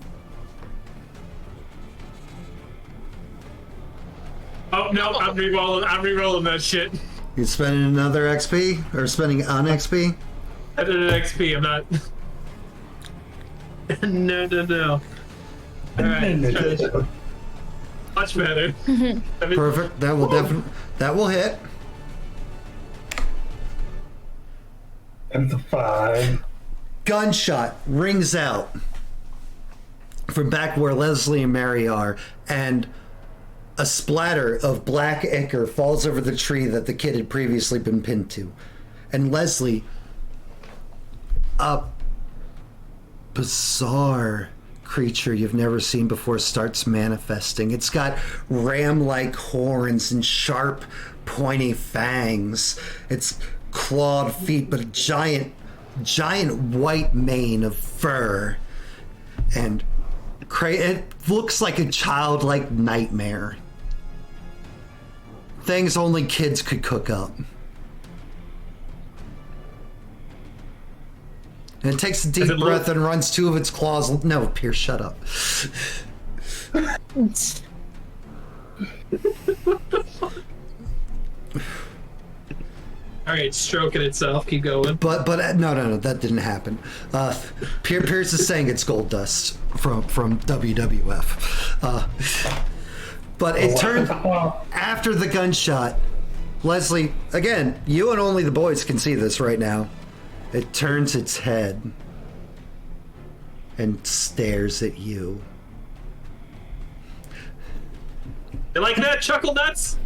Speaker 4: Oh no, I'm re-rolling that shit.
Speaker 1: You spending another XP or spending on XP?
Speaker 4: I did an XP. I'm not. No. All right. Much better.
Speaker 1: Perfect. That will that will hit.
Speaker 2: And it's a 5.
Speaker 1: Gunshot rings out from back where Leslie and Mary are, and a splatter of black ichor falls over the tree that the kid had previously been pinned to. And Leslie, a bizarre creature you've never seen before starts manifesting. It's got ram-like horns and sharp, pointy fangs. It's clawed feet, but a giant white mane of fur. And it looks like a childlike nightmare. Things only kids could cook up. And it takes a deep breath and runs 2 of its claws. No, Pierce, shut up.
Speaker 4: All right, stroking itself. Keep going.
Speaker 1: But no, that didn't happen. Pierce is saying it's gold dust from WWF. But it turned after the gunshot. Leslie, again, you and only the boys can see this right now. It turns its head and stares at you.
Speaker 4: You like that, Chuckle Nuts?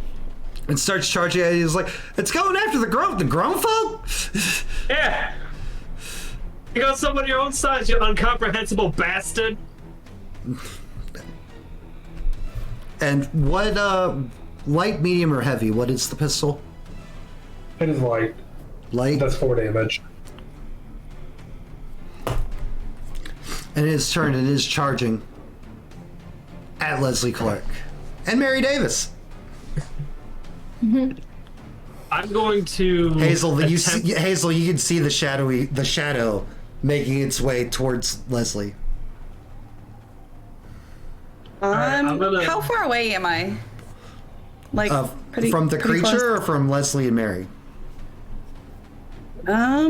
Speaker 1: And starts charging at you. He's like, it's going after the grown folk?
Speaker 4: Yeah. You got someone your own size, you incomprehensible bastard.
Speaker 1: And what, light, medium, or heavy? What is the pistol?
Speaker 2: It is light.
Speaker 1: Light?
Speaker 2: That's 4 damage.
Speaker 1: And it is turned and is charging at Leslie Clark and Mary Davis.
Speaker 4: I'm going to
Speaker 1: Hazel, Hazel, you can see the shadow making its way towards Leslie.
Speaker 4: I'm gonna-
Speaker 3: How far away am I? Like
Speaker 1: From the
Speaker 3: pretty
Speaker 1: creature
Speaker 3: close?
Speaker 1: or from Leslie and Mary?
Speaker 3: I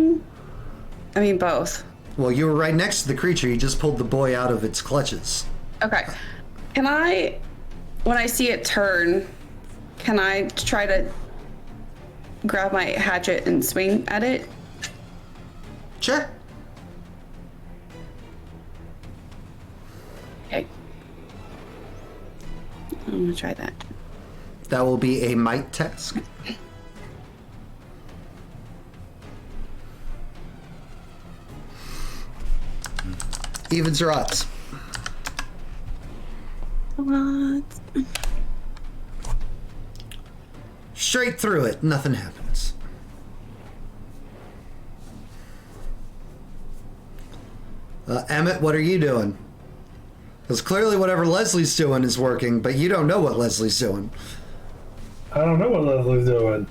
Speaker 3: mean both.
Speaker 1: Well, you were right next to the creature. You just pulled the boy out of its clutches.
Speaker 3: Okay. Can I, when I see it turn, can I try to grab my hatchet and swing at it?
Speaker 1: Sure.
Speaker 3: Okay. I'm gonna try that.
Speaker 1: That will be a might task. Evens or odds?
Speaker 3: What?
Speaker 1: Straight through it, nothing happens. Emmett, what are you doing? Because clearly whatever Leslie's doing is working, but you don't know what Leslie's doing.
Speaker 2: I don't know what Leslie's doing.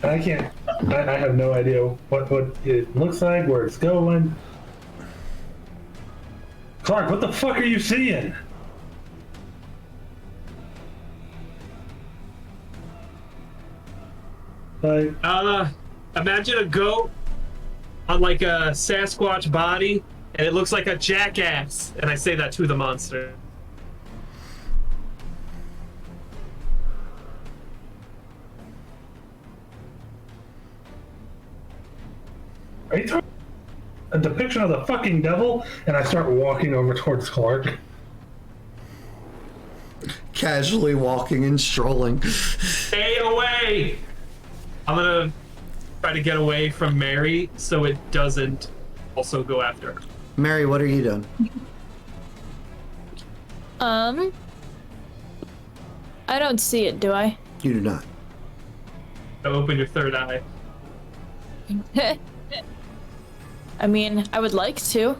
Speaker 2: I can't. I have no idea what it looks like, where it's going. Clark, what the fuck are you seeing? Like,
Speaker 4: imagine a goat on like a Sasquatch body, and it looks like a jackass. And I say that to the monster.
Speaker 2: are you talking? a depiction of the fucking devil, and I start walking over towards Clark.
Speaker 1: Casually walking and strolling.
Speaker 4: Stay away! I'm gonna try to get away from Mary so it doesn't also go after her.
Speaker 1: Mary, what are you doing?
Speaker 5: I don't see it, do I?
Speaker 1: You do not.
Speaker 4: Open your third eye.
Speaker 5: I mean, I would like to.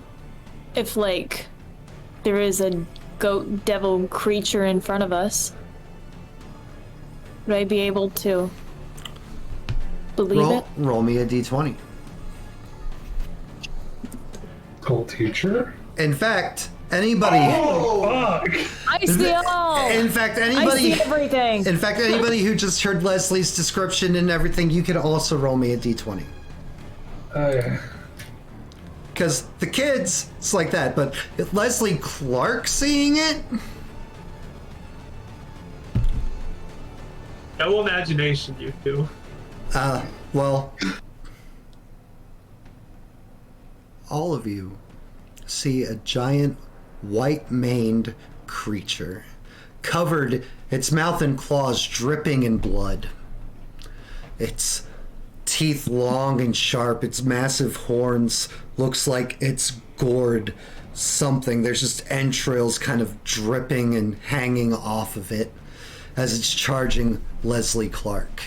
Speaker 5: If, like, there is a goat devil creature in front of us. Would I be able to believe it?
Speaker 1: Roll me a d20.
Speaker 2: Cool teacher.
Speaker 1: In fact, anybody.
Speaker 2: Oh, fuck!
Speaker 5: I see all!
Speaker 1: In fact,
Speaker 5: I
Speaker 1: anybody.
Speaker 5: see everything!
Speaker 1: In fact, anybody who just heard Leslie's description and everything, you can also roll me a d20.
Speaker 2: Yeah.
Speaker 1: Because the kids, it's like that, but Leslie Clark seeing it?
Speaker 4: No imagination, you two.
Speaker 1: Well, all of you see a giant white-maned creature, covered, its mouth and claws dripping in blood. Its teeth long and sharp, its massive horns looks like it's gored something. There's just entrails kind of dripping and hanging off of it as it's charging Leslie Clark.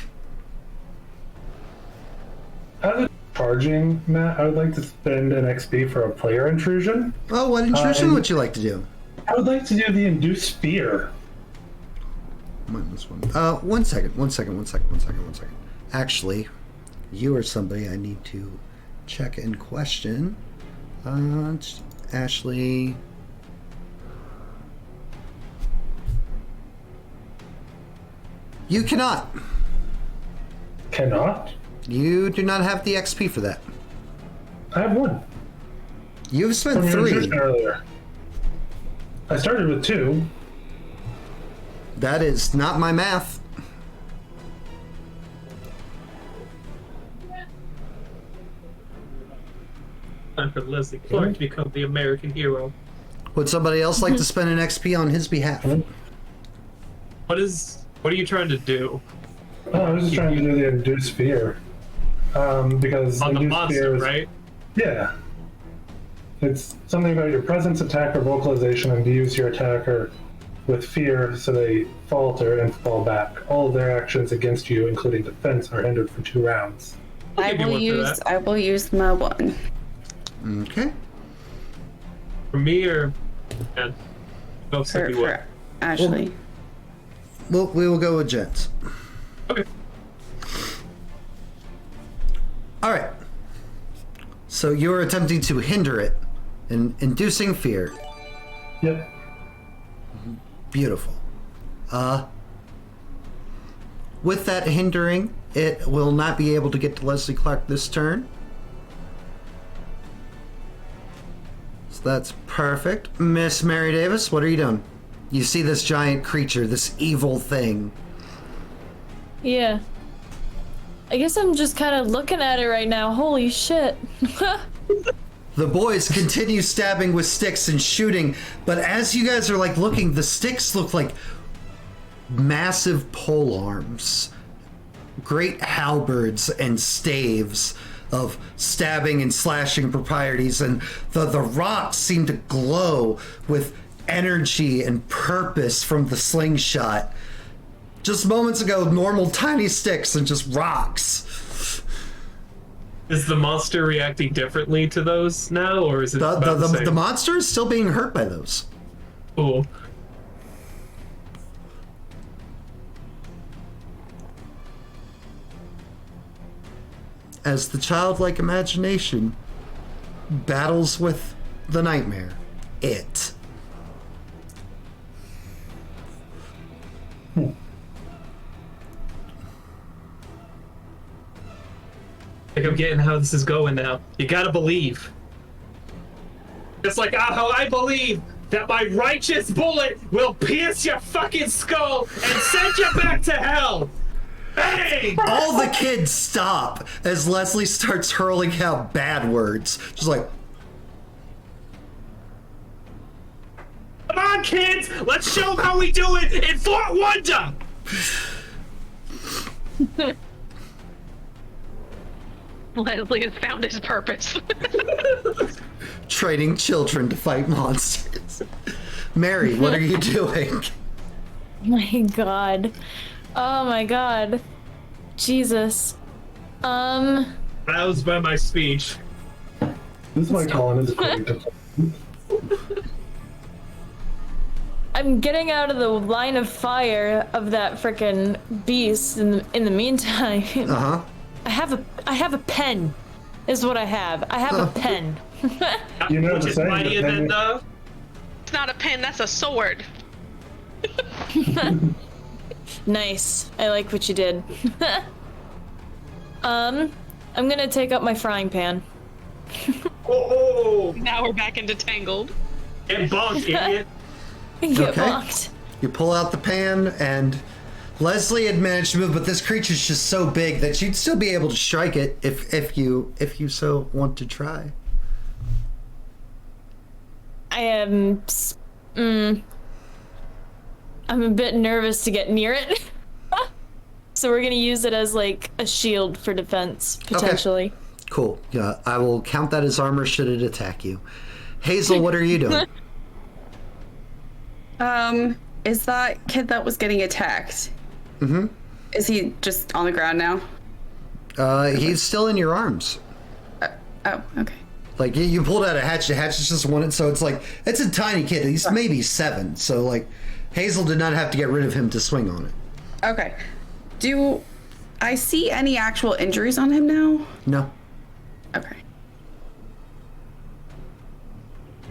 Speaker 2: As a charging, Matt, I would like to spend an XP for a player intrusion.
Speaker 1: Oh, what intrusion would you like to do?
Speaker 2: I would like to do the induced fear.
Speaker 1: Minus one. One second. Actually, you are somebody I need to check and question. Ashley. You cannot.
Speaker 2: Cannot?
Speaker 1: You do not have the XP for that.
Speaker 2: I have one.
Speaker 1: You've spent
Speaker 2: From your
Speaker 1: 3.
Speaker 2: intrusion earlier. I started with 2.
Speaker 1: That is not my math.
Speaker 4: Time for Leslie Clark to become the American hero.
Speaker 1: Would somebody else like to spend an XP on his behalf?
Speaker 4: What are you trying to do?
Speaker 2: Oh, I was just trying to do the induced fear. Because
Speaker 4: On the
Speaker 2: induced
Speaker 4: monster,
Speaker 2: fear is,
Speaker 4: right?
Speaker 2: Yeah. It's something about your presence, attack, or vocalization, and to use your attacker with fear so they falter and fall back. All of their actions against you, including defense, are hindered for 2 rounds.
Speaker 3: I
Speaker 4: give you
Speaker 3: will
Speaker 4: one for that.
Speaker 3: I will use my one.
Speaker 1: Okay.
Speaker 4: For me or... Yeah. Both said you would.
Speaker 3: For Ashley.
Speaker 1: Well, we will go with gents.
Speaker 4: Okay.
Speaker 1: All right. So you're attempting to hinder it and inducing fear.
Speaker 2: Yep.
Speaker 1: Beautiful. With that hindering, it will not be able to get to Leslie Clark this turn. So that's perfect. Miss Mary Davis, what are you doing? You see this giant creature, this evil thing.
Speaker 5: Yeah. I guess I'm just kind of looking at it right now. Holy shit.
Speaker 1: The boys continue stabbing with sticks and shooting, but as you guys are like looking, the sticks look like massive pole arms, great halberds and staves of stabbing and slashing proprieties, and the rocks seem to glow with energy and purpose from the slingshot. Just moments ago, normal tiny sticks and just rocks.
Speaker 4: Is the monster reacting differently to those now, or is it about the same?
Speaker 1: The monster is still being hurt by those.
Speaker 4: Cool.
Speaker 1: As the childlike imagination battles with the nightmare, it.
Speaker 4: I think I'm getting how this is going now. You gotta believe. Just like how I believe that my righteous bullet will pierce your fucking skull and send you back to hell. Bang!
Speaker 1: All the kids stop as Leslie starts hurling out bad words. Just like,
Speaker 4: Come on, kids! Let's show them how we do it in Fort Wonder!
Speaker 6: Leslie has found his purpose.
Speaker 1: Training children to fight monsters. Mary, what are you doing?
Speaker 5: My God. Oh my God. Jesus.
Speaker 4: Roused by my speech.
Speaker 2: This is my calling is great to
Speaker 5: I'm getting out of the line of fire of that frickin' beast in the meantime.
Speaker 1: Uh-huh.
Speaker 5: I have a pen. Is what I have. I have a pen.
Speaker 2: You know
Speaker 4: Which
Speaker 2: the
Speaker 4: is
Speaker 2: saying,
Speaker 4: mightier
Speaker 2: the
Speaker 4: than
Speaker 2: pen-
Speaker 4: the...
Speaker 6: It's not a pin, that's a sword.
Speaker 5: Nice. I like what you did. I'm gonna take up my frying pan.
Speaker 4: Oh!
Speaker 6: Now we're back into Tangled.
Speaker 4: Get bonked, idiot!
Speaker 5: Get
Speaker 1: Okay.
Speaker 5: bonked.
Speaker 1: You pull out the pan, and Leslie had managed to move, but this creature's just so big that you'd still be able to strike it if you so want to try.
Speaker 5: I am. I'm a bit nervous to get near it. So we're gonna use it as like a shield for defense, potentially.
Speaker 1: Cool. Yeah, I will count that as armor should it attack you. Hazel, what are you doing?
Speaker 3: Is that kid that was getting attacked?
Speaker 1: Mm-hmm.
Speaker 3: Is he just on the ground now?
Speaker 1: He's still in your arms.
Speaker 3: Oh, okay.
Speaker 1: Like, you pulled out a hatchet. The hatchet's just one, so it's like, it's a tiny kid. He's maybe 7, so, like, Hazel did not have to get rid of him to swing on it.
Speaker 3: Okay. Do I see any actual injuries on him now?
Speaker 1: No.
Speaker 3: Okay.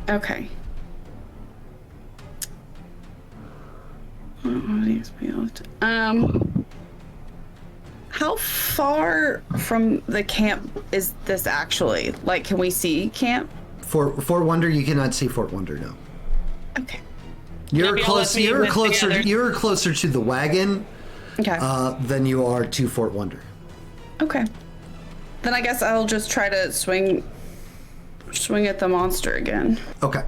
Speaker 3: Okay. How far from the camp is this actually? Like, can we see camp?
Speaker 1: Fort Wonder, you cannot see Fort Wonder, no.
Speaker 3: Okay.
Speaker 1: You're
Speaker 6: Maybe I'll let
Speaker 1: close.
Speaker 6: me
Speaker 1: You're
Speaker 6: live
Speaker 1: closer.
Speaker 6: together.
Speaker 1: You're closer to the wagon
Speaker 3: Okay.
Speaker 1: than you are to Fort Wonder.
Speaker 3: Okay. Then I guess I'll just try to swing at the monster again.
Speaker 1: Okay.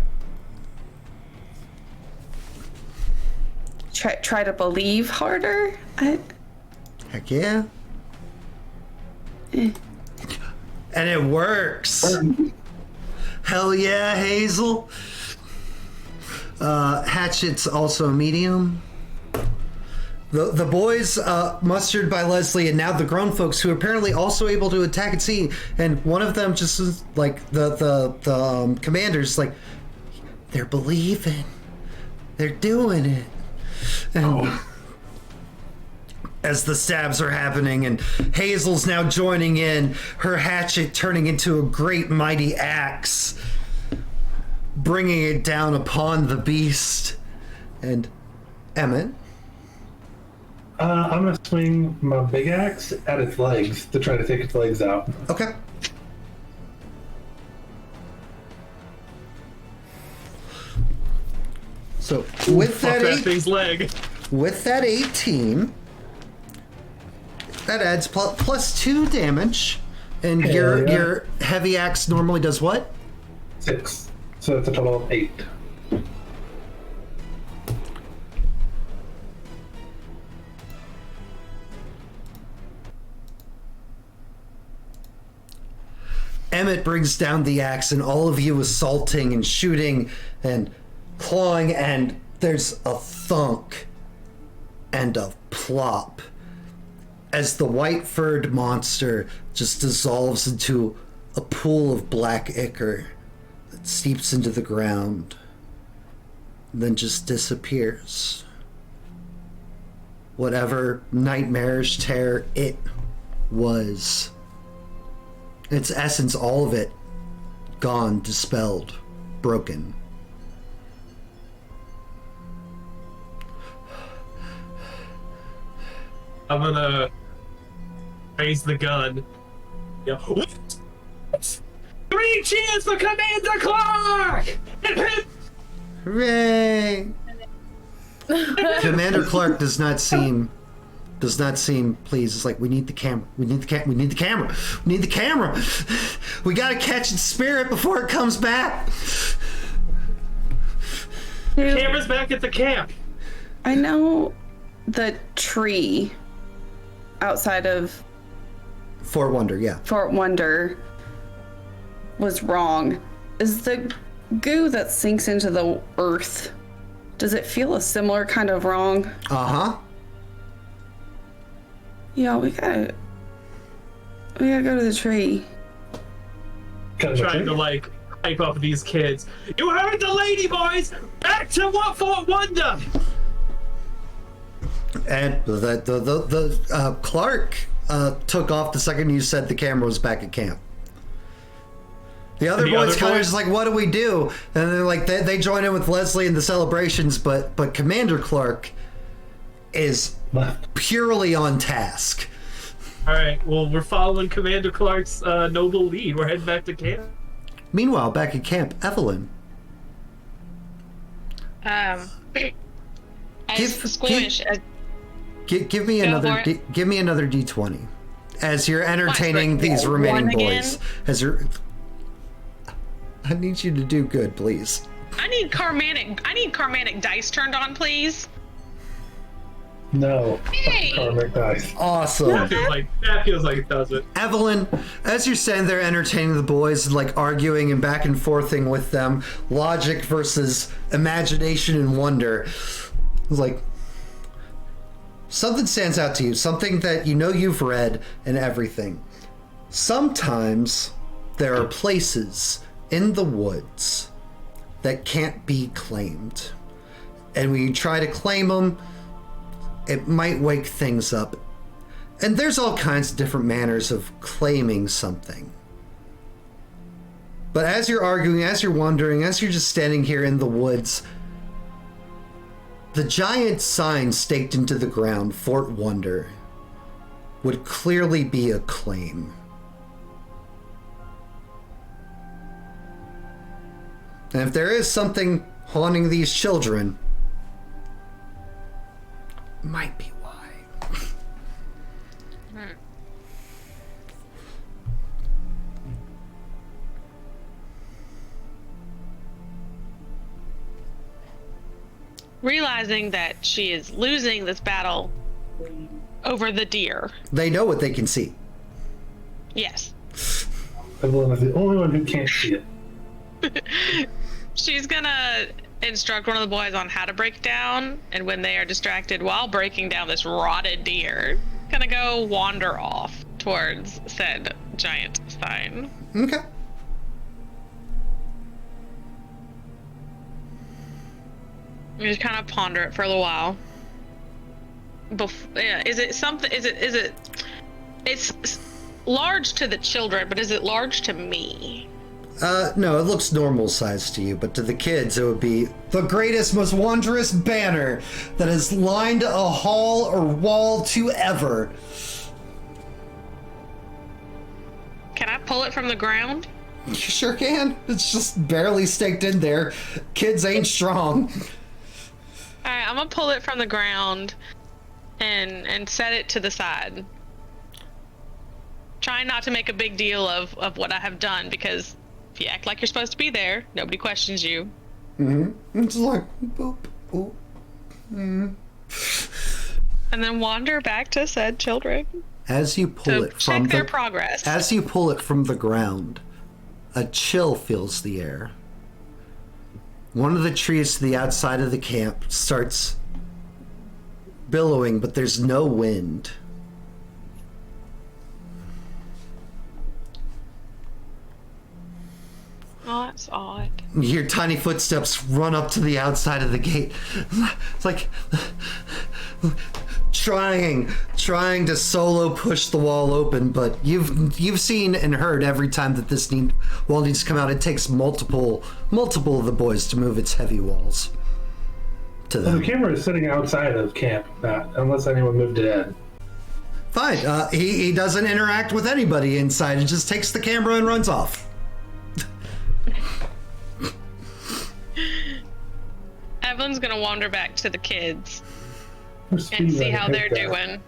Speaker 3: Try to believe harder.
Speaker 1: Heck yeah. And it works. Hell yeah, Hazel. Hatchet's also a medium. The boys, mustered by Leslie, and now the grown folks who are apparently also able to attack and see, and one of them just is like the commander's like, they're believing, they're doing it, and as the stabs are happening, and Hazel's now joining in, her hatchet turning into a great mighty axe, bringing it down upon the beast, and Emmett.
Speaker 2: I'm gonna swing my big axe at its legs to try to take its legs out.
Speaker 1: Okay. So with
Speaker 4: Fuck that thing's leg.
Speaker 1: with that 18, that adds plus 2 damage, and
Speaker 2: Hell yeah.
Speaker 1: your heavy axe normally does what?
Speaker 2: 6. So that's a total of 8.
Speaker 1: Emmett brings down the axe, and all of you assaulting and shooting and clawing, and there's a thunk and a plop as the white-furred monster just dissolves into a pool of black ichor that seeps into the ground and then just disappears. Whatever nightmarish terror it was, its essence, all of it, gone, dispelled, broken.
Speaker 4: I'm gonna raise the gun. Yeah. 3 cheers for Commander Clark!
Speaker 1: Hooray! Commander Clark does not seem pleased. It's like, we need the camera. We need the camera. We need the camera. We need the camera. We gotta catch its spirit before it comes back.
Speaker 4: Camera's back at the camp.
Speaker 3: I know the tree outside of
Speaker 1: Fort Wonder, yeah.
Speaker 3: Fort Wonder was wrong. Is the goo that sinks into the earth, does it feel a similar kind of wrong?
Speaker 1: Uh-huh.
Speaker 3: Yeah, we gotta go to the tree.
Speaker 4: Trying to like hype up these kids. You heard the lady, boys! Back to Fort Wonder!
Speaker 1: And the Clark took off the second you said the camera was back at camp. The other boys kind of just like, what do we do? And they're like, they join in with Leslie in the celebrations, but Commander Clark is purely on task.
Speaker 4: All right, well, we're following Commander Clark's noble lead. We're heading back to camp.
Speaker 1: Meanwhile, back at camp, Evelyn.
Speaker 6: As
Speaker 1: Give-
Speaker 6: squeamish as
Speaker 1: Give me
Speaker 6: Go
Speaker 1: another.
Speaker 6: for it.
Speaker 1: Give me another D20, as you're entertaining
Speaker 6: What,
Speaker 1: these remaining
Speaker 6: one again?
Speaker 1: boys. As you're, I need you to do good, please.
Speaker 6: I need Carmanic dice turned on, please.
Speaker 2: No.
Speaker 6: Hey!
Speaker 2: Karmic dice.
Speaker 1: Awesome.
Speaker 4: That feels like it does it.
Speaker 1: Evelyn, as you're standing there entertaining the boys, like arguing and back and forthing with them, logic versus imagination and wonder, it's like something stands out to you, something that you know you've read and everything. Sometimes there are places in the woods that can't be claimed. And when you try to claim them, it might wake things up. And there's all kinds of different manners of claiming something. But as you're arguing, as you're wondering, as you're just standing here in the woods, the giant sign staked into the ground, Fort Wonder, would clearly be a claim. And if there is something haunting these children, might be why.
Speaker 6: Realizing that she is losing this battle over the deer.
Speaker 1: They know what they can see.
Speaker 6: Yes.
Speaker 2: Evelyn is the only one who can't see it.
Speaker 6: She's gonna instruct one of the boys on how to break down, and when they are distracted while breaking down this rotted deer, gonna go wander off towards said giant sign.
Speaker 1: Okay.
Speaker 6: You just kind of ponder it for a little while. Yeah, is it something? Is it? It's large to the children, but is it large to me?
Speaker 1: No, it looks normal size to you, but to the kids, it would be the greatest, most wondrous banner that has lined a hall or wall to ever.
Speaker 6: Can I pull it from the ground?
Speaker 1: You sure can. It's just barely staked in there. Kids ain't strong.
Speaker 6: All right, I'm gonna pull it from the ground and set it to the side. Trying not to make a big deal of what I have done, because if you act like you're supposed to be there, nobody questions you.
Speaker 1: Mm-hmm. It's like, boop, boop. Mm.
Speaker 6: And then wander back to said children
Speaker 1: As you pull
Speaker 6: to
Speaker 1: it from
Speaker 6: check their progress.
Speaker 1: As you pull it from the ground, a chill fills the air. One of the trees to the outside of the camp starts billowing, but there's no wind.
Speaker 6: Oh, that's odd.
Speaker 1: You hear tiny footsteps run up to the outside of the gate. It's like trying to solo push the wall open, but you've seen and heard every time that this wall needs to come out, it takes multiple of the boys to move its heavy walls to
Speaker 2: Well,
Speaker 1: them.
Speaker 2: the camera is sitting outside of camp, Matt, unless anyone moved it in.
Speaker 1: Fine. He doesn't interact with anybody inside. It just takes the camera and runs off.
Speaker 6: Evelyn's gonna wander back to the kids
Speaker 2: Or
Speaker 6: and
Speaker 2: speed
Speaker 6: see
Speaker 2: runner,
Speaker 6: how
Speaker 2: take
Speaker 6: they're
Speaker 2: that.
Speaker 6: doing.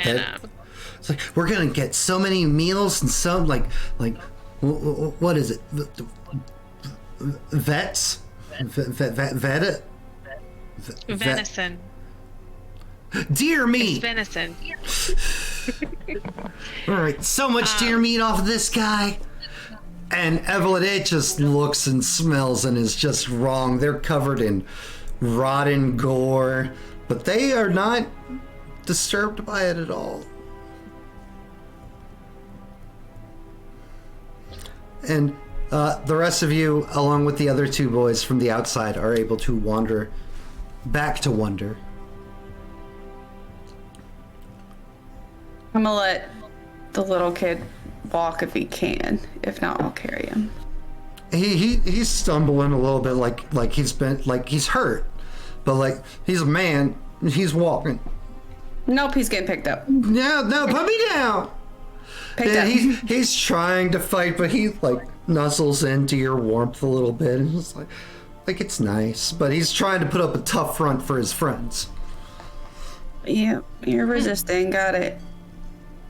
Speaker 6: And
Speaker 1: It's like, we're gonna get so many meals and some like what is it? Vets?
Speaker 6: Venison.
Speaker 1: Deer meat!
Speaker 6: Venison.
Speaker 1: Alright, so much deer meat off of this guy. And Evelyn, it just looks and smells and is just wrong. They're covered in rotten gore, but they are not disturbed by it at all. And the rest of you, along with the other two boys from the outside, are able to wander back to Wonder.
Speaker 3: I'm gonna let the little kid walk if he can. If not, I'll carry him.
Speaker 1: He's stumbling a little bit, like he's hurt, but like he's a man. He's walking.
Speaker 3: Nope, he's getting picked up.
Speaker 1: No, put me down.
Speaker 3: Picked up.
Speaker 1: He's trying to fight, but he like nuzzles into your warmth a little bit, and it's like it's nice, but he's trying to put up a tough front for his friends.
Speaker 3: Yeah, you're resisting. Got it.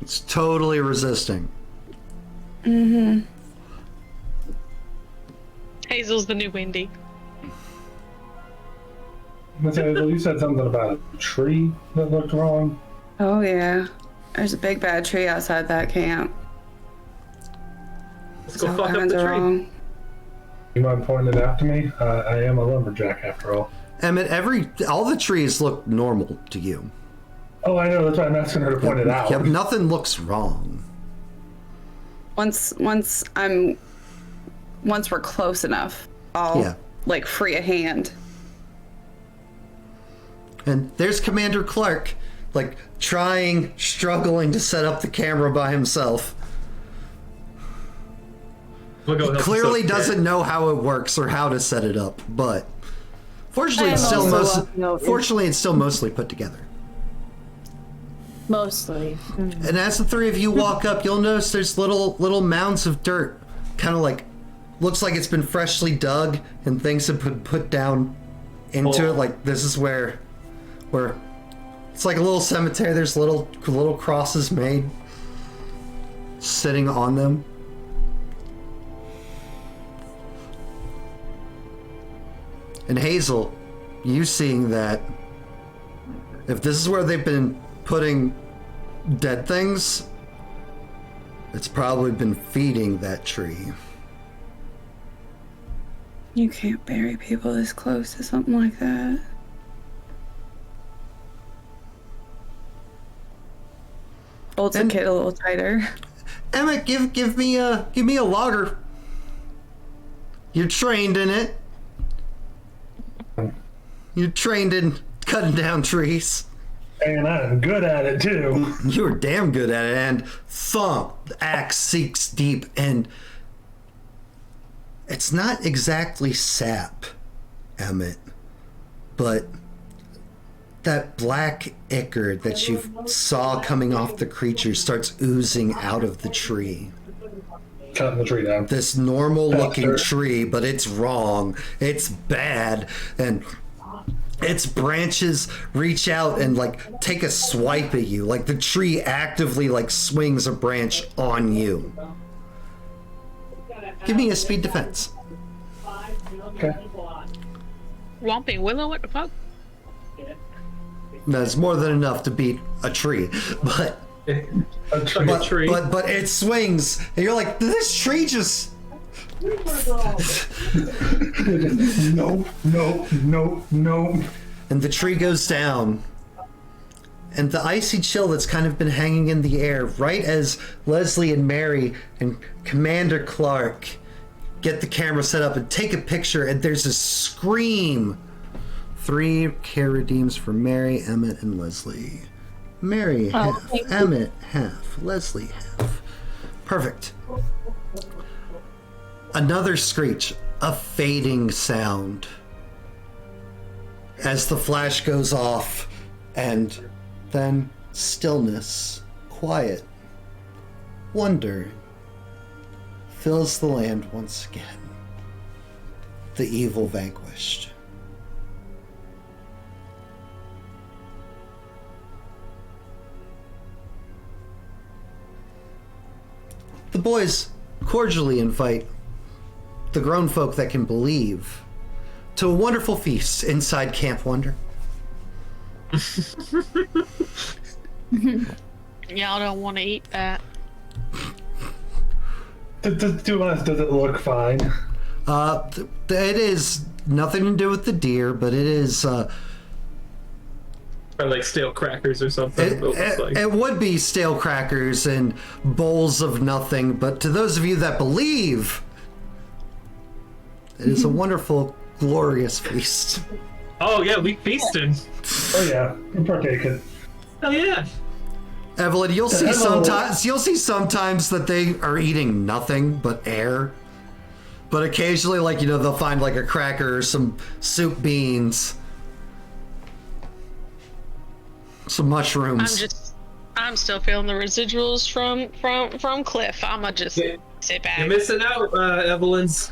Speaker 1: It's totally resisting.
Speaker 3: Mm-hmm.
Speaker 6: Hazel's the new Wendy.
Speaker 2: Miss Hazel, you said something about a tree that looked wrong.
Speaker 3: Oh yeah, there's a big bad tree outside that camp.
Speaker 4: Let's go fuck up the tree.
Speaker 3: Wrong.
Speaker 2: You mind pointing it out to me? I am a lumberjack after all.
Speaker 1: Emmett, all the trees look normal to you.
Speaker 2: Oh, I know. That's why I'm asking her to point it out.
Speaker 1: Yep, nothing looks wrong.
Speaker 3: Once we're close enough, I'll like free a hand.
Speaker 1: And there's Commander Clark, like struggling to set up the camera by himself.
Speaker 4: We'll go
Speaker 1: He
Speaker 4: help
Speaker 1: clearly
Speaker 4: yourself,
Speaker 1: doesn't know how it works or how to set it up, but fortunately it's still mostly put together.
Speaker 5: Mostly.
Speaker 1: And as the three of you walk up, you'll notice there's little mounds of dirt, kind of like, looks like it's been freshly dug and things have been put down into it. Like this is where it's like a little cemetery. There's little crosses made, sitting on them. And Hazel, you seeing that, if this is where they've been putting dead things, it's probably been feeding that tree.
Speaker 3: You can't bury people this close to something like that. Holds the kid a little tighter.
Speaker 1: Emmett, give me a logger. You're trained in it. You're trained in cutting down trees.
Speaker 2: And I'm good at it too.
Speaker 1: You're damn good at it. And thump, the axe sinks deep, and it's not exactly sap, Emmett, but that black ichor that you saw coming off the creature starts oozing out of the tree.
Speaker 2: Cutting the tree down.
Speaker 1: This normal looking tree, but it's wrong. It's bad. And its branches reach out and like take a swipe at you. Like the tree actively like swings a branch on you. Give me a speed defense.
Speaker 2: Okay.
Speaker 6: Whomping Willow, what the fuck?
Speaker 1: That's more than enough to beat a tree, but
Speaker 2: A tree.
Speaker 1: but it swings, and you're like, this tree just.
Speaker 2: No.
Speaker 1: And the tree goes down, and the icy chill that's kind of been hanging in the air, right as Leslie and Mary and Commander Clark get the camera set up and take a picture, and there's a scream. 3 care redeems for Mary, Emmett, and Leslie. Mary half, Emmett half, Leslie half. Perfect. Another screech, a fading sound. As the flash goes off, and then stillness, quiet, wonder fills the land once again. The evil vanquished. The boys cordially invite the grown folk that can believe, to a wonderful feast inside Camp Wonder.
Speaker 6: Y'all don't want to eat that.
Speaker 2: To be honest, does it look fine?
Speaker 1: It is nothing to do with the deer, but it is.
Speaker 4: Or like stale crackers or something.
Speaker 1: It would be stale crackers and bowls of nothing, but to those of you that believe, it is a wonderful, glorious feast.
Speaker 4: Oh yeah, we feasted.
Speaker 2: Oh yeah, we're partaking.
Speaker 4: Oh yeah.
Speaker 1: Evelyn, you'll see sometimes that they are eating nothing but air. But occasionally, like, you know, they'll find like a cracker or some soup beans. Some mushrooms.
Speaker 6: I'm still feeling the residuals from Cliff. I'ma just sit back.
Speaker 4: You're missing out, Evelyn's.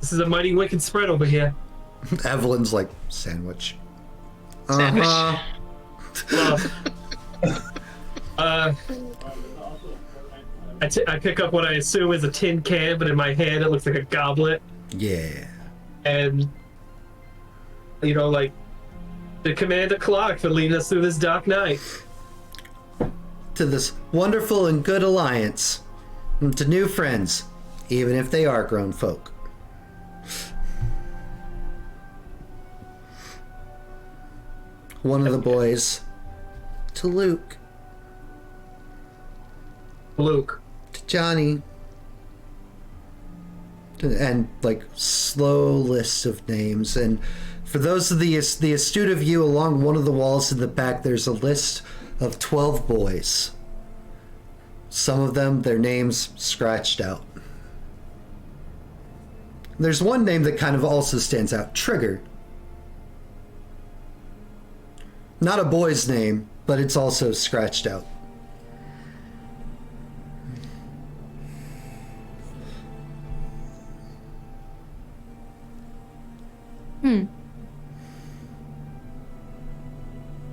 Speaker 4: This is a mighty wicked spread over here.
Speaker 1: Evelyn's like, sandwich.
Speaker 6: Sandwich.
Speaker 4: Well, I pick up what I assume is a tin can, but in my hand it looks like a goblet.
Speaker 1: Yeah.
Speaker 4: And, you know, like, to Commander Clark for leading us through this dark night.
Speaker 1: To this wonderful and good alliance. And to new friends, even if they are grown folk. One of the boys. To Luke.
Speaker 4: Luke.
Speaker 1: To Johnny. And like slow list of names. And for those of the astute of you, along one of the walls in the back, there's a list of 12 boys. Some of them, their names scratched out. There's one name that kind of also stands out, Trigger. Not a boy's name, but it's also scratched out.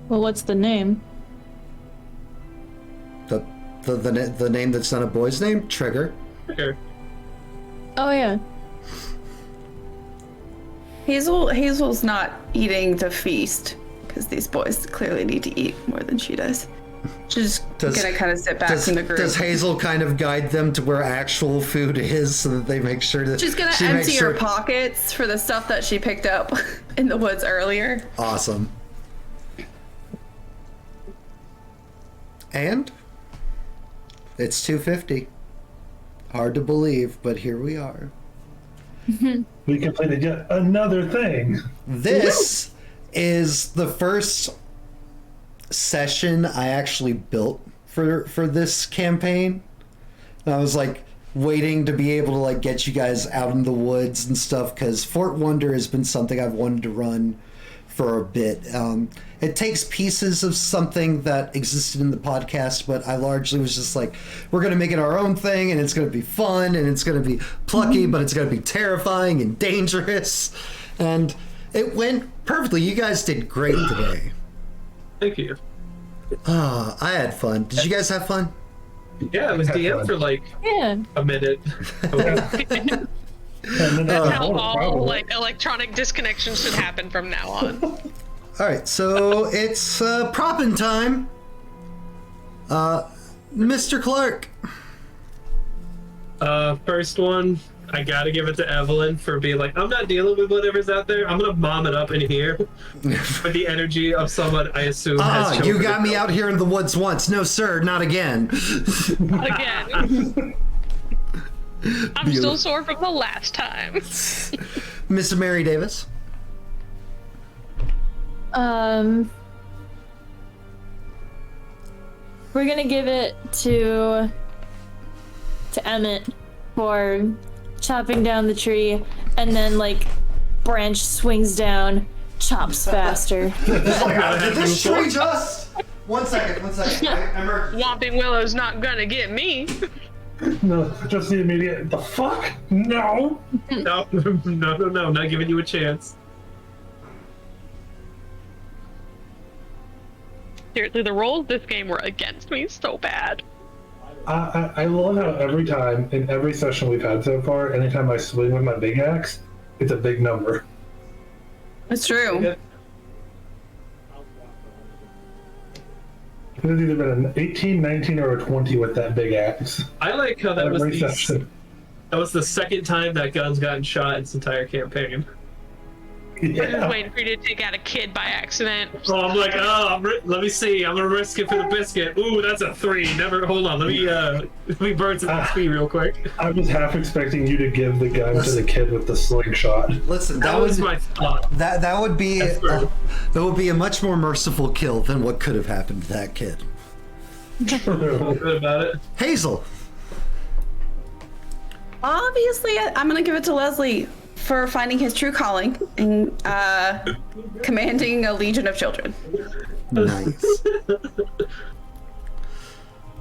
Speaker 5: Well, what's the name?
Speaker 1: The name that's not a boy's name? Trigger.
Speaker 4: Trigger.
Speaker 5: Oh, yeah.
Speaker 3: Hazel's not eating to feast because these boys clearly need to eat more than she does. She's just gonna kind of sit back from the group.
Speaker 1: Does Hazel kind of guide them to where actual food is so that they make sure that
Speaker 3: she's gonna empty her pockets for the stuff that she picked up in the woods earlier.
Speaker 1: Awesome. And it's 2:50. Hard to believe, but here we are.
Speaker 2: We completed yet another thing.
Speaker 1: This is the first session I actually built for this campaign. And I was like waiting to be able to like get you guys out in the woods and stuff, because Fort Wonder has been something I've wanted to run for a bit. It takes pieces of something that existed in the podcast, but I largely was just like, we're going to make it our own thing, and it's going to be fun, and it's going to be plucky, but it's going to be terrifying and dangerous. And it went perfectly. You guys did great today.
Speaker 4: Thank you.
Speaker 1: I had fun. Did you guys have fun?
Speaker 4: Yeah, it was DM for like a minute.
Speaker 6: That's how all like electronic disconnections should happen from now on.
Speaker 1: All right, so it's propping time. Mr. Clark.
Speaker 4: First one, I gotta give it to Evelyn for being like, I'm not dealing with whatever's out there. I'm gonna mom it up in here with the energy of someone I assume has children.
Speaker 1: You got me out here in the woods once. No, sir, not again.
Speaker 6: Again. I'm still sore from the last time.
Speaker 1: Miss Mary Davis.
Speaker 5: We're gonna give it to Emmett for chopping down the tree, and then like branch swings down, chops faster.
Speaker 1: Did this tree just? One second.
Speaker 6: Whomping Willow's not gonna get me.
Speaker 2: No, just the immediate. The fuck? No.
Speaker 4: No, not giving you a chance.
Speaker 6: Seriously, the rolls this game were against me so bad.
Speaker 2: I love how every time, in every session we've had so far, anytime I swing with my big axe, it's a big number.
Speaker 3: It's true.
Speaker 2: It's either been an 18, 19, or a 20 with that big axe.
Speaker 4: I like how that was
Speaker 2: Every session.
Speaker 4: that was the second time that gun's gotten shot in this entire campaign.
Speaker 6: I'm just
Speaker 2: Yeah.
Speaker 6: waiting for you to take out a kid by accident.
Speaker 4: So I'm like, let me see. I'm gonna risk it for the biscuit. Ooh, that's a 3. Never. Hold on. Let me burn some XP real quick.
Speaker 2: I was half expecting you to give the gun to the kid with the slingshot.
Speaker 1: Listen,
Speaker 4: That was my thought.
Speaker 1: that would be
Speaker 4: That's fair.
Speaker 1: that would be a much more merciful kill than what could have happened to that kid.
Speaker 4: Good about it.
Speaker 1: Hazel.
Speaker 3: Obviously, I'm gonna give it to Leslie for finding his true calling and commanding a legion of children.
Speaker 1: Nice.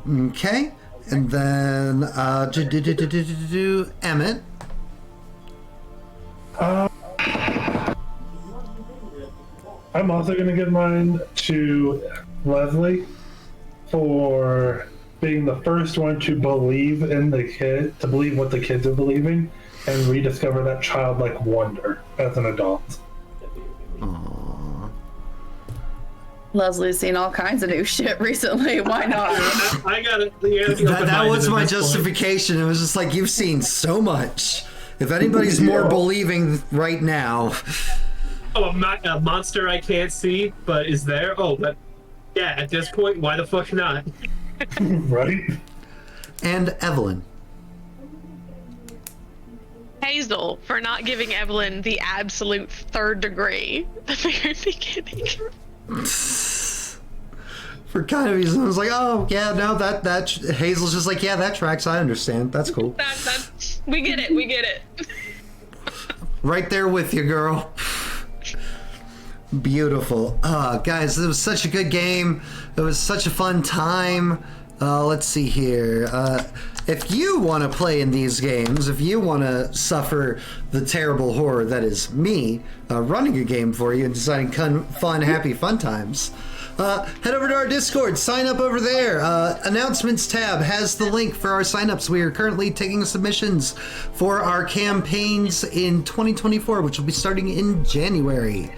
Speaker 1: Okay, and then Emmett.
Speaker 2: I'm also going to give mine to Leslie for being the first one to believe in the kid, to believe what the kids are believing, and rediscover that childlike wonder as an adult.
Speaker 1: Aww.
Speaker 3: Leslie's seen all kinds of new shit recently. Why not?
Speaker 4: I got it.
Speaker 1: That was my justification. It was just like, you've seen so much. If anybody's more believing right now.
Speaker 4: Oh, a monster I can't see, but is there? Oh, but yeah. At this point, why the fuck not?
Speaker 2: Right?
Speaker 1: And Evelyn.
Speaker 6: Hazel for not giving Evelyn the absolute 3rd degree at the very beginning.
Speaker 1: For kind of reason, I was like, oh, yeah, no, that Hazel's just like, yeah, that tracks. I understand. That's cool.
Speaker 6: We get it. We get it.
Speaker 1: Right there with you, girl. Beautiful. Guys, it was such a good game. It was such a fun time. Let's see here. If you want to play in these games, if you want to suffer the terrible horror that is me running a game for you and designing fun, happy, fun times, head over to our Discord, sign up over there. Announcements tab has the link for our signups. We are currently taking submissions for our campaigns in 2024, which will be starting in January.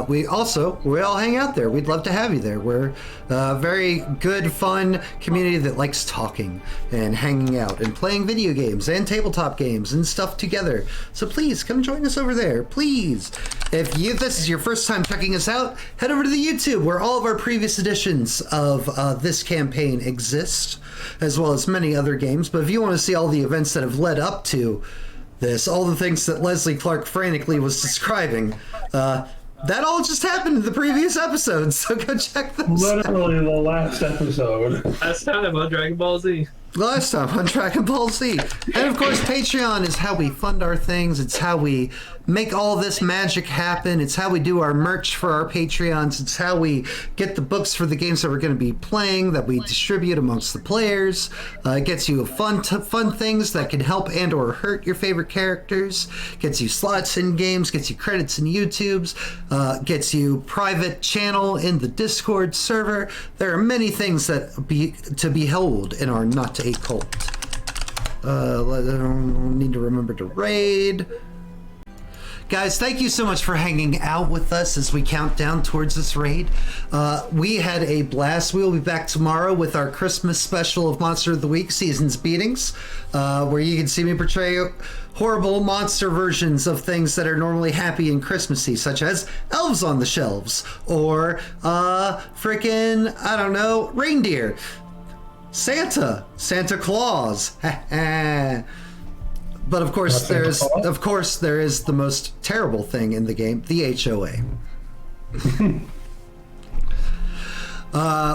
Speaker 1: We all hang out there. We'd love to have you there. We're a very good, fun community that likes talking and hanging out and playing video games and tabletop games and stuff together. So please come join us over there, please. If this is your first time checking us out, head over to the YouTube where all of our previous editions of this campaign exist, as well as many other games. But if you want to see all the events that have led up to this, all the things that Leslie Clark frantically was describing, that all just happened in the previous episodes, so go check those out.
Speaker 2: Literally the last episode.
Speaker 4: Last time on Dragon Ball Z.
Speaker 1: Last time on Dragon Ball Z. And of course, Patreon is how we fund our things. It's how we make all this magic happen. It's how we do our merch for our Patreons. It's how we get the books for the games that we're going to be playing that we distribute amongst the players. It gets you fun things that can help and or hurt your favorite characters. Gets you slots in games. Gets you credits in YouTubes. Gets you private channel in the Discord server. There are many things that to behold in our Not a Cult. Need to remember to raid. Guys, thank you so much for hanging out with us as we count down towards this raid. We had a blast. We will be back tomorrow with our Christmas special of Monster of the Week, Season's Beatings, where you can see me portray horrible monster versions of things that are normally happy and Christmassy, such as elves on the shelves, or freaking, I don't know, reindeer. Santa Claus. But of course, there is the most terrible thing in the game, the HOA.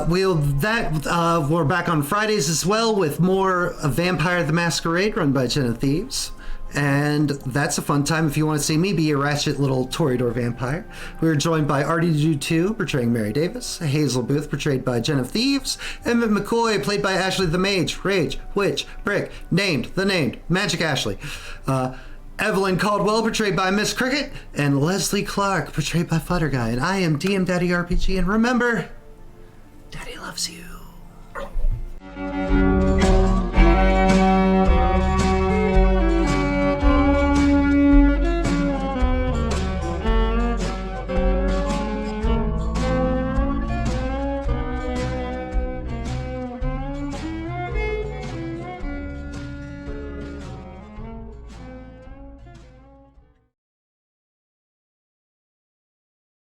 Speaker 1: We're back on Fridays as well with more Vampire the Masquerade run by JenOfThieves. And that's a fun time if you want to see me be a ratchet little Toreador vampire. We were joined by RD2 portraying Mary Davis, Hazel Booth portrayed by JenOfThieves, Emmett McCoy played by Ashley the Mage, Rage, Witch, Brick, named Magic Ashley. Evelyn Caldwell portrayed by Miss Cricket, and Leslie Clark portrayed by Flutter Guy. And I am DM Daddy RPG, and remember, Daddy loves you.